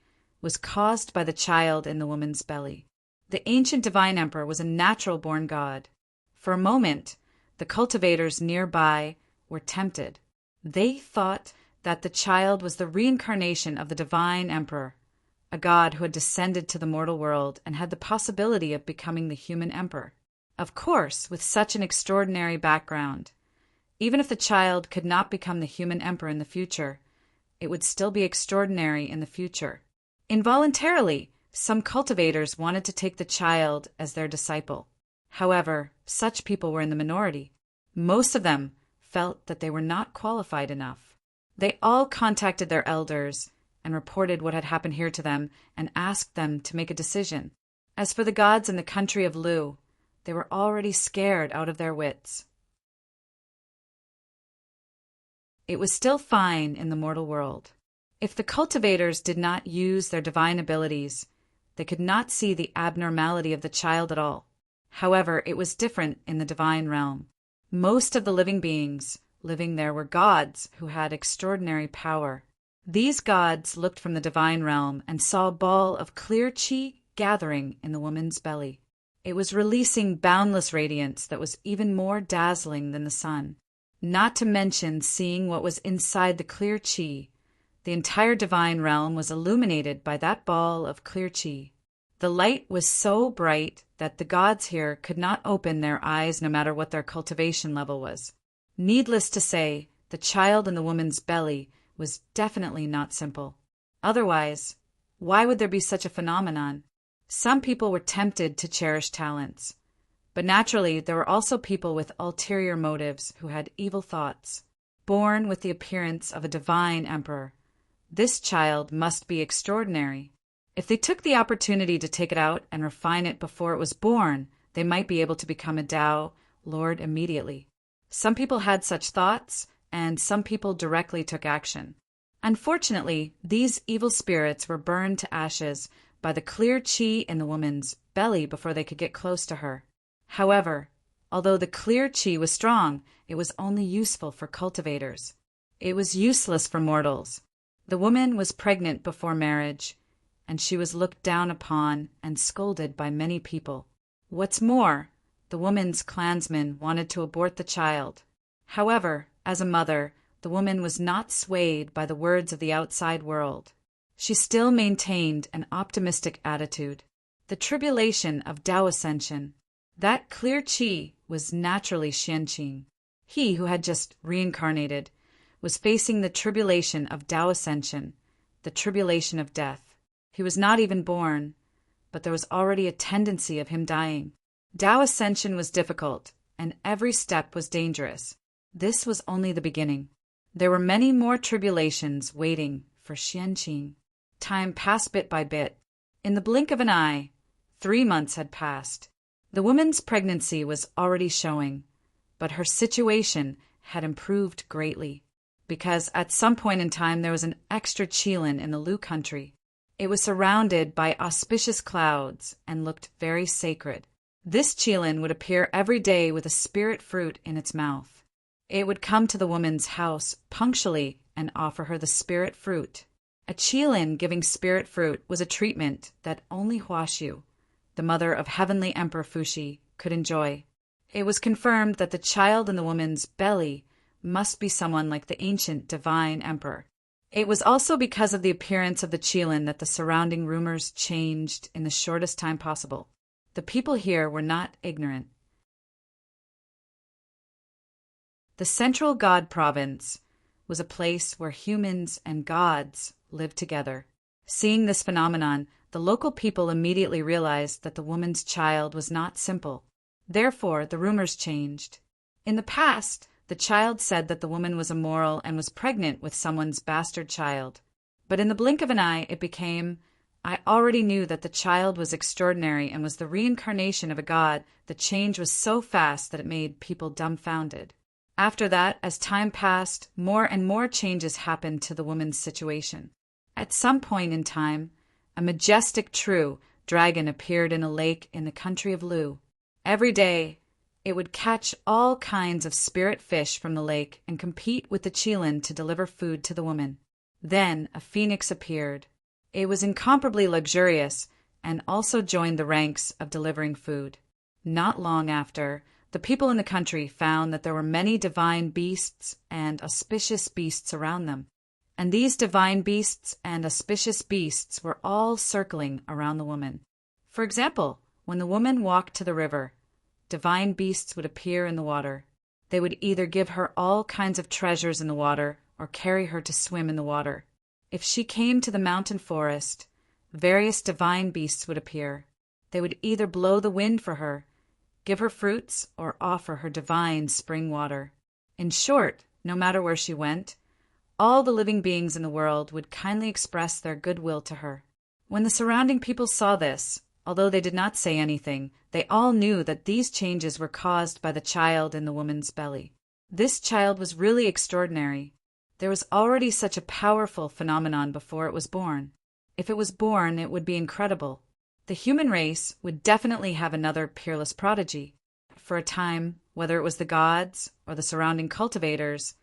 was caused by the child in the woman's belly. The ancient divine emperor was a natural-born god. For a moment, the cultivators nearby were tempted. They thought that the child was the reincarnation of the divine emperor, a god who had descended to the mortal world and had the possibility of becoming the human emperor. Of course, with such an extraordinary background, even if the child could not become the human emperor in the future, it would still be extraordinary in the future. Involuntarily, some cultivators wanted to take the child as their disciple. However, such people were in the minority. Most of them felt that they were not qualified enough. They all contacted their elders and reported what had happened here to them and asked them to make a decision. As for the gods in the country of Lu, they were already scared out of their wits. It was still fine in the mortal world. If the cultivators did not use their divine abilities, they could not see the abnormality of the child at all. However, it was different in the divine realm. Most of the living beings living there were gods who had extraordinary power. These gods looked from the divine realm and saw a ball of clear qi gathering in the woman's belly. It was releasing boundless radiance that was even more dazzling than the sun. Not to mention seeing what was inside the clear qi. The entire divine realm was illuminated by that ball of clear qi. The light was so bright that the gods here could not open their eyes no matter what their cultivation level was. Needless to say, the child in the woman's belly was definitely not simple. Otherwise, why would there be such a phenomenon? Some people were tempted to cherish talents. But naturally, there were also people with ulterior motives who had evil thoughts. Born with the appearance of a divine emperor, this child must be extraordinary. If they took the opportunity to take it out and refine it before it was born, they might be able to become a Tao Lord immediately. Some people had such thoughts, and some people directly took action. Unfortunately, these evil spirits were burned to ashes by the clear qi in the woman's belly before they could get close to her. However, although the clear qi was strong, it was only useful for cultivators. It was useless for mortals. The woman was pregnant before marriage, and she was looked down upon and scolded by many people. What's more, the woman's clansmen wanted to abort the child. However, as a mother, the woman was not swayed by the words of the outside world. She still maintained an optimistic attitude. The tribulation of Tao ascension. That clear qi was naturally Xianqing. He who had just reincarnated was facing the tribulation of Tao ascension, the tribulation of death. He was not even born, but there was already a tendency of him dying. Tao ascension was difficult, and every step was dangerous. This was only the beginning. There were many more tribulations waiting for Xianqing. Time passed bit by bit. In the blink of an eye, 3 months had passed. The woman's pregnancy was already showing, but her situation had improved greatly, because at some point in time there was an extra qilin in the Lu country. It was surrounded by auspicious clouds and looked very sacred. This qilin would appear every day with a spirit fruit in its mouth. It would come to the woman's house punctually and offer her the spirit fruit. A qilin giving spirit fruit was a treatment that only Huashu, the mother of heavenly Emperor Fuxi, could enjoy. It was confirmed that the child in the woman's belly must be someone like the ancient divine emperor. It was also because of the appearance of the qilin that the surrounding rumors changed in the shortest time possible. The people here were not ignorant. The Central God Province was a place where humans and gods lived together. Seeing this phenomenon, the local people immediately realized that the woman's child was not simple. Therefore, the rumors changed. In the past, the child said that the woman was immoral and was pregnant with someone's bastard child. But in the blink of an eye, it became, I already knew that the child was extraordinary and was the reincarnation of a god. The change was so fast that it made people dumbfounded. After that, as time passed, more and more changes happened to the woman's situation. At some point in time, a majestic true dragon appeared in a lake in the country of Lu. Every day, it would catch all kinds of spirit fish from the lake and compete with the qilin to deliver food to the woman. Then a phoenix appeared. It was incomparably luxurious and also joined the ranks of delivering food. Not long after, the people in the country found that there were many divine beasts and auspicious beasts around them. And these divine beasts and auspicious beasts were all circling around the woman. For example, when the woman walked to the river, divine beasts would appear in the water. They would either give her all kinds of treasures in the water or carry her to swim in the water. If she came to the mountain forest, various divine beasts would appear. They would either blow the wind for her, give her fruits, or offer her divine spring water. In short, no matter where she went, all the living beings in the world would kindly express their goodwill to her. When the surrounding people saw this, although they did not say anything, they all knew that these changes were caused by the child in the woman's belly. This child was really extraordinary. There was already such a powerful phenomenon before it was born. If it was born, it would be incredible. The human race would definitely have another peerless prodigy. For a time, whether it was the gods or the surrounding cultivators,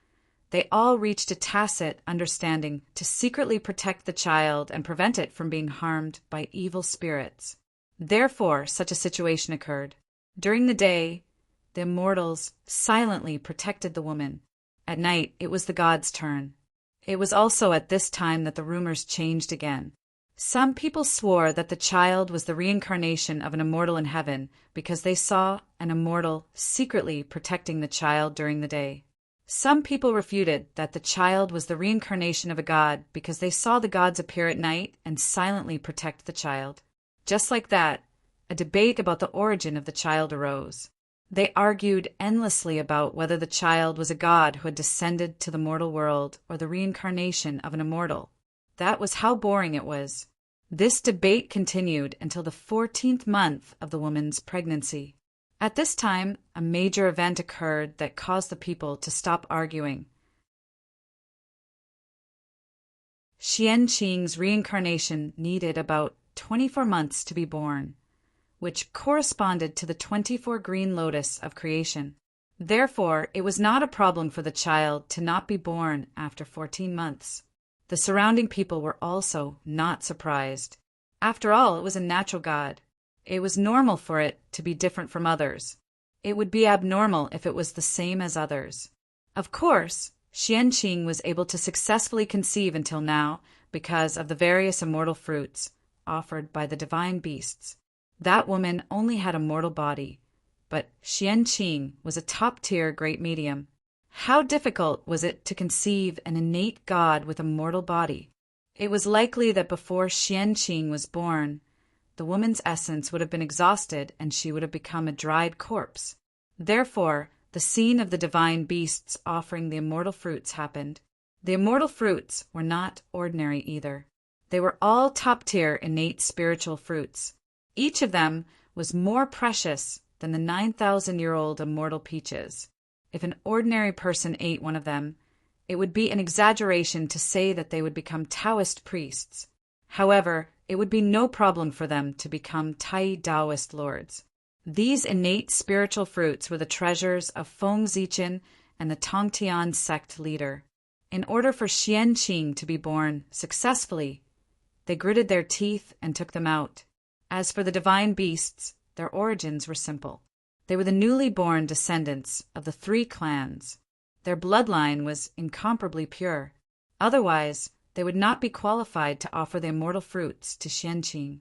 they all reached a tacit understanding to secretly protect the child and prevent it from being harmed by evil spirits. Therefore, such a situation occurred. During the day, the immortals silently protected the woman. At night, it was the gods' turn. It was also at this time that the rumors changed again. Some people swore that the child was the reincarnation of an immortal in heaven because they saw an immortal secretly protecting the child during the day. Some people refuted that the child was the reincarnation of a god because they saw the gods appear at night and silently protect the child. Just like that, a debate about the origin of the child arose. They argued endlessly about whether the child was a god who had descended to the mortal world or the reincarnation of an immortal. That was how boring it was. This debate continued until the 14th month of the woman's pregnancy. At this time, a major event occurred that caused the people to stop arguing. Xianqing's reincarnation needed about 24 months to be born, which corresponded to the 24 green lotus of creation. Therefore, it was not a problem for the child to not be born after 14 months. The surrounding people were also not surprised. After all, it was a natural god. It was normal for it to be different from others. It would be abnormal if it was the same as others. Of course, Xianqing was able to successfully conceive until now because of the various immortal fruits offered by the divine beasts. That woman only had a mortal body, but Xianqing was a top-tier great medium. How difficult was it to conceive an innate god with a mortal body? It was likely that before Xianqing was born, the woman's essence would have been exhausted and she would have become a dried corpse. Therefore, the scene of the divine beasts offering the immortal fruits happened. The immortal fruits were not ordinary either. They were all top-tier innate spiritual fruits. Each of them was more precious than the 9,000-year-old immortal peaches. If an ordinary person ate one of them, it would be an exaggeration to say that they would become Taoist priests. However, it would be no problem for them to become Tai Taoist lords. These innate spiritual fruits were the treasures of Feng Zichen and the Tongtian sect leader. In order for Xian Qing to be born successfully, they gritted their teeth and took them out. As for the divine beasts, their origins were simple. They were the newly born descendants of the 3 clans. Their bloodline was incomparably pure. Otherwise, they would not be qualified to offer the immortal fruits to Xian Qing.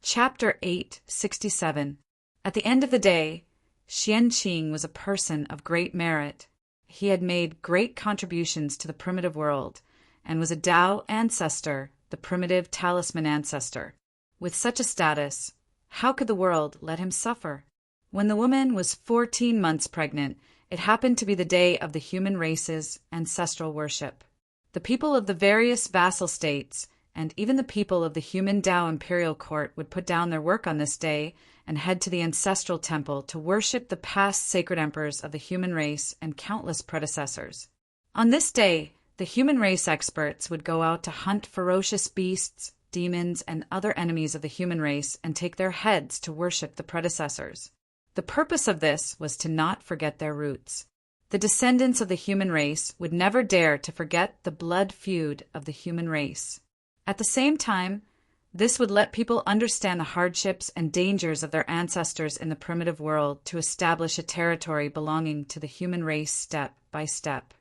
Chapter 867. At the end of the day, Xian Qing was a person of great merit. He had made great contributions to the primitive world, and was a Tao ancestor, the primitive talisman ancestor. With such a status, how could the world let him suffer? When the woman was 14 months pregnant, it happened to be the day of the human race's ancestral worship. The people of the various vassal states, and even the people of the human Tao imperial court, would put down their work on this day and head to the ancestral temple to worship the past sacred emperors of the human race and countless predecessors. On this day, the human race experts would go out to hunt ferocious beasts, demons, and other enemies of the human race and take their heads to worship the predecessors. The purpose of this was to not forget their roots. The descendants of the human race would never dare to forget the blood feud of the human race. At the same time, this would let people understand the hardships and dangers of their ancestors in the primitive world to establish a territory belonging to the human race step by step.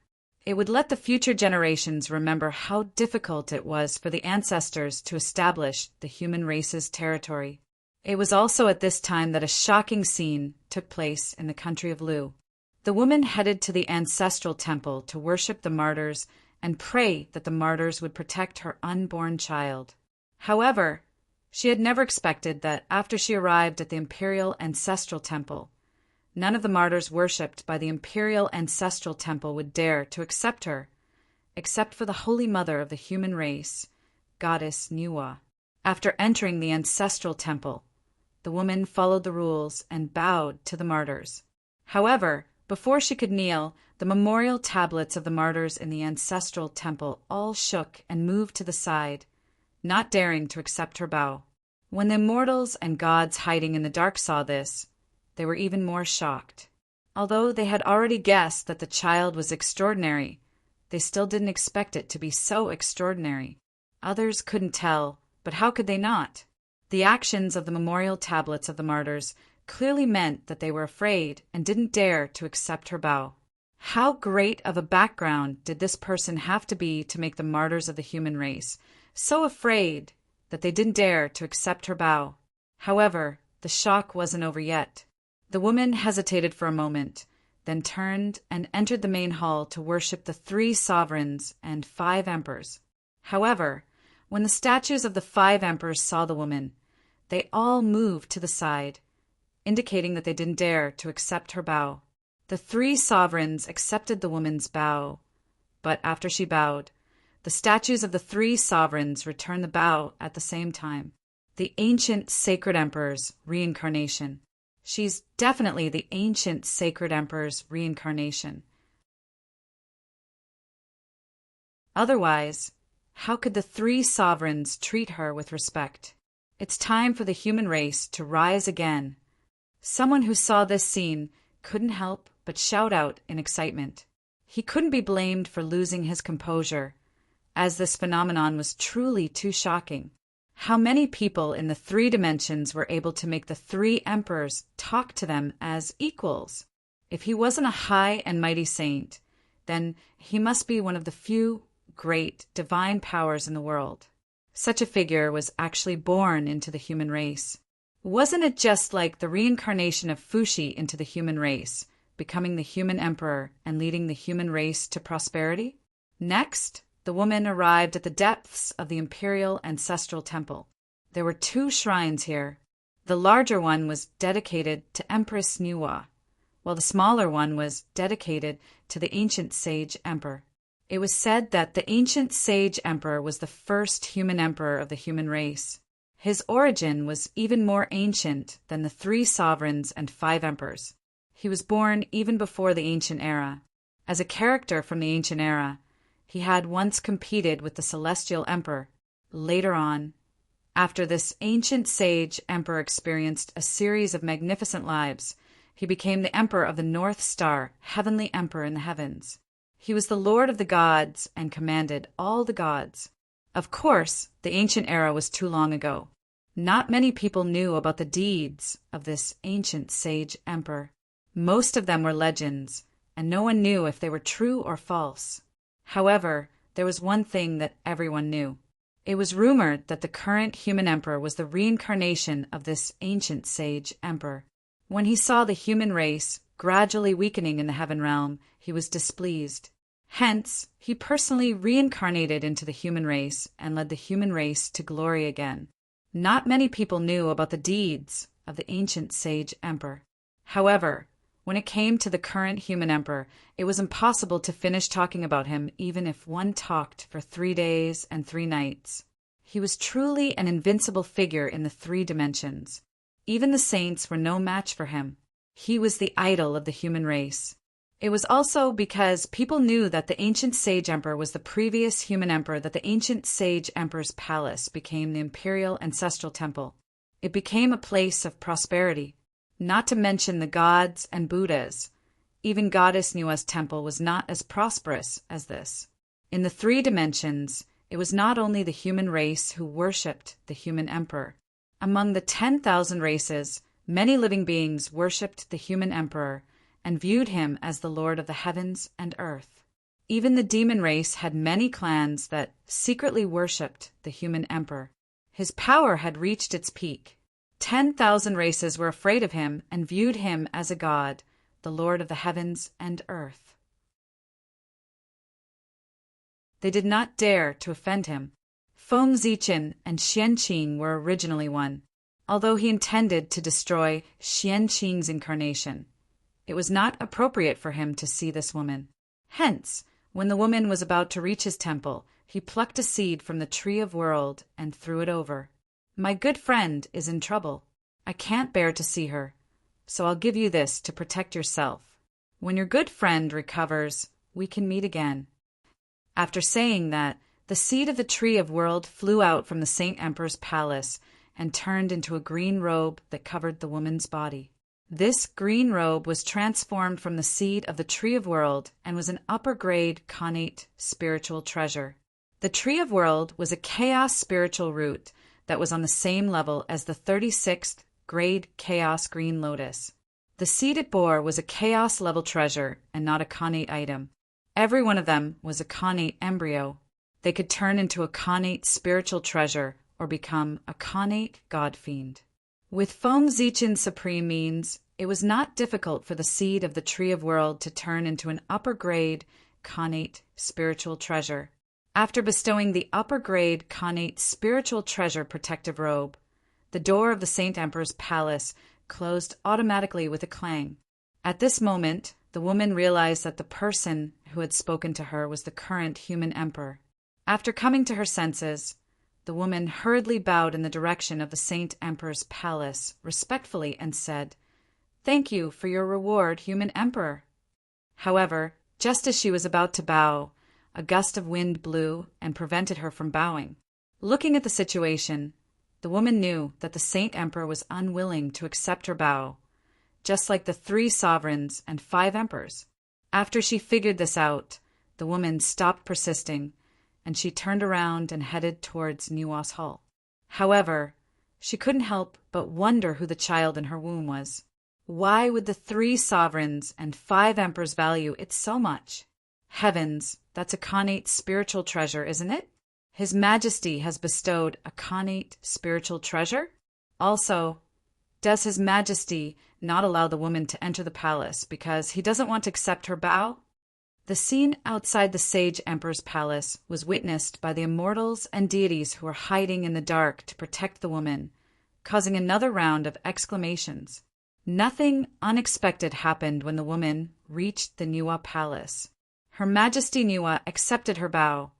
It would let the future generations remember how difficult it was for the ancestors to establish the human race's territory. It was also at this time that a shocking scene took place in the country of Lu. The woman headed to the ancestral temple to worship the martyrs and pray that the martyrs would protect her unborn child. However, she had never expected that after she arrived at the imperial ancestral temple, none of the martyrs worshipped by the imperial ancestral temple would dare to accept her, except for the Holy Mother of the human race, Goddess Nuwa. After entering the ancestral temple, the woman followed the rules and bowed to the martyrs. However, before she could kneel, the memorial tablets of the martyrs in the ancestral temple all shook and moved to the side, not daring to accept her bow. When the immortals and gods hiding in the dark saw this, they were even more shocked. Although they had already guessed that the child was extraordinary, they still didn't expect it to be so extraordinary. Others couldn't tell, but how could they not? The actions of the memorial tablets of the martyrs clearly meant that they were afraid and didn't dare to accept her bow. How great of a background did this person have to be to make the martyrs of the human race so afraid that they didn't dare to accept her bow? However, the shock wasn't over yet. The woman hesitated for a moment, then turned and entered the main hall to worship the 3 sovereigns and 5 emperors. However, when the statues of the 5 emperors saw the woman, they all moved to the side, indicating that they didn't dare to accept her bow. The 3 sovereigns accepted the woman's bow, but after she bowed, the statues of the 3 sovereigns returned the bow at the same time. The ancient sacred emperor's reincarnation. She's definitely the ancient sacred emperor's reincarnation. Otherwise, how could the 3 sovereigns treat her with respect? It's time for the human race to rise again. Someone who saw this scene couldn't help but shout out in excitement. He couldn't be blamed for losing his composure, as this phenomenon was truly too shocking. How many people in the 3 dimensions were able to make the 3 emperors talk to them as equals? If he wasn't a high and mighty saint, then he must be one of the few great divine powers in the world. Such a figure was actually born into the human race. Wasn't it just like the reincarnation of Fuxi into the human race, becoming the human emperor and leading the human race to prosperity? Next, the woman arrived at the depths of the imperial ancestral temple. There were 2 shrines here. The larger one was dedicated to Empress Nuwa, while the smaller one was dedicated to the ancient sage emperor. It was said that the ancient sage emperor was the first human emperor of the human race. His origin was even more ancient than the 3 sovereigns and 5 emperors. He was born even before the ancient era. As a character from the ancient era, he had once competed with the celestial emperor. Later on, after this ancient sage emperor experienced a series of magnificent lives, he became the emperor of the North Star, heavenly emperor in the heavens. He was the lord of the gods and commanded all the gods. Of course, the ancient era was too long ago. Not many people knew about the deeds of this ancient sage emperor. Most of them were legends, and no one knew if they were true or false. However, there was one thing that everyone knew. It was rumored that the current human emperor was the reincarnation of this ancient sage emperor. When he saw the human race gradually weakening in the heaven realm, he was displeased. Hence, he personally reincarnated into the human race and led the human race to glory again. Not many people knew about the deeds of the ancient sage emperor. However, when it came to the current human emperor, it was impossible to finish talking about him even if one talked for 3 days and 3 nights. He was truly an invincible figure in the 3 dimensions. Even the saints were no match for him. He was the idol of the human race. It was also because people knew that the ancient sage emperor was the previous human emperor that the ancient sage emperor's palace became the imperial ancestral temple. It became a place of prosperity, not to mention the gods and Buddhas. Even Goddess Nua's temple was not as prosperous as this. In the 3 dimensions, it was not only the human race who worshipped the human emperor. Among the 10,000 races, many living beings worshipped the human emperor and viewed him as the lord of the heavens and earth. Even the demon race had many clans that secretly worshipped the human emperor. His power had reached its peak. 10,000 races were afraid of him and viewed him as a god, the lord of the heavens and earth. They did not dare to offend him. Feng Zichen and Xianqing were originally one, although he intended to destroy Xianqing's incarnation. It was not appropriate for him to see this woman. Hence, when the woman was about to reach his temple, he plucked a seed from the tree of world and threw it over. My good friend is in trouble. I can't bear to see her, so I'll give you this to protect yourself. When your good friend recovers, we can meet again. After saying that, the seed of the tree of world flew out from the Saint Emperor's palace and turned into a green robe that covered the woman's body. This green robe was transformed from the seed of the tree of world and was an upper-grade connate spiritual treasure. The tree of world was a chaos spiritual root that was on the same level as the 36th grade chaos green lotus. The seed it bore was a chaos level treasure and not a connate item. Every one of them was a connate embryo. They could turn into a connate spiritual treasure or become a connate god fiend. With Feng Zichen's supreme means, it was not difficult for the seed of the tree of world to turn into an upper-grade connate spiritual treasure. After bestowing the upper-grade connate spiritual treasure protective robe, the door of the Saint Emperor's palace closed automatically with a clang. At this moment, the woman realized that the person who had spoken to her was the current human emperor. After coming to her senses, the woman hurriedly bowed in the direction of the Saint Emperor's palace respectfully and said, "Thank you for your reward, human emperor." However, just as she was about to bow, a gust of wind blew and prevented her from bowing. Looking at the situation, the woman knew that the Saint Emperor was unwilling to accept her bow, just like the 3 sovereigns and 5 emperors. After she figured this out, the woman stopped persisting, and she turned around and headed towards Nua's hall. However, she couldn't help but wonder who the child in her womb was. Why would the 3 sovereigns and 5 emperors value it so much? Heavens, that's a connate spiritual treasure, isn't it? His Majesty has bestowed a connate spiritual treasure? Also, does His Majesty not allow the woman to enter the palace because he doesn't want to accept her bow? The scene outside the Sage Emperor's palace was witnessed by the immortals and deities who were hiding in the dark to protect the woman, causing another round of exclamations. Nothing unexpected happened when the woman reached the Nua palace. Her Majesty Nua accepted her bow,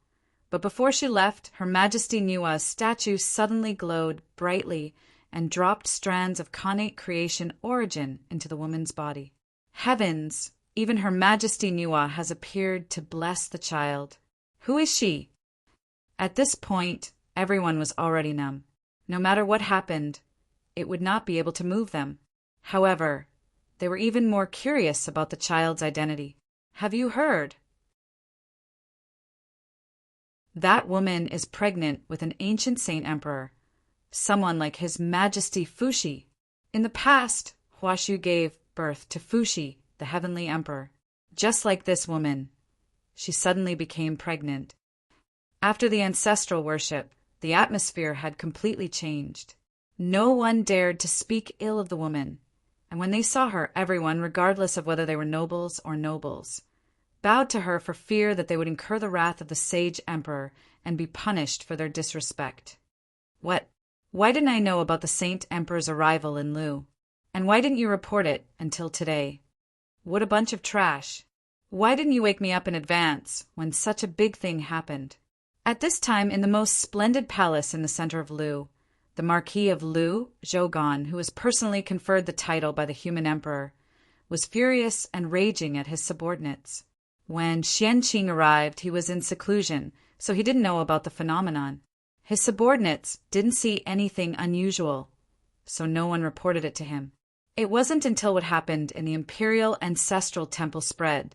but before she left, Her Majesty Nua's statue suddenly glowed brightly and dropped strands of connate creation origin into the woman's body. Heavens! Even Her Majesty Nuwa has appeared to bless the child. Who is she? At this point, everyone was already numb. No matter what happened, it would not be able to move them. However, they were even more curious about the child's identity. Have you heard? That woman is pregnant with an ancient saint emperor, someone like His Majesty Fuxi. In the past, Huashu gave birth to Fuxi, the heavenly emperor. Just like this woman, she suddenly became pregnant. After the ancestral worship, the atmosphere had completely changed. No one dared to speak ill of the woman, and when they saw her, everyone, regardless of whether they were nobles or nobles, bowed to her for fear that they would incur the wrath of the sage emperor and be punished for their disrespect. What? Why didn't I know about the saint emperor's arrival in Lu? And why didn't you report it until today? What a bunch of trash. Why didn't you wake me up in advance when such a big thing happened? At this time, in the most splendid palace in the center of Lu, the Marquis of Lu, Zhogan, who was personally conferred the title by the human emperor, was furious and raging at his subordinates. When Xianqing arrived, he was in seclusion, so he didn't know about the phenomenon. His subordinates didn't see anything unusual, so no one reported it to him. It wasn't until what happened in the imperial ancestral temple spread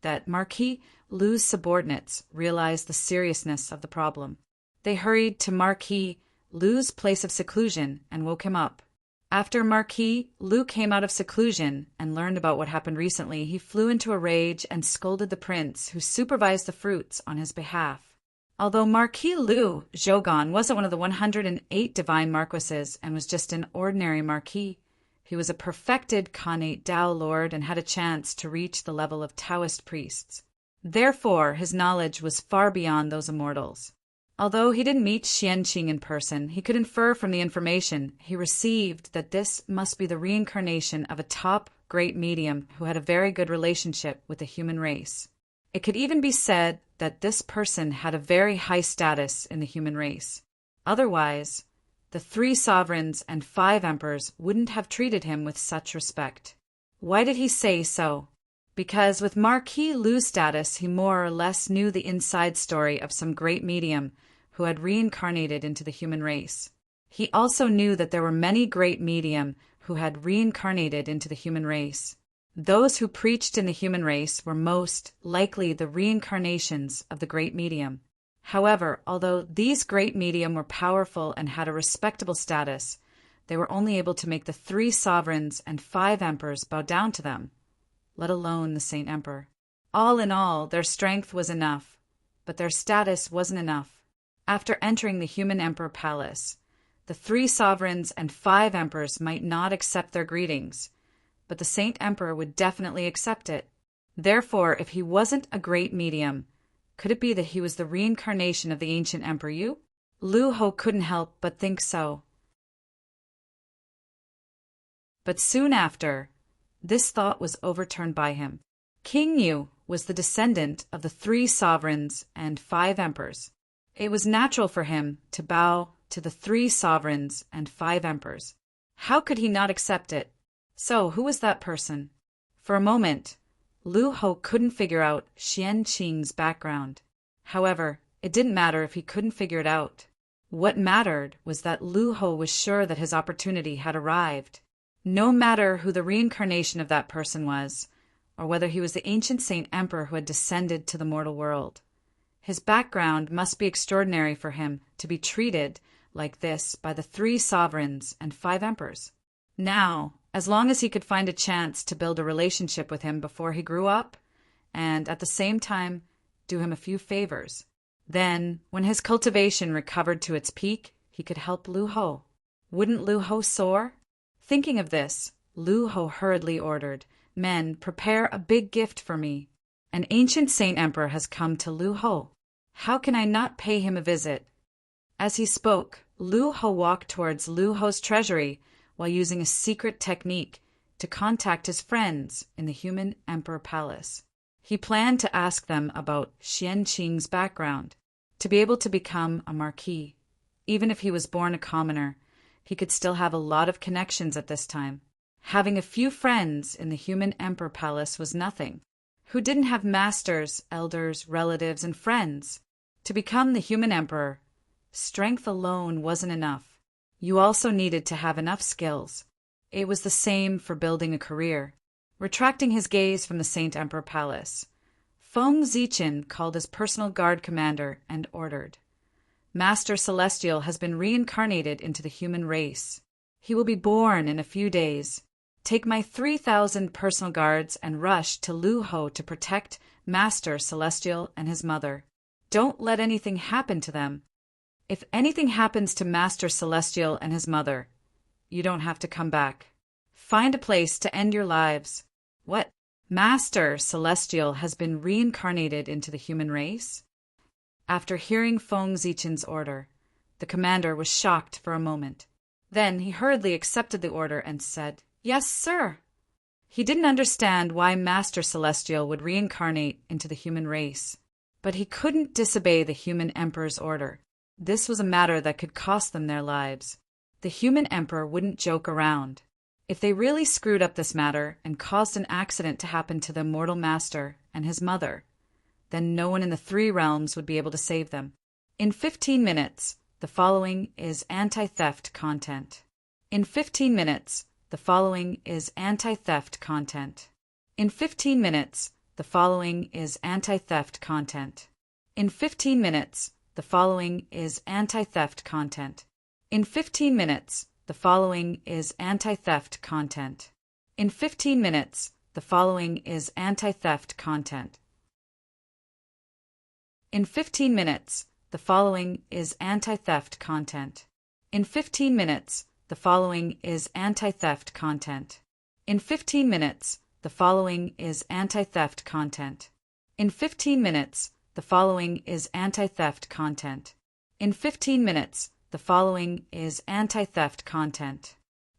that Marquis Lu's subordinates realized the seriousness of the problem. They hurried to Marquis Lu's place of seclusion and woke him up. After Marquis Lu came out of seclusion and learned about what happened recently, he flew into a rage and scolded the prince, who supervised the fruits on his behalf. Although Marquis Lu, Zhogan, wasn't one of the 108 divine marquises and was just an ordinary marquis, he was a perfected Khanate Tao lord and had a chance to reach the level of Taoist priests. Therefore, his knowledge was far beyond those immortals. Although he didn't meet Xianqing in person, he could infer from the information he received that this must be the reincarnation of a top great medium who had a very good relationship with the human race. It could even be said that this person had a very high status in the human race. Otherwise, the 3 sovereigns and 5 emperors wouldn't have treated him with such respect. Why did he say so? Because with Marquis Lu's status, he more or less knew the inside story of some great medium who had reincarnated into the human race. He also knew that there were many great medium who had reincarnated into the human race. Those who preached in the human race were most likely the reincarnations of the great medium. However, although these great medium were powerful and had a respectable status, they were only able to make the 3 sovereigns and 5 emperors bow down to them, let alone the Saint Emperor. All in all, their strength was enough, but their status wasn't enough. After entering the human emperor palace, the 3 sovereigns and 5 emperors might not accept their greetings, but the Saint Emperor would definitely accept it. Therefore, if he wasn't a great medium, could it be that he was the reincarnation of the ancient Emperor Yu? Lu Ho couldn't help but think so. But soon after, this thought was overturned by him. King Yu was the descendant of the 3 sovereigns and 5 emperors. It was natural for him to bow to the 3 sovereigns and 5 emperors. How could he not accept it? So, who was that person? For a moment, Lu Ho couldn't figure out Xianqing's background. However, it didn't matter if he couldn't figure it out. What mattered was that Lu Ho was sure that his opportunity had arrived. No matter who the reincarnation of that person was, or whether he was the ancient Saint Emperor who had descended to the mortal world, his background must be extraordinary for him to be treated like this by the 3 sovereigns and 5 emperors. Now, as long as he could find a chance to build a relationship with him before he grew up, and at the same time do him a few favors, then, when his cultivation recovered to its peak, he could help Lu Ho. Wouldn't Lu Ho soar? Thinking of this, Lu Ho hurriedly ordered, "Men, prepare a big gift for me. An ancient Saint Emperor has come to Lu Ho. How can I not pay him a visit?" As he spoke, Lu Ho walked towards Lu Ho's treasury while using a secret technique to contact his friends in the human emperor palace. He planned to ask them about Xianqing's background. To be able to become a marquis, even if he was born a commoner, he could still have a lot of connections at this time. Having a few friends in the human emperor palace was nothing. who didn't have masters, elders, relatives, and friends. To become the human emperor, strength alone wasn't enough. You also needed to have enough skills. It was the same for building a career. Retracting his gaze from the Saint Emperor Palace, Feng Zichen called his personal guard commander and ordered, "Master Celestial has been reincarnated into the human race. He will be born in a few days. Take my 3,000 personal guards and rush to Luho to protect Master Celestial and his mother. Don't let anything happen to them. If anything happens to Master Celestial and his mother, you don't have to come back. Find a place to end your lives." What? Master Celestial has been reincarnated into the human race? After hearing Feng Zichen's order, the commander was shocked for a moment. Then he hurriedly accepted the order and said, "Yes, sir." He didn't understand why Master Celestial would reincarnate into the human race, but he couldn't disobey the human emperor's order. This was a matter that could cost them their lives. The human emperor wouldn't joke around. If they really screwed up this matter and caused an accident to happen to the mortal master and his mother, then no one in the three realms would be able to save them. In 15 minutes, the following is anti-theft content. In 15 minutes, the following is anti-theft content. In 15 minutes, the following is anti-theft content. In 15 minutes, the following is anti-theft content. In 15 minutes, the following is anti-theft content. In 15 minutes, the following is anti-theft content. In 15 minutes, the following is anti-theft content. In 15 minutes, the following is anti-theft content. In 15 minutes, the following is anti-theft content. In 15 minutes, the following is anti-theft content. In 15 minutes, the following is anti-theft content.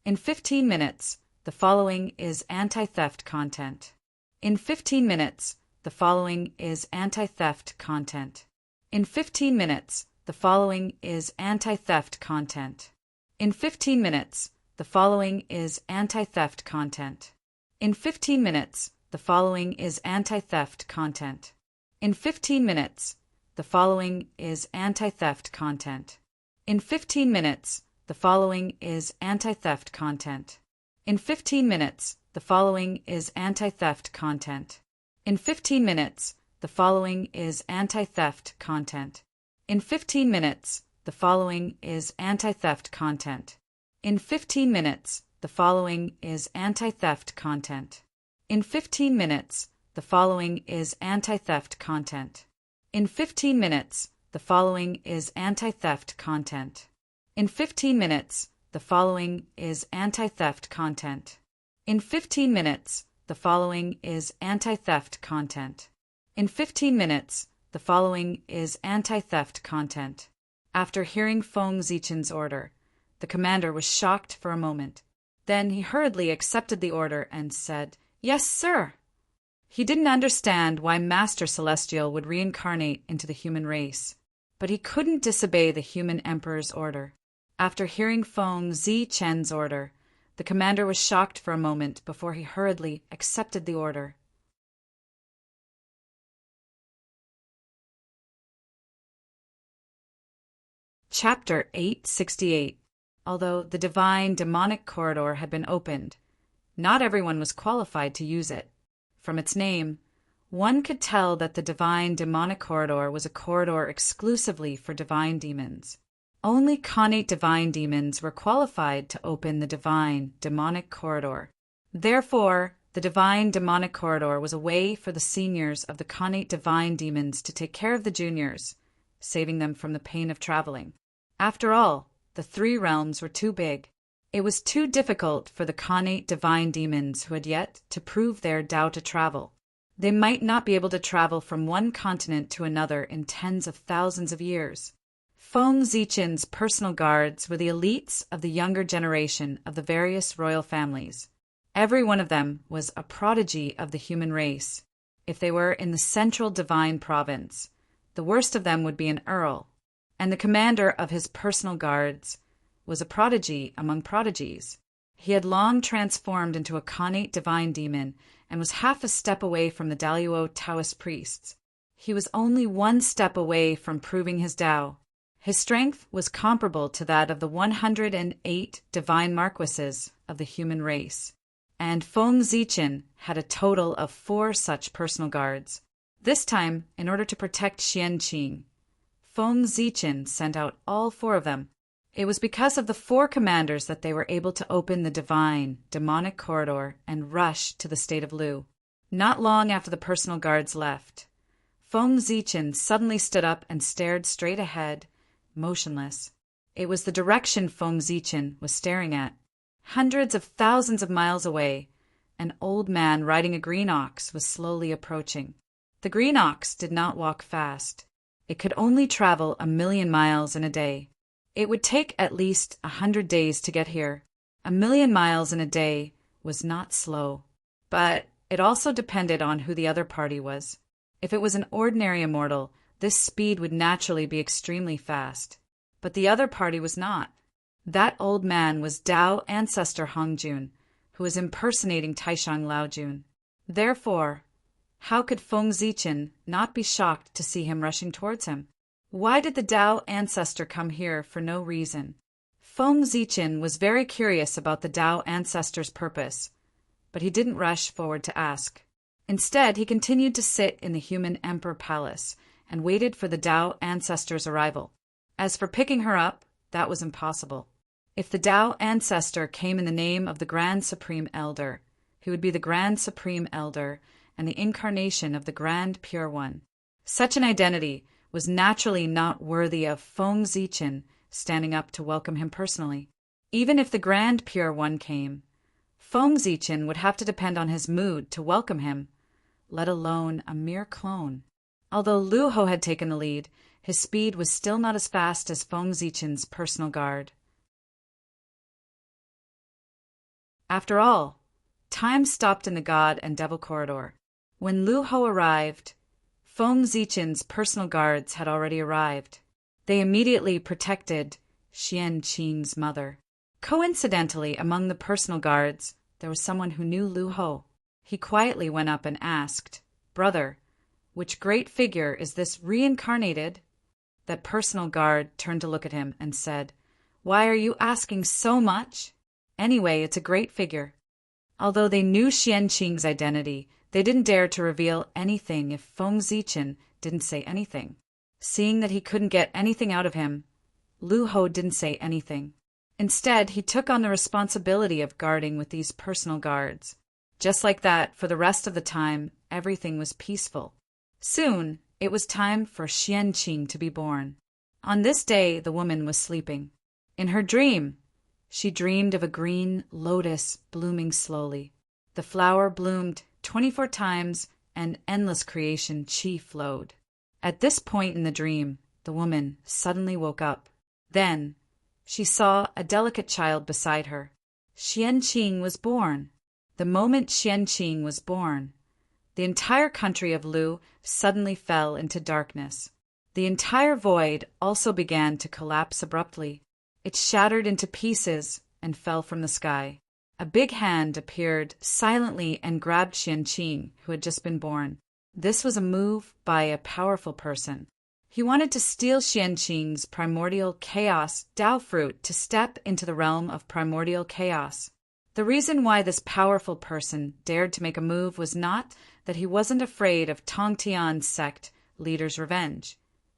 In 15 minutes, the following is anti-theft content. In 15 minutes, the following is anti-theft content. In 15 minutes, the following is anti-theft content. In 15 minutes, the following is anti-theft content. In 15 minutes, the following is anti-theft content. In 15 minutes, the following is anti-theft content. In 15 minutes, the following is anti-theft content. In 15 minutes, the following is anti-theft content. In 15 minutes, the following is anti-theft content. In 15 minutes, the following is anti-theft content. In 15 minutes, the following is anti-theft content. In 15 minutes, the following is anti-theft content. In 15 minutes, the following is anti-theft content. In 15 minutes, the following is anti-theft content. In 15 minutes, the following is anti-theft content. In 15 minutes, the following is anti-theft content. After hearing Feng Zichen's order, the commander was shocked for a moment. Then he hurriedly accepted the order and said, "Yes, sir." He didn't understand why Master Celestial would reincarnate into the human race, but he couldn't disobey the human emperor's order. After hearing Feng Zichen's order, the commander was shocked for a moment before he hurriedly accepted the order. Chapter 868. Although the divine demonic corridor had been opened, not everyone was qualified to use it. From its name, one could tell that the divine demonic corridor was a corridor exclusively for divine demons. Only connate divine demons were qualified to open the divine demonic corridor. Therefore, the divine demonic corridor was a way for the seniors of the connate divine demons to take care of the juniors, saving them from the pain of traveling. After all, the three realms were too big. It was too difficult for the connate divine demons who had yet to prove their Tao to travel. They might not be able to travel from one continent to another in tens of thousands of years. Feng Zichen's personal guards were the elites of the younger generation of the various royal families. Every one of them was a prodigy of the human race. If they were in the central divine province, the worst of them would be an earl, and the commander of his personal guards was a prodigy among prodigies. He had long transformed into a connate divine demon and was half a step away from the Daluo Taoist priests. He was only one step away from proving his Tao. His strength was comparable to that of the 108 divine marquises of the human race, and Feng Zichen had a total of 4 such personal guards. This time, in order to protect Xianqing, Feng Zichen sent out all 4 of them. It was because of the 4 commanders that they were able to open the divine, demonic corridor and rush to the state of Lu. Not long after the personal guards left, Feng Zichen suddenly stood up and stared straight ahead, motionless. It was the direction Feng Zichen was staring at. Hundreds of thousands of miles away, an old man riding a green ox was slowly approaching. The green ox did not walk fast. It could only travel 1,000,000 miles in a day. It would take at least 100 days to get here. 1,000,000 miles in a day was not slow. But it also depended on who the other party was. If it was an ordinary immortal, this speed would naturally be extremely fast. But the other party was not. That old man was Tao ancestor Hongjun, who was impersonating Taishang Laojun. Therefore, how could Feng Zichen not be shocked to see him rushing towards him? Why did the Tao ancestor come here for no reason? Feng Zichen was very curious about the Tao ancestor's purpose, but he didn't rush forward to ask. Instead, he continued to sit in the human emperor palace and waited for the Tao ancestor's arrival. As for picking her up, that was impossible. If the Tao ancestor came in the name of the Grand Supreme Elder, he would be the Grand Supreme Elder and the incarnation of the Grand Pure One. Such an identity was naturally not worthy of Feng Zichen standing up to welcome him personally. Even if the Grand Pure One came, Feng Zichen would have to depend on his mood to welcome him, let alone a mere clone. Although Lu Ho had taken the lead, his speed was still not as fast as Feng Zichen's personal guard. After all, time stopped in the God and Devil corridor. When Lu Ho arrived, Feng Zichen's personal guards had already arrived. They immediately protected Xianqing's mother. Coincidentally, among the personal guards, there was someone who knew Lu Ho. He quietly went up and asked, "Brother, which great figure is this reincarnated?" That personal guard turned to look at him and said, "Why are you asking so much? Anyway, it's a great figure." Although they knew Xianqing's identity, they didn't dare to reveal anything if Feng Zichen didn't say anything. Seeing that he couldn't get anything out of him, Lu Ho didn't say anything. Instead, he took on the responsibility of guarding with these personal guards. Just like that, for the rest of the time, everything was peaceful. Soon, it was time for Xianqing to be born. On this day, the woman was sleeping. In her dream, she dreamed of a green lotus blooming slowly. The flower bloomed 24 times, and endless creation chi flowed. At this point in the dream, the woman suddenly woke up. Then, she saw a delicate child beside her. Xianqing was born. The moment Xianqing was born, the entire country of Lu suddenly fell into darkness. The entire void also began to collapse abruptly. It shattered into pieces and fell from the sky. A big hand appeared silently and grabbed Xianqing, who had just been born. This was a move by a powerful person. He wanted to steal Xianqing's primordial chaos Tao fruit to step into the realm of primordial chaos. The reason why this powerful person dared to make a move was not that he wasn't afraid of Tongtian's sect leader's revenge,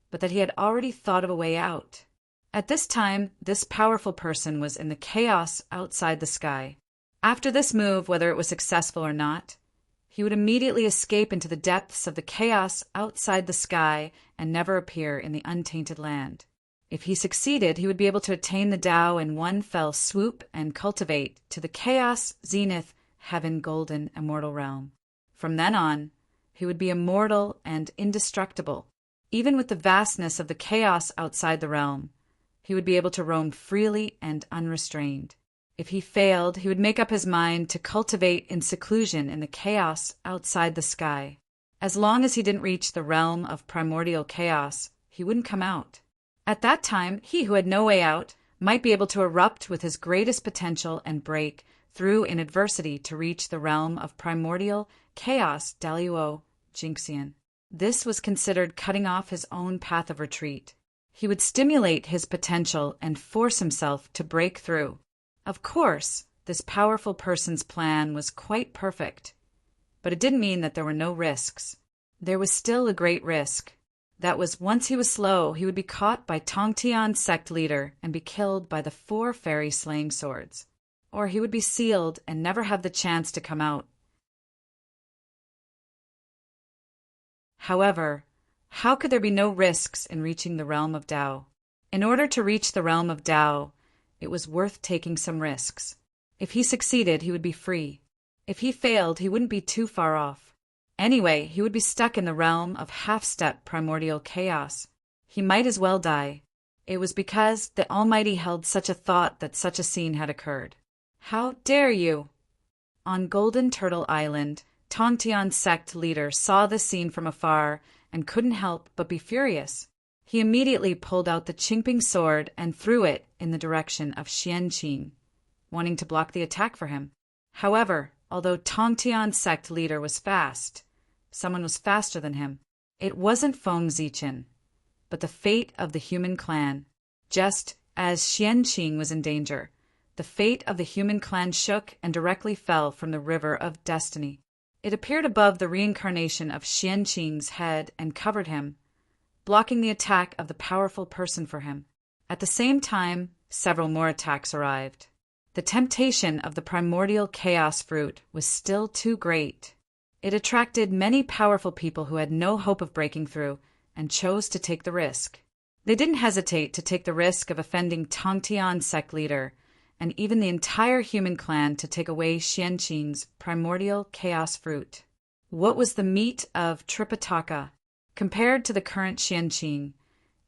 but that he had already thought of a way out. At this time, this powerful person was in the chaos outside the sky. After this move, whether it was successful or not, he would immediately escape into the depths of the chaos outside the sky and never appear in the untainted land. If he succeeded, he would be able to attain the Tao in one fell swoop and cultivate to the chaos, zenith, heaven, golden, immortal realm. From then on, he would be immortal and indestructible. Even with the vastness of the chaos outside the realm, he would be able to roam freely and unrestrained. If he failed, he would make up his mind to cultivate in seclusion in the chaos outside the sky. As long as he didn't reach the realm of primordial chaos, he wouldn't come out. At that time, he who had no way out might be able to erupt with his greatest potential and break through in adversity to reach the realm of primordial chaos Daluo Jinxian. This was considered cutting off his own path of retreat. He would stimulate his potential and force himself to break through. Of course, this powerful person's plan was quite perfect, but it didn't mean that there were no risks. There was still a great risk. That was, once he was slow, he would be caught by Tongtian's sect leader and be killed by the 4 fairy slaying swords. Or he would be sealed and never have the chance to come out. However, how could there be no risks in reaching the realm of Tao? In order to reach the realm of Tao, it was worth taking some risks. If he succeeded, he would be free. If he failed, he wouldn't be too far off. Anyway, he would be stuck in the realm of half-step primordial chaos. He might as well die. It was because the Almighty held such a thought that such a scene had occurred. How dare you! On Golden Turtle Island, Tongtian's sect leader saw this scene from afar and couldn't help but be furious. He immediately pulled out the Qingping sword and threw it in the direction of Xianqing, wanting to block the attack for him. However, although Tongtian's sect leader was fast, someone was faster than him. It wasn't Feng Zichen, but the fate of the human clan. Just as Xianqing was in danger, the fate of the human clan shook and directly fell from the river of destiny. It appeared above the reincarnation of Xianqing's head and covered him, blocking the attack of the powerful person for him. At the same time, several more attacks arrived. The temptation of the primordial chaos fruit was still too great. It attracted many powerful people who had no hope of breaking through and chose to take the risk. They didn't hesitate to take the risk of offending Tongtian's sect leader and even the entire human clan to take away Xianqing's primordial chaos fruit. What was the meat of Tripitaka? Compared to the current Xianqing,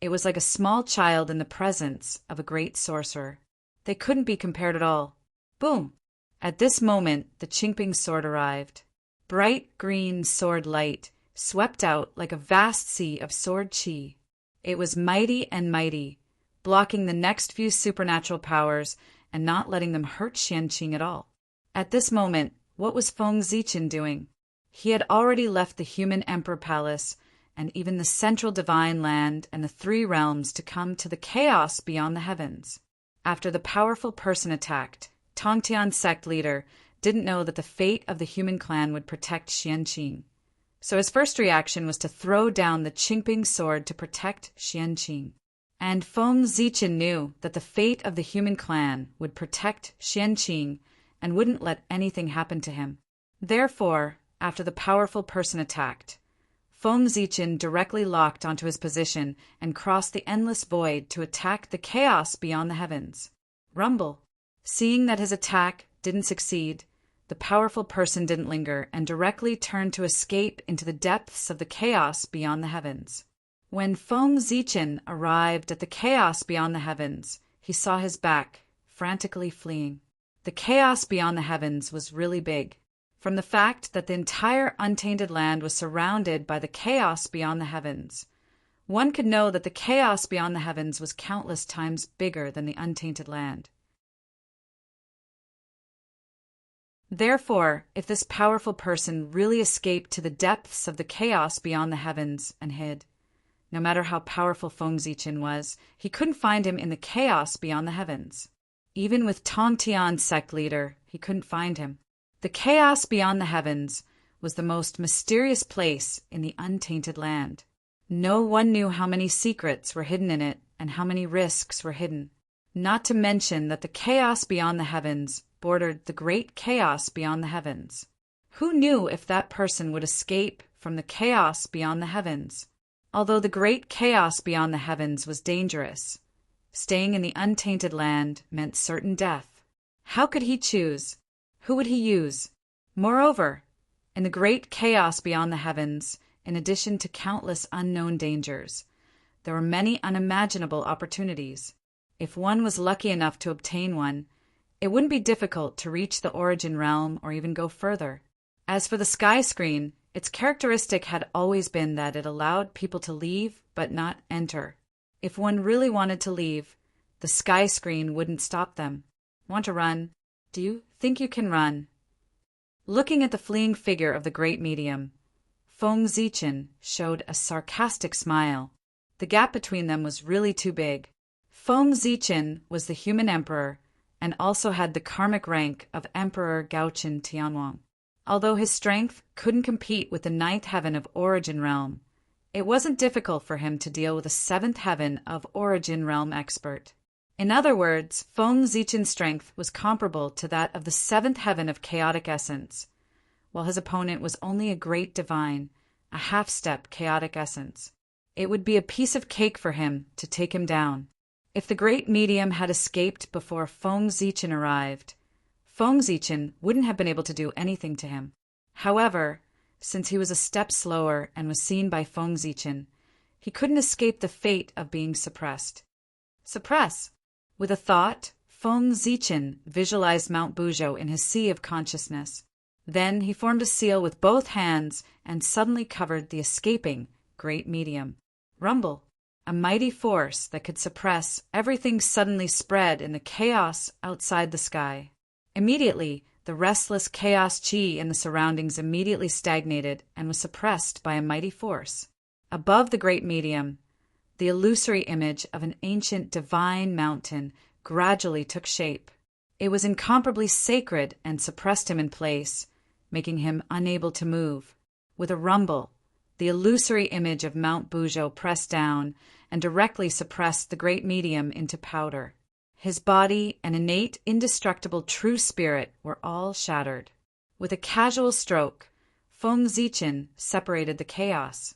it was like a small child in the presence of a great sorcerer. They couldn't be compared at all. Boom! At this moment, the Qingping sword arrived. Bright green sword light swept out like a vast sea of sword qi. It was mighty and mighty, blocking the next few supernatural powers and not letting them hurt Xianqing at all. At this moment, what was Feng Zichen doing? He had already left the human emperor palace and even the central divine land and the 3 realms to come to the chaos beyond the heavens. After the powerful person attacked, Tongtian's sect leader didn't know that the fate of the human clan would protect Xianqing. So his first reaction was to throw down the Qingping sword to protect Xianqing. And Feng Zichen knew that the fate of the human clan would protect Xianqing and wouldn't let anything happen to him. Therefore, after the powerful person attacked, Feng Zichen directly locked onto his position and crossed the endless void to attack the chaos beyond the heavens. Rumble. Seeing that his attack didn't succeed, the powerful person didn't linger and directly turned to escape into the depths of the chaos beyond the heavens. When Feng Zichen arrived at the chaos beyond the heavens, he saw his back, frantically fleeing. The chaos beyond the heavens was really big. From the fact that the entire untainted land was surrounded by the chaos beyond the heavens, one could know that the chaos beyond the heavens was countless times bigger than the untainted land. Therefore, if this powerful person really escaped to the depths of the chaos beyond the heavens and hid, no matter how powerful Feng Zichen was, he couldn't find him in the chaos beyond the heavens. Even with Tongtian's sect leader, he couldn't find him. The chaos beyond the heavens was the most mysterious place in the untainted land. No one knew how many secrets were hidden in it and how many risks were hidden. Not to mention that the chaos beyond the heavens bordered the great chaos beyond the heavens. Who knew if that person would escape from the chaos beyond the heavens? Although the great chaos beyond the heavens was dangerous, staying in the untainted land meant certain death. How could he choose? Who would he use? Moreover, in the great chaos beyond the heavens, in addition to countless unknown dangers, there were many unimaginable opportunities. If one was lucky enough to obtain one, it wouldn't be difficult to reach the origin realm or even go further. As for the sky screen, its characteristic had always been that it allowed people to leave but not enter. If one really wanted to leave, the sky screen wouldn't stop them. Want to run? Do you think you can run?" Looking at the fleeing figure of the great medium, Feng Zichen showed a sarcastic smile. The gap between them was really too big. Feng Zichen was the human emperor and also had the karmic rank of Emperor Gaochen Tianwang. Although his strength couldn't compete with the ninth heaven of Origin Realm, it wasn't difficult for him to deal with a seventh heaven of Origin Realm expert. In other words, Feng Zichen's strength was comparable to that of the seventh heaven of chaotic essence, while his opponent was only a great divine, a half-step chaotic essence. It would be a piece of cake for him to take him down. If the great medium had escaped before Feng Zichen arrived, Feng Zichen wouldn't have been able to do anything to him. However, since he was a step slower and was seen by Feng Zichen, he couldn't escape the fate of being suppressed. Suppress! With a thought, Feng Zichen visualized Mount Buzhou in his sea of consciousness. Then he formed a seal with both hands and suddenly covered the escaping great medium. Rumble! A mighty force that could suppress everything suddenly spread in the chaos outside the sky. Immediately, the restless chaos chi in the surroundings immediately stagnated and was suppressed by a mighty force. Above the great medium, the illusory image of an ancient divine mountain gradually took shape. It was incomparably sacred and suppressed him in place, making him unable to move. With a rumble, the illusory image of Mount Buzhou pressed down and directly suppressed the great medium into powder. His body and innate, indestructible true spirit were all shattered. With a casual stroke, Feng Zichen separated the chaos.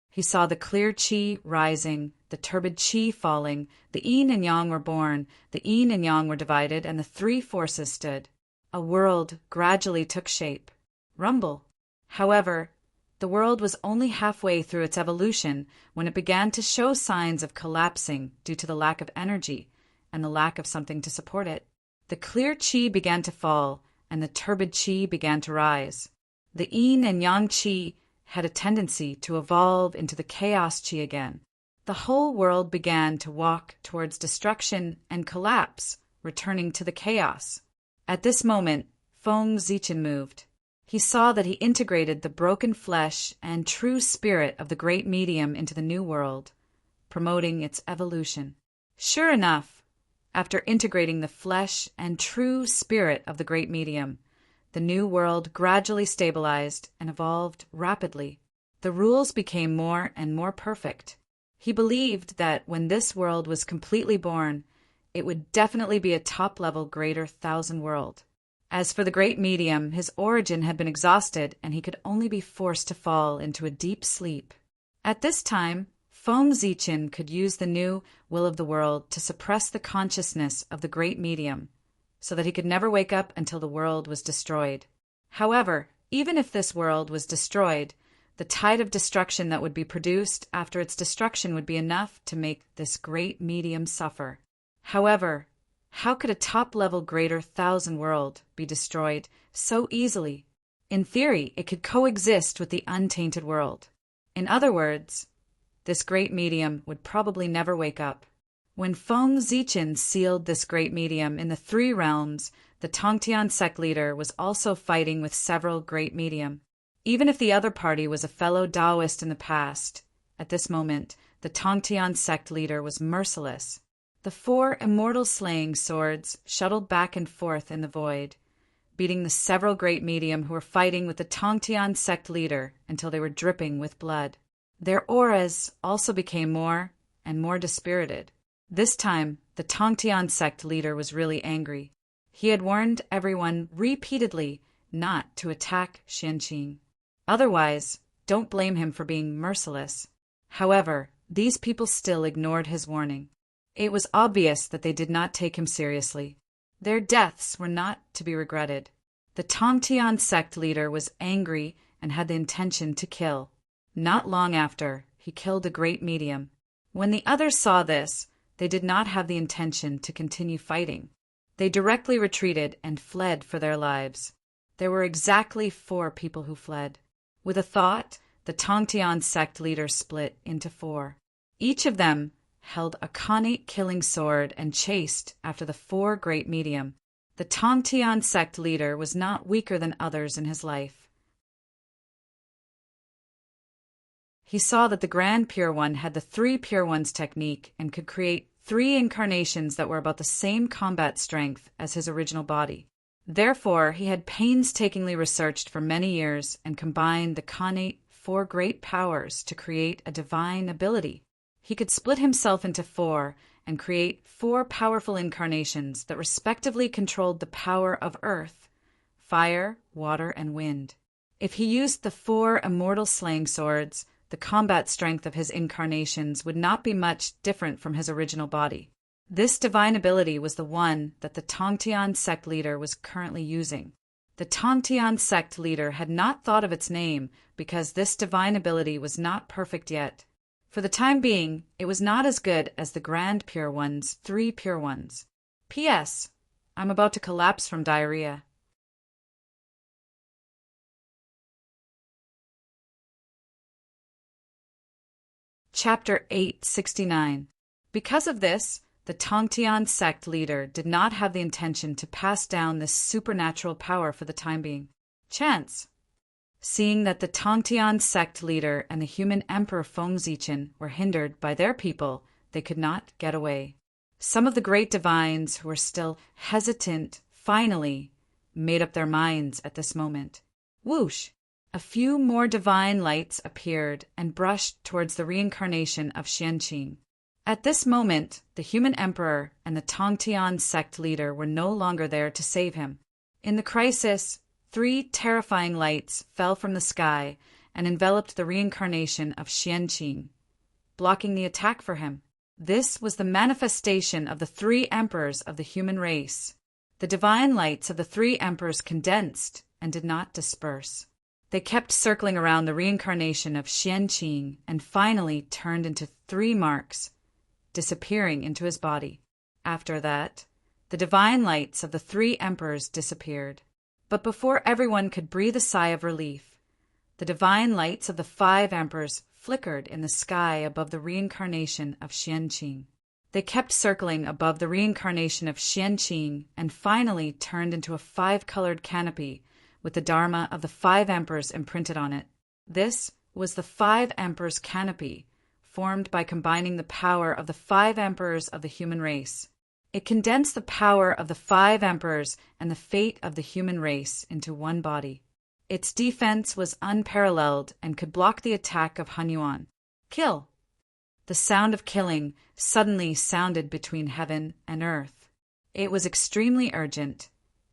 He saw the clear qi rising, the turbid qi falling, the yin and yang were born, the yin and yang were divided, and the three forces stood. A world gradually took shape. Rumble. However, the world was only halfway through its evolution when it began to show signs of collapsing due to the lack of energy and the lack of something to support it. The clear qi began to fall, and the turbid qi began to rise. The yin and yang qi had a tendency to evolve into the chaos qi again. The whole world began to walk towards destruction and collapse, returning to the chaos. At this moment, Feng Zichen moved. He saw that he integrated the broken flesh and true spirit of the great medium into the new world, promoting its evolution. Sure enough, after integrating the flesh and true spirit of the great medium, the new world gradually stabilized and evolved rapidly. The rules became more and more perfect. He believed that when this world was completely born, it would definitely be a top-level greater thousand world. As for the great medium, his origin had been exhausted and he could only be forced to fall into a deep sleep. At this time, Feng Zichen could use the new will of the world to suppress the consciousness of the great medium, so that he could never wake up until the world was destroyed. However, even if this world was destroyed, the tide of destruction that would be produced after its destruction would be enough to make this great medium suffer. However, how could a top-level greater thousand world be destroyed so easily? In theory, it could coexist with the untainted world. In other words, this great medium would probably never wake up. When Feng Zichen sealed this great medium in the three realms, the Tongtian sect leader was also fighting with several great medium. Even if the other party was a fellow Taoist in the past, at this moment, the Tongtian sect leader was merciless. The four immortal slaying swords shuttled back and forth in the void, beating the several great medium who were fighting with the Tongtian sect leader until they were dripping with blood. Their auras also became more and more dispirited. This time, the Tongtian sect leader was really angry. He had warned everyone repeatedly not to attack Xianqing. Otherwise, don't blame him for being merciless. However, these people still ignored his warning. It was obvious that they did not take him seriously. Their deaths were not to be regretted. The Tongtian sect leader was angry and had the intention to kill. Not long after, he killed a great medium. When the others saw this, they did not have the intention to continue fighting. They directly retreated and fled for their lives. There were exactly 4 people who fled. With a thought, the Tongtian sect leader split into 4. Each of them held a Khanate killing sword and chased after the four great medium. The Tongtian sect leader was not weaker than others in his life. He saw that the Grand Pure One had the Three Pure Ones technique and could create 3 incarnations that were about the same combat strength as his original body. Therefore, he had painstakingly researched for many years and combined the Khanate 4 great powers to create a divine ability. He could split himself into 4 and create 4 powerful incarnations that respectively controlled the power of earth, fire, water, and wind. If he used the 4 immortal slaying swords, the combat strength of his incarnations would not be much different from his original body. This divine ability was the one that the Tongtian sect leader was currently using. The Tongtian sect leader had not thought of its name because this divine ability was not perfect yet. For the time being, it was not as good as the Grand Pure One's 3 Pure Ones. P.S. I'm about to collapse from diarrhea. Chapter 869. Because of this, the Tongtian sect leader did not have the intention to pass down this supernatural power for the time being. Chance. Seeing that the Tongtian sect leader and the human emperor Feng Zichen were hindered by their people, they could not get away. Some of the great divines who were still hesitant finally made up their minds at this moment. Whoosh! A few more divine lights appeared and brushed towards the reincarnation of Xianqing. At this moment, the human emperor and the Tongtian sect leader were no longer there to save him. In the crisis, 3 terrifying lights fell from the sky and enveloped the reincarnation of Xianqing, blocking the attack for him. This was the manifestation of the 3 emperors of the human race. The divine lights of the 3 emperors condensed and did not disperse. They kept circling around the reincarnation of Xianqing and finally turned into 3 marks, disappearing into his body. After that, the divine lights of the 3 emperors disappeared. But before everyone could breathe a sigh of relief, the divine lights of the 5 emperors flickered in the sky above the reincarnation of Xianqing. They kept circling above the reincarnation of Xianqing and finally turned into a 5-colored canopy with the Dharma of the 5 emperors imprinted on it. This was the 5 emperors canopy, formed by combining the power of the 5 emperors of the human race. It condensed the power of the 5 emperors and the fate of the human race into one body. Its defense was unparalleled and could block the attack of Hunyuan. Kill! The sound of killing suddenly sounded between heaven and earth. It was extremely urgent,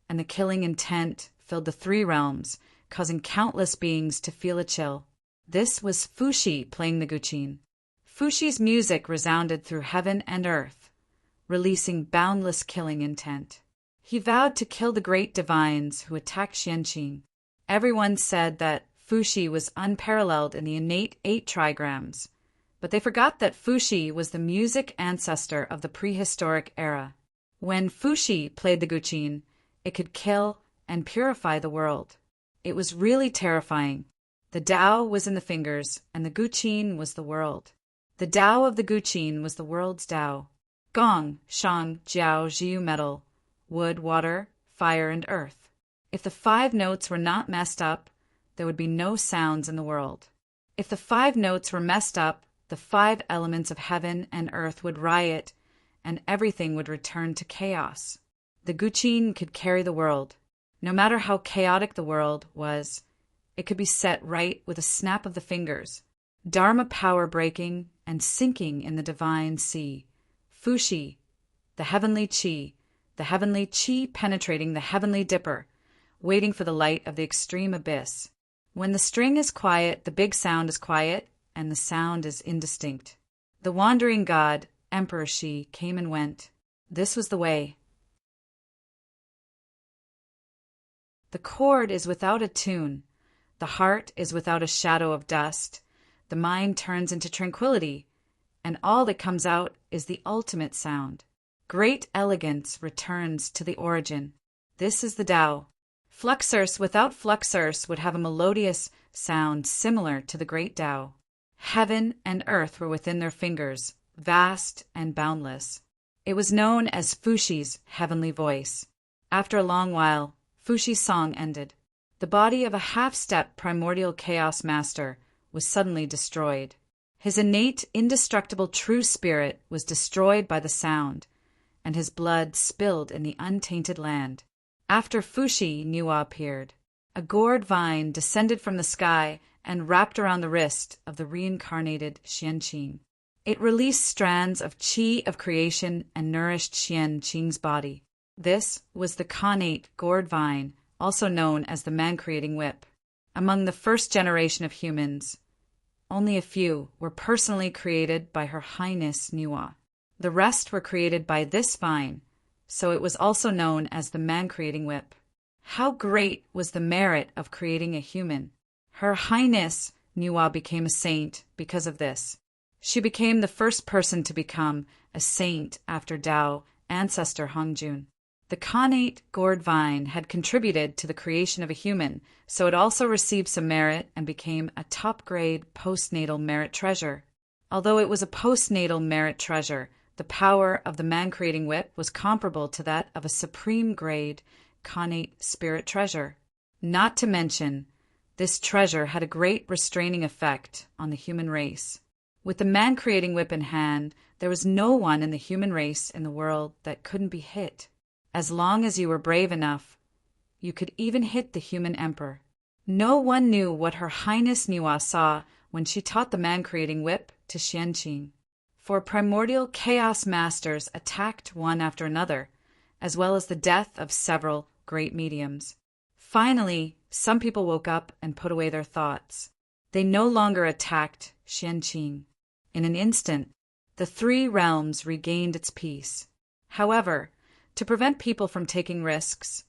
and the killing intent filled the 3 realms, causing countless beings to feel a chill. This was Fuxi playing the guqin. Fuxi's music resounded through heaven and earth, releasing boundless killing intent. He vowed to kill the great divines who attacked Xianqing. Everyone said that Fuxi was unparalleled in the innate 8 trigrams, but they forgot that Fuxi was the music ancestor of the prehistoric era. When Fuxi played the guqin, it could kill and purify the world. It was really terrifying. The Tao was in the fingers, and the guqin was the world. The Tao of the guqin was the world's Tao. Gong, Shang, Jiao, Jiu metal, wood, water, fire, and earth. If the 5 notes were not messed up, there would be no sounds in the world. If the 5 notes were messed up, the 5 elements of heaven and earth would riot, and everything would return to chaos. The guqin could carry the world. No matter how chaotic the world was, it could be set right with a snap of the fingers. Dharma power breaking and sinking in the divine sea. Fuxi, the heavenly chi penetrating the heavenly dipper, waiting for the light of the extreme abyss. When the string is quiet, the big sound is quiet, and the sound is indistinct. The wandering god, Emperor Shi, came and went. This was the way. The chord is without a tune. The heart is without a shadow of dust. The mind turns into tranquility, and all that comes out is the ultimate sound. Great elegance returns to the origin. This is the Tao. Fluxus without fluxus would have a melodious sound similar to the great Tao. Heaven and earth were within their fingers, vast and boundless. It was known as Fushi's heavenly voice. After a long while, Fushi's song ended. The body of a half-step primordial chaos master was suddenly destroyed. His innate, indestructible true spirit was destroyed by the sound, and his blood spilled in the untainted land. After Fushi, Niwa appeared. A gourd vine descended from the sky and wrapped around the wrist of the reincarnated Xianqing. It released strands of qi of creation and nourished Xianqing's body. This was the Khanate gourd vine, also known as the man-creating whip. Among the first generation of humans, only a few were personally created by Her Highness Niwa. The rest were created by this vine, so it was also known as the man-creating whip. How great was the merit of creating a human! Her Highness Niwa became a saint because of this. She became the first person to become a saint after Tao ancestor Hongjun. The Khanate gourd vine had contributed to the creation of a human, so it also received some merit and became a top-grade postnatal merit treasure. Although it was a postnatal merit treasure, the power of the man-creating whip was comparable to that of a supreme-grade Khanate spirit treasure. Not to mention, this treasure had a great restraining effect on the human race. With the man-creating whip in hand, there was no one in the human race in the world that couldn't be hit. As long as you were brave enough, you could even hit the human emperor. No one knew what Her Highness Niwa saw when she taught the man-creating whip to Xianqing. For primordial chaos masters attacked one after another, as well as the death of several great mediums. Finally, some people woke up and put away their thoughts. They no longer attacked Xianqing. In an instant, the three realms regained its peace. However, to prevent people from taking risks,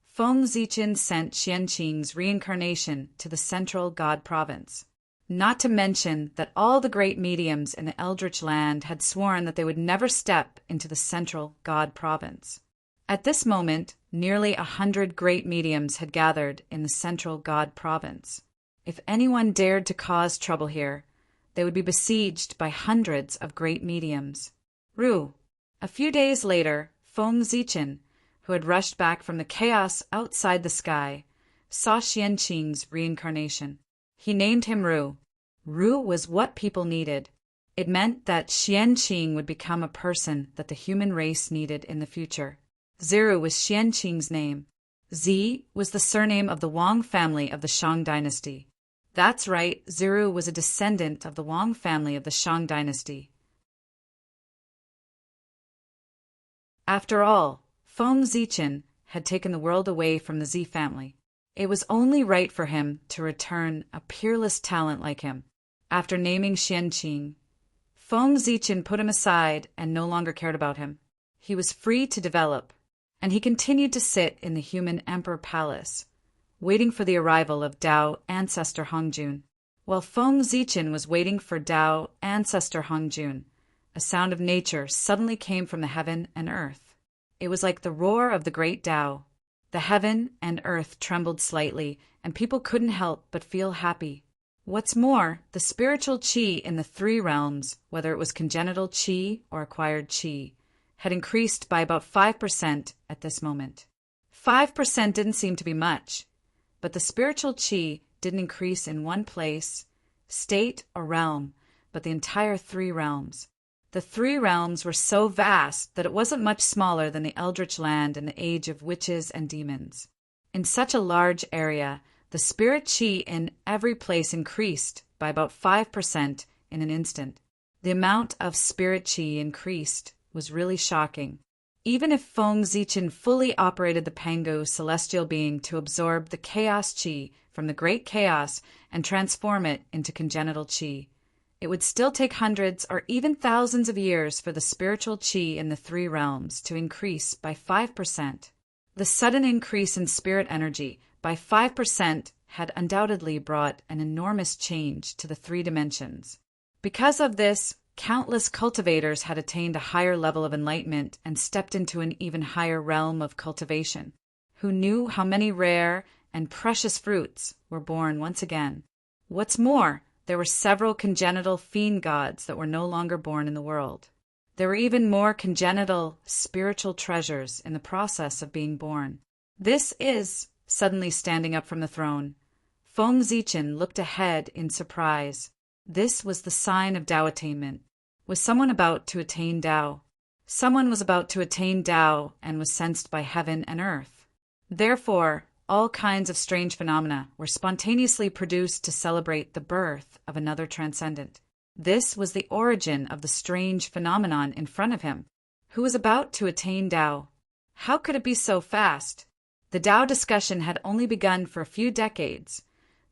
Feng Zichen sent Xianqing's reincarnation to the central God province. Not to mention that all the great mediums in the Eldritch land had sworn that they would never step into the central God province. At this moment, nearly 100 great mediums had gathered in the central God province. If anyone dared to cause trouble here, they would be besieged by hundreds of great mediums. A few days later, Feng Zichen, who had rushed back from the chaos outside the sky, saw Xianqing's reincarnation. He named him Ru. Ru was what people needed. It meant that Xianqing would become a person that the human race needed in the future. Ziru was Xianqing's name. Zi was the surname of the Wang family of the Shang dynasty. That's right, Ziru was a descendant of the Wang family of the Shang dynasty. After all, Feng Zichen had taken the world away from the Zi family. It was only right for him to return a peerless talent like him. After naming Xianqing, Feng Zichen put him aside and no longer cared about him. He was free to develop, and he continued to sit in the human emperor palace, waiting for the arrival of Tao ancestor Hongjun. While Feng Zichen was waiting for Tao ancestor Hongjun, a sound of nature suddenly came from the heaven and earth. It was like the roar of the great Tao. The heaven and earth trembled slightly, and people couldn't help but feel happy. What's more, the spiritual qi in the three realms, whether it was congenital qi or acquired qi, had increased by about 5% at this moment. 5% didn't seem to be much, but the spiritual qi didn't increase in one place, state, or realm, but the entire three realms. The three realms were so vast that it wasn't much smaller than the Eldritch land in the age of witches and demons. In such a large area, the spirit qi in every place increased by about 5% in an instant. The amount of spirit qi increased was really shocking. Even if Feng Zichen fully operated the Pangu celestial being to absorb the chaos qi from the great chaos and transform it into congenital qi, it would still take hundreds or even thousands of years for the spiritual qi in the three realms to increase by 5%. The sudden increase in spirit energy by 5% had undoubtedly brought an enormous change to the three dimensions. Because of this, countless cultivators had attained a higher level of enlightenment and stepped into an even higher realm of cultivation, who knew how many rare and precious fruits were born once again. What's more, There were several congenital fiend gods that were no longer born in the world. There were even more congenital spiritual treasures in the process of being born. This is, suddenly standing up from the throne, Feng Zichen looked ahead in surprise. This was the sign of Tao attainment. Was someone about to attain Tao? Someone was about to attain Tao and was sensed by heaven and earth. Therefore, all kinds of strange phenomena were spontaneously produced to celebrate the birth of another transcendent. This was the origin of the strange phenomenon in front of him, who was about to attain Tao. How could it be so fast? The Tao discussion had only begun for a few decades,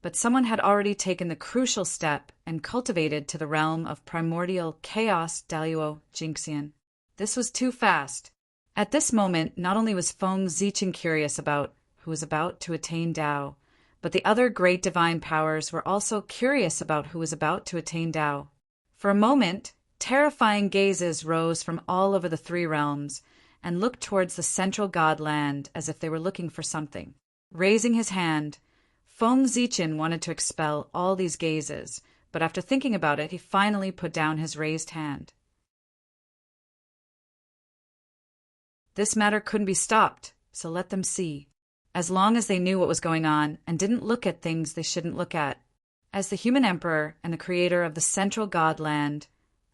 but someone had already taken the crucial step and cultivated to the realm of primordial chaos Daluo Jingxian. This was too fast. At this moment, not only was Feng Zichen curious about who was about to attain Tao, but the other great divine powers were also curious about who was about to attain Tao. For a moment, terrifying gazes rose from all over the three realms and looked towards the central god land as if they were looking for something. Raising his hand, Feng Zichen wanted to expel all these gazes, but after thinking about it, he finally put down his raised hand. This matter couldn't be stopped, so let them see. As long as they knew what was going on and didn't look at things they shouldn't look at. As the human emperor and the creator of the central god land,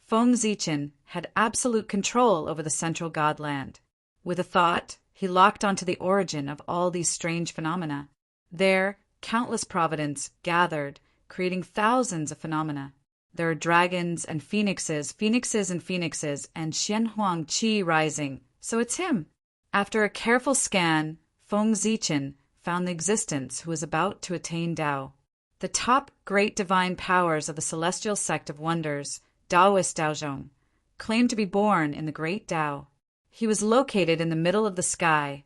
Feng Zichen had absolute control over the central god land. With a thought, he locked onto the origin of all these strange phenomena. There, countless providence gathered, creating thousands of phenomena. There are dragons and phoenixes, and Xianhuang Qi rising. So it's him. After a careful scan, Feng Zichen found the existence who was about to attain Tao. The top great divine powers of the celestial sect of wonders, Taoist Daozhong, claimed to be born in the great Tao. He was located in the middle of the sky,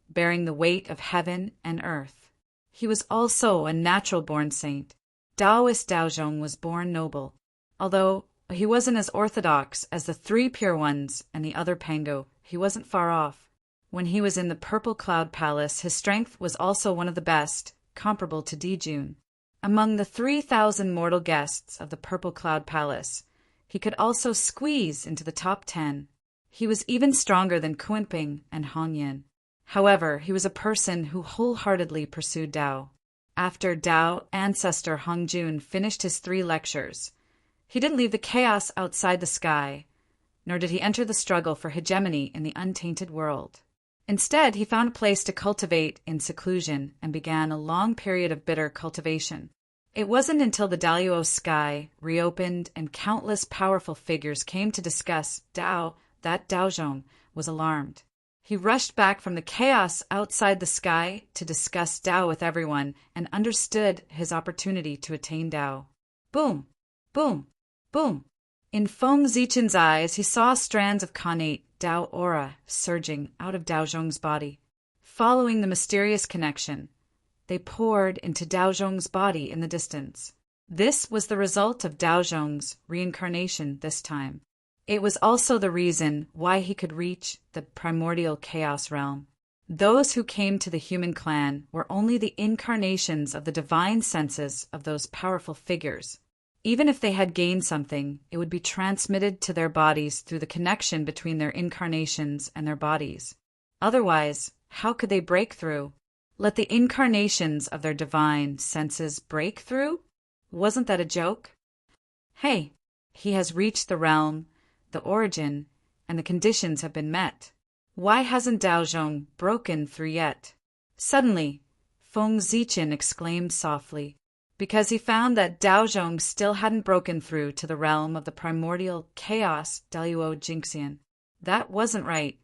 bearing the weight of heaven and earth. He was also a natural-born saint. Taoist Daozhong was born noble, although he wasn't as orthodox as the three pure ones and the other Pango. He wasn't far off. When he was in the Purple Cloud Palace, his strength was also one of the best, comparable to Dijun. Among the 3,000 mortal guests of the Purple Cloud Palace, he could also squeeze into the top 10. He was even stronger than Kunping and Hongyan. However, he was a person who wholeheartedly pursued Tao. After Tao ancestor Hongjun finished his 3 lectures, he didn't leave the chaos outside the sky, nor did he enter the struggle for hegemony in the untainted world. Instead, he found a place to cultivate in seclusion and began a long period of bitter cultivation. It wasn't until the Daluo sky reopened and countless powerful figures came to discuss Tao that Daozhong was alarmed. He rushed back from the chaos outside the sky to discuss Tao with everyone and understood his opportunity to attain Tao. Boom! Boom! Boom! In Feng Zichen's eyes, he saw strands of connate Tao aura surging out of Daozhong's body. Following the mysterious connection, they poured into Daozhong's body in the distance. This was the result of Daozhong's reincarnation this time. It was also the reason why he could reach the primordial chaos realm. Those who came to the human clan were only the incarnations of the divine senses of those powerful figures. Even if they had gained something, it would be transmitted to their bodies through the connection between their incarnations and their bodies. Otherwise, how could they break through? Let the incarnations of their divine senses break through? Wasn't that a joke? Hey, he has reached the realm, the origin, and the conditions have been met. Why hasn't Daozhong broken through yet? Suddenly, Feng Zichen exclaimed softly, because he found that Daozhong still hadn't broken through to the realm of the primordial chaos Daluo Jingxian. That wasn't right.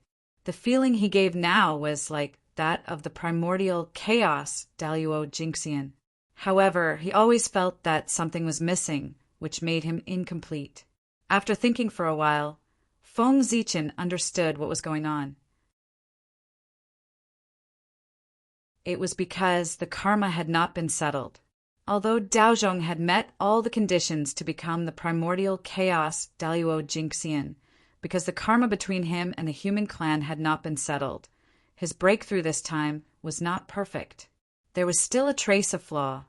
The feeling he gave now was like that of the primordial chaos Daluo Jingxian. However, he always felt that something was missing, which made him incomplete. After thinking for a while, Feng Zichen understood what was going on. It was because the karma had not been settled. Although Daozhong had met all the conditions to become the primordial chaos Daluo Jingxian, because the karma between him and the human clan had not been settled, his breakthrough this time was not perfect. There was still a trace of flaw.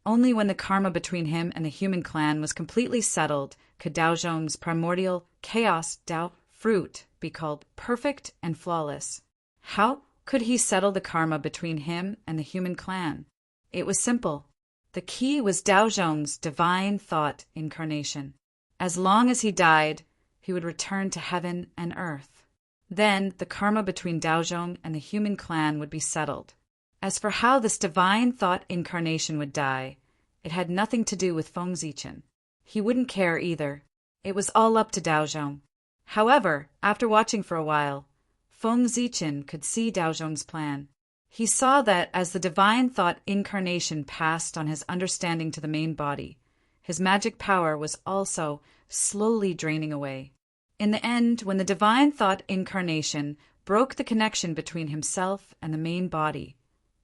Only when the karma between him and the human clan was completely settled could Daozhong's primordial chaos Dao fruit be called perfect and flawless. How could he settle the karma between him and the human clan? It was simple. The key was Daozhong's divine thought incarnation. As long as he died, he would return to heaven and earth. Then the karma between Daozhong and the human clan would be settled. As for how this divine thought incarnation would die, it had nothing to do with Feng Zichen. He wouldn't care either. It was all up to Daozhong. However, after watching for a while, Feng Zichen could see Daozhong's plan. He saw that as the divine thought incarnation passed on his understanding to the main body, his magic power was also slowly draining away. In the end, when the divine thought incarnation broke the connection between himself and the main body,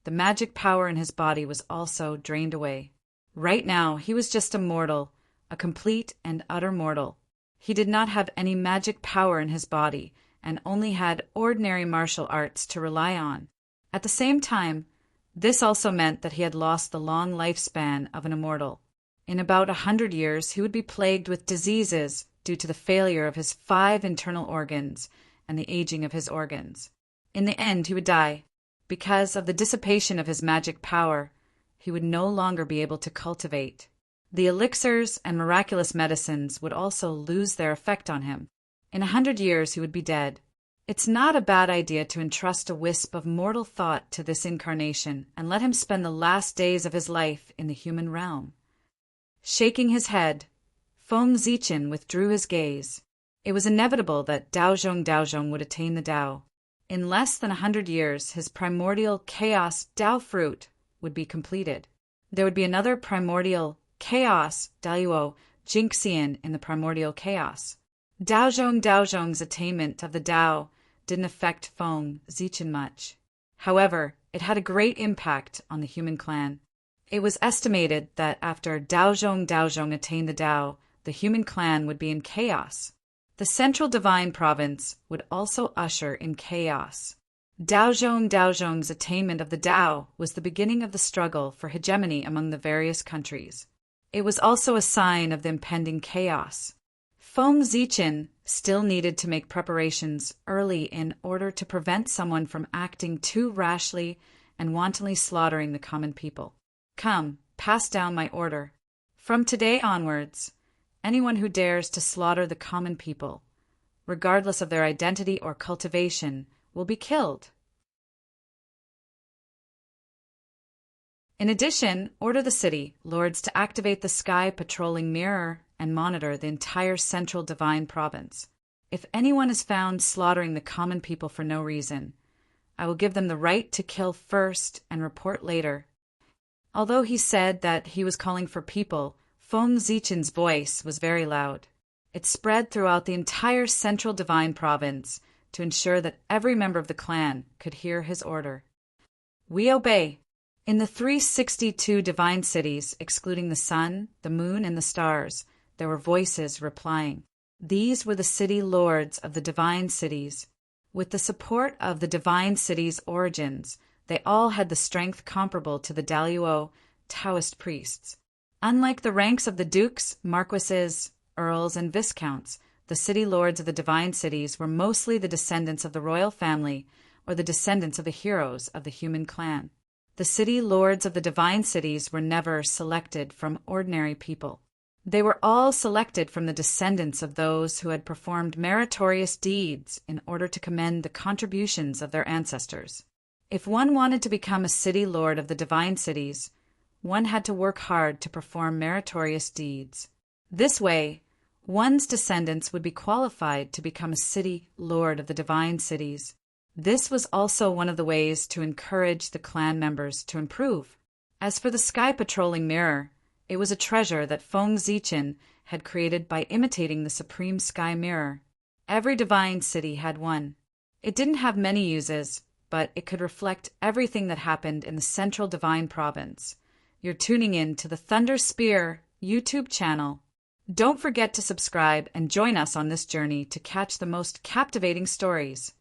the magic power in his body was also drained away. Right now, he was just a mortal, a complete and utter mortal. He did not have any magic power in his body and only had ordinary martial arts to rely on. At the same time, this also meant that he had lost the long lifespan of an immortal. In about 100 years, he would be plagued with diseases due to the failure of his 5 internal organs and the aging of his organs. In the end, he would die. Because of the dissipation of his magic power, he would no longer be able to cultivate. The elixirs and miraculous medicines would also lose their effect on him. In 100 years, he would be dead. It's not a bad idea to entrust a wisp of mortal thought to this incarnation and let him spend the last days of his life in the human realm. Shaking his head, Feng Zichen withdrew his gaze. It was inevitable that Daozhong would attain the Dao. In less than 100 years, his primordial chaos Dao fruit would be completed. There would be another primordial chaos Daluo Jinxian in the primordial chaos. Daozhong's attainment of the Dao didn't affect Feng Zichen much. However, it had a great impact on the human clan. It was estimated that after Daozhong attained the Dao, the human clan would be in chaos. The central divine province would also usher in chaos. Daozhong's attainment of the Dao was the beginning of the struggle for hegemony among the various countries. It was also a sign of the impending chaos. Feng Zichen still needed to make preparations early in order to prevent someone from acting too rashly and wantonly slaughtering the common people. Come, pass down my order. From today onwards, anyone who dares to slaughter the common people, regardless of their identity or cultivation, will be killed. In addition, order the city lords to activate the sky patrolling mirror and monitor the entire central divine province. If anyone is found slaughtering the common people for no reason, I will give them the right to kill first and report later. Although he said that he was calling for people, Feng Zichen's voice was very loud. It spread throughout the entire central divine province to ensure that every member of the clan could hear his order. We obey. In the 362 divine cities, excluding the sun, the moon, and the stars, there were voices replying. These were the city lords of the divine cities. With the support of the divine cities' origins, they all had the strength comparable to the Daluo Taoist priests. Unlike the ranks of the dukes, marquises, earls, and viscounts, the city lords of the divine cities were mostly the descendants of the royal family or the descendants of the heroes of the human clan. The city lords of the divine cities were never selected from ordinary people. They were all selected from the descendants of those who had performed meritorious deeds in order to commend the contributions of their ancestors. If one wanted to become a city lord of the divine cities, one had to work hard to perform meritorious deeds. This way, one's descendants would be qualified to become a city lord of the divine cities. This was also one of the ways to encourage the clan members to improve. As for the sky patrolling mirror, it was a treasure that Feng Zichen had created by imitating the supreme sky mirror. Every divine city had one. It didn't have many uses, but it could reflect everything that happened in the central divine province. You're tuning in to the Thunder Spear YouTube channel. Don't forget to subscribe and join us on this journey to catch the most captivating stories.